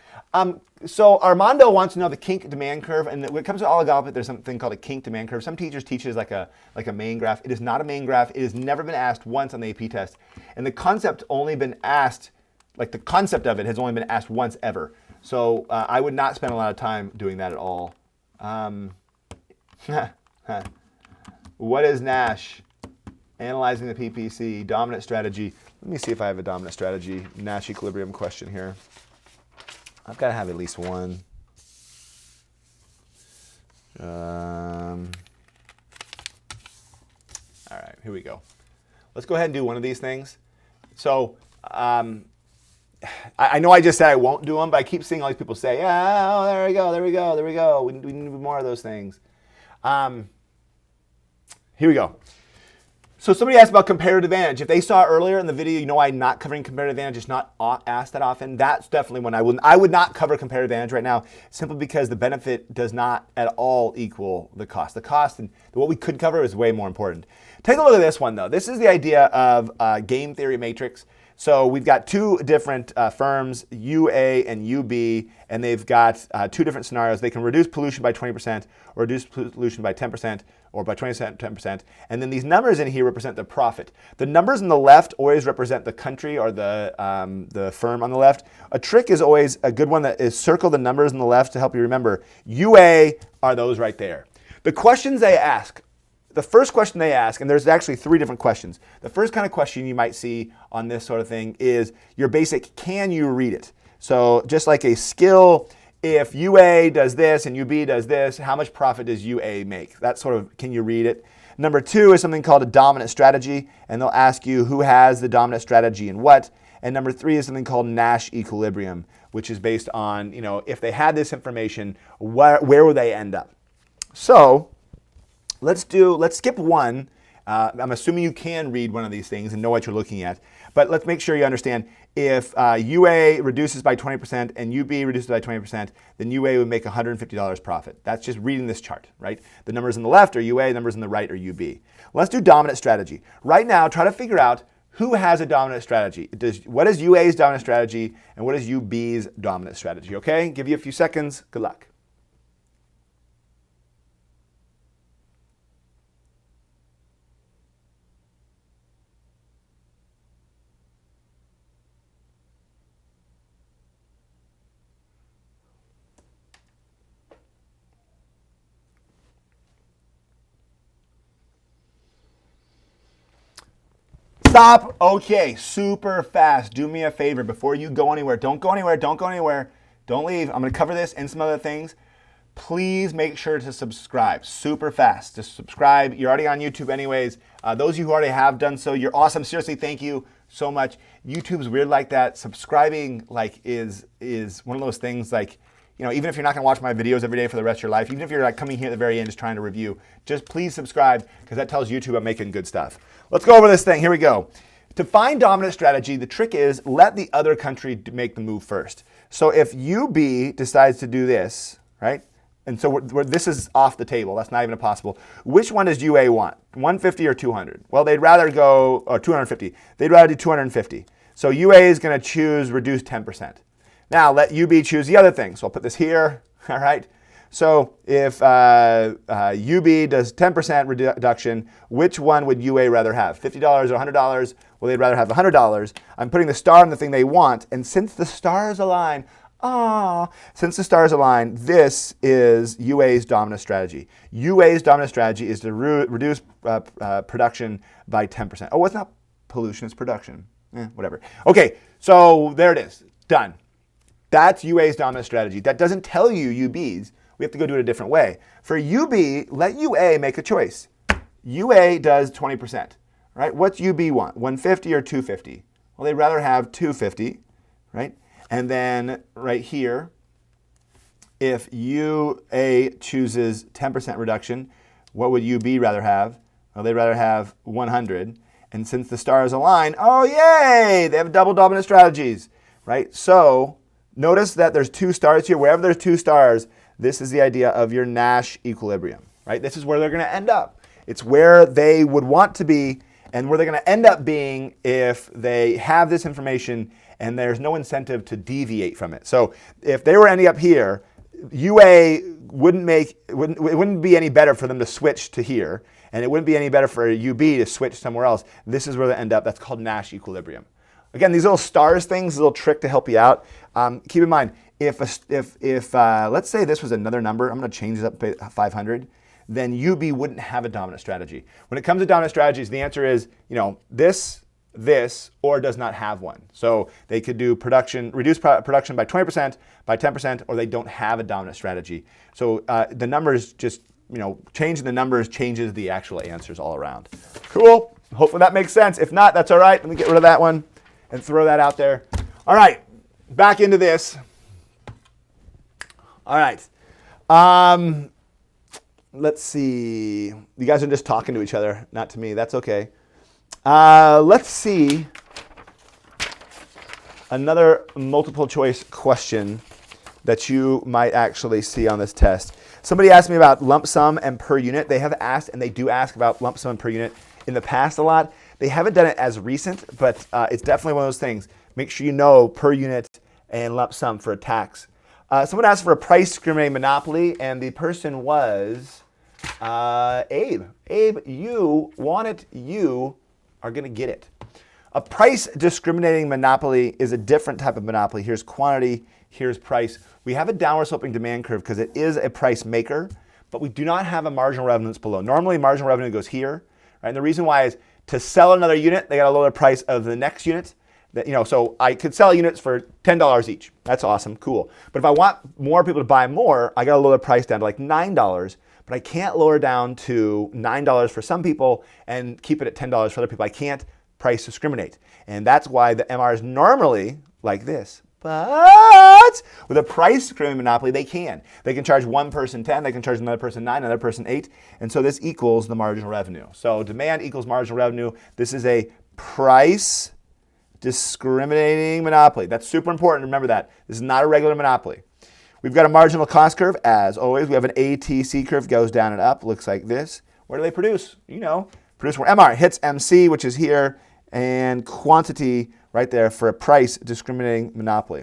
So Armando wants to know the kink demand curve, and when it comes to oligopoly, there's something called a kink demand curve. Some teachers teach it as like a main graph. It is not a main graph. It has never been asked once on the AP test, and the concept only been asked, like the concept of it has only been asked once ever. So I would not spend a lot of time doing that at all. What is Nash? Analyzing the PPC, dominant strategy. Let me see if I have a dominant strategy Nash equilibrium question here. I've got to have at least one. All right, here we go. Let's go ahead and do one of these things. So I know I just said I won't do them, but I keep seeing all these people say, oh, there we go, there we go, there we go. We need more of those things. Here we go. So somebody asked about comparative advantage. If they saw earlier in the video, you know I'm not covering comparative advantage. It's not asked that often. That's definitely one I would not cover comparative advantage right now, simply because the benefit does not at all equal the cost. The cost and what we could cover is way more important. Take a look at this one, though. This is the idea of game theory matrix. So we've got two different firms, UA and UB, and they've got two different scenarios. They can reduce pollution by 20% or reduce pollution by 10%. Or by 20%, 10%. And then these numbers in here represent the profit. The numbers on the left always represent the country or the firm on the left. A trick is always a good one that is circle the numbers on the left to help you remember. UA are those right there. The questions they ask, the first question they ask, and there's actually three different questions. The first kind of question you might see on this sort of thing is your basic, can you read it? So just like a skill, if UA does this and UB does this, how much profit does UA make? That sort of, can you read it? Number two is something called a dominant strategy, and they'll ask you who has the dominant strategy and what. And number three is something called Nash equilibrium, which is based on, you know, if they had this information, where would they end up? So let's skip one. I'm assuming you can read one of these things and know what you're looking at, but let's make sure you understand. If UA reduces by 20% and UB reduces by 20%, then UA would make $150 profit. That's just reading this chart, right? The numbers on the left are UA, the numbers on the right are UB. Let's do dominant strategy. Right now, try to figure out who has a dominant strategy. What is UA's dominant strategy and what is UB's dominant strategy, okay? Give you a few seconds. Good luck. Stop. Okay, super fast. Do me a favor before you go anywhere. Don't go anywhere. Don't go anywhere. Don't leave. I'm going to cover this and some other things. Please make sure to subscribe super fast. Just subscribe. You're already on YouTube anyways. Those of you who already have done so, you're awesome. Seriously, thank you so much. YouTube's weird like that. Subscribing is one of those things like, you know, even if you're not going to watch my videos every day for the rest of your life, even if you're like coming here at the very end just trying to review, just please subscribe because that tells YouTube I'm making good stuff. Let's go over this thing. Here we go. To find dominant strategy, the trick is let the other country make the move first. So if UB decides to do this, right? And so this is off the table. That's not even possible. Which one does UA want? 150 or 200? Well, they'd rather go, or 250. They'd rather do 250. So UA is going to choose reduce 10%. Now let UB choose the other thing. So I'll put this here, all right? So if UB does 10% reduction, which one would UA rather have? $50 or $100? Well, they'd rather have $100. I'm putting the star on the thing they want, and since the stars align, since the stars align, this is UA's dominant strategy. UA's dominant strategy is to reduce production by 10%. Oh, it's not pollution, it's production. Whatever. Okay, so there it is. Done. That's UA's dominant strategy. That doesn't tell you UB's. We have to go do it a different way. For UB, let UA make a choice. UA does 20%, right? What's UB want? 150 or 250? Well, they'd rather have 250, right? And then right here, if UA chooses 10% reduction, what would UB rather have? Well, they'd rather have 100. And since the stars align, oh, yay! They have double dominant strategies. right? So notice that there's two stars here. Wherever there's two stars, this is the idea of your Nash equilibrium, right? This is where they're going to end up. It's where they would want to be and where they're going to end up being if they have this information and there's no incentive to deviate from it. So if they were ending up here, UA it wouldn't be any better for them to switch to here, and it wouldn't be any better for UB to switch somewhere else. This is where they end up. That's called Nash equilibrium. Again, these little stars things, a little trick to help you out. Keep in mind, if let's say this was another number, I'm going to change it up to 500, then UB wouldn't have a dominant strategy. When it comes to dominant strategies, the answer is, this, or does not have one. So they could do reduce production by 20%, by 10%, or they don't have a dominant strategy. So the numbers just, changing the numbers changes the actual answers all around. Cool. Hopefully that makes sense. If not, that's all right. Let me get rid of that one and throw that out there. All right, back into this. All right. Let's see. You guys are just talking to each other, not to me. That's okay. Let's see another multiple choice question that you might actually see on this test. Somebody asked me about lump sum and per unit. They have asked, and they do ask about lump sum and per unit in the past a lot. They haven't done it as recent, but it's definitely one of those things. Make sure you know per unit and lump sum for a tax. Someone asked for a price discriminating monopoly, and the person was Abe. Abe, you want it, you are going to get it. A price discriminating monopoly is a different type of monopoly. Here's quantity, here's price. We have a downward sloping demand curve because it is a price maker, but we do not have a marginal revenue that's below. Normally, marginal revenue goes here, right? And the reason why is to sell another unit, they got to lower the price of the next unit. So I could sell units for $10 each. That's awesome, cool. But if I want more people to buy more, I got to lower the price down to like $9. But I can't lower down to $9 for some people and keep it at $10 for other people. I can't price discriminate. And that's why the MR is normally like this. But with a price discriminating monopoly, they can. They can charge one person 10, they can charge another person 9, another person 8. And so this equals the marginal revenue. So demand equals marginal revenue. This is a price discriminating monopoly. That's super important. Remember that. This is not a regular monopoly. We've got a marginal cost curve. As always, we have an ATC curve, goes down and up, looks like this. Where do they produce? Produce where MR hits MC, which is here, and quantity right there for a price discriminating monopoly.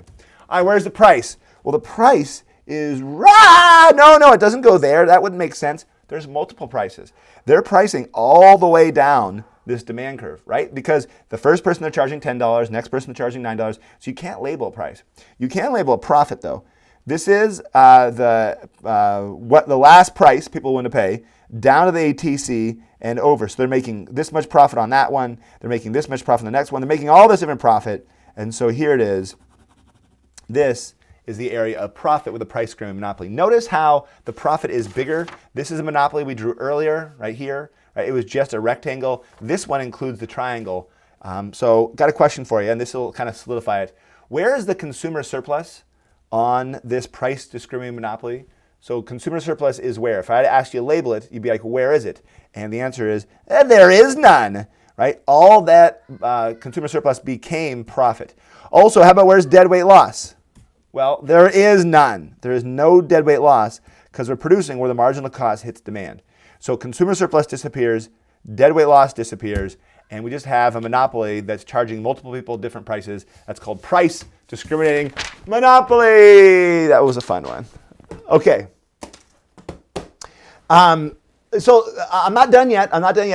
All right, where's the price? Well, the price is no, it doesn't go there. That wouldn't make sense. There's multiple prices. They're pricing all the way down this demand curve, right? Because the first person they're charging $10, next person they're charging $9, so you can't label a price. You can label a profit though. This is what the last price people want to pay down to the ATC and over. So they're making this much profit on that one. They're making this much profit on the next one. They're making all this different profit. And so here it is. This is the area of profit with a price discriminating monopoly. Notice how the profit is bigger. This is a monopoly we drew earlier, right here. Right? It was just a rectangle. This one includes the triangle. So got a question for you, and this will kind of solidify it. Where is the consumer surplus on this price discriminating monopoly? So consumer surplus is where? If I had to ask you to label it, you'd be like, where is it? And the answer is, there is none, right? All that consumer surplus became profit. Also, how about where's deadweight loss? Well, there is none. There is no deadweight loss because we're producing where the marginal cost hits demand. So consumer surplus disappears, deadweight loss disappears, and we just have a monopoly that's charging multiple people different prices. That's called price discriminating monopoly. That was a fun one. Okay. So I'm not done yet.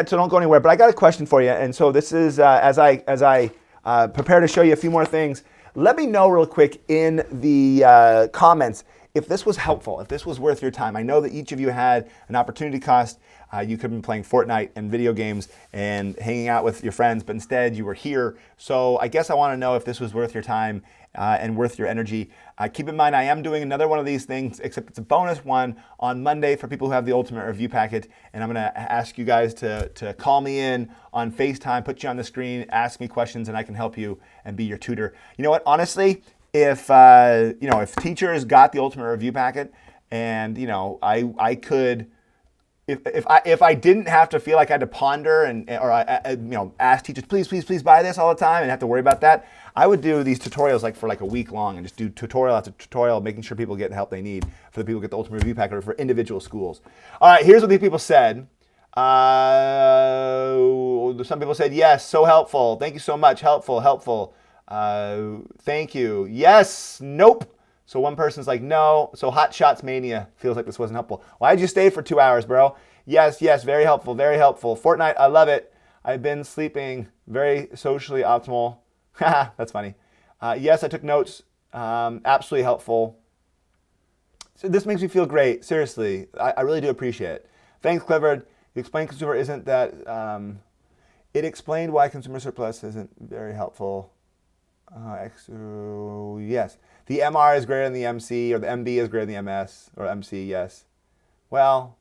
So don't go anywhere. But I got a question for you. And so this is as I prepare to show you a few more things. Let me know real quick in the comments if this was helpful, if this was worth your time. I know that each of you had an opportunity cost. You could have been playing Fortnite and video games and hanging out with your friends, but instead you were here. So I guess I want to know if this was worth your time and worth your energy. Keep in mind, I am doing another one of these things, except it's a bonus one on Monday for people who have the Ultimate Review Packet. And I'm going to ask you guys to call me in on FaceTime, put you on the screen, ask me questions, and I can help you and be your tutor. You know what? Honestly, if teachers got the Ultimate Review Packet and, I could if I didn't have to feel like I had to ponder or ask teachers, please buy this all the time and have to worry about that, I would do these tutorials like for like a week long and just do tutorial after tutorial, making sure people get the help they need for the people who get the ultimate review packet for individual schools. All right, here's what these people said. Some people said, yes, so helpful. Thank you so much. Helpful. Thank you. Yes, nope. So one person's like, no. So Hot Shots Mania feels like this wasn't helpful. Why'd you stay for 2 hours, bro? Yes, very helpful. Fortnite, I love it. I've been sleeping. Very socially optimal. That's funny. Yes, I took notes. Absolutely helpful. So this makes me feel great. Seriously, I really do appreciate it. Thanks, Clifford. You explained consumer isn't that. It explained why consumer surplus isn't very helpful. Yes. The MR is greater than the MC, or the MB is greater than the MS, or MC, yes. Well,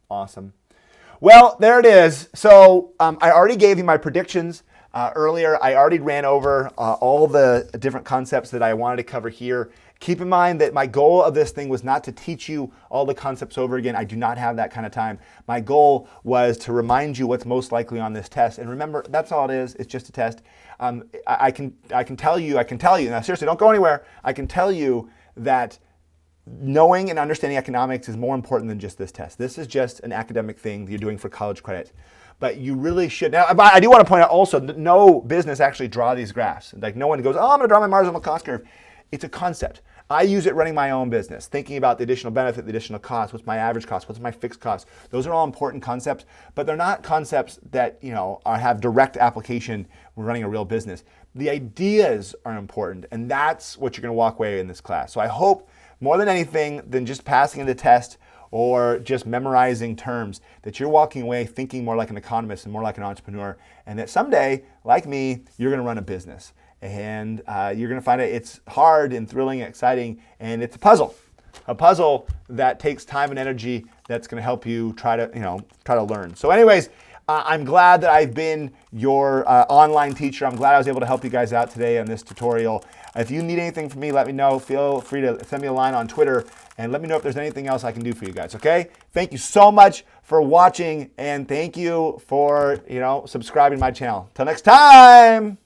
awesome. Well, there it is. So I already gave you my predictions earlier. I already ran over all the different concepts that I wanted to cover here. Keep in mind that my goal of this thing was not to teach you all the concepts over again. I do not have that kind of time. My goal was to remind you what's most likely on this test. And remember, that's all it is. It's just a test. I can tell you, now seriously, don't go anywhere. I can tell you that knowing and understanding economics is more important than just this test. This is just an academic thing that you're doing for college credit. But you really should. Now, I do want to point out also that no business actually draw these graphs. Like no one goes, oh, I'm going to draw my marginal cost curve. It's a concept. I use it running my own business, thinking about the additional benefit, the additional cost, what's my average cost, what's my fixed cost. Those are all important concepts, but they're not concepts that have direct application when running a real business. The ideas are important, and that's what you're going to walk away in this class. So I hope more than anything than just passing the test or just memorizing terms, that you're walking away thinking more like an economist and more like an entrepreneur, and that someday, like me, you're going to run a business. And you're going to find it's hard and thrilling and exciting, and it's a puzzle that takes time and energy that's going to help you try to learn. So anyways, I'm glad that I've been your online teacher. I'm glad I was able to help you guys out today on this tutorial. If you need anything from me, let me know. Feel free to send me a line on Twitter and let me know if there's anything else I can do for you guys, okay? Thank you so much for watching, and thank you for, subscribing to my channel. Till next time!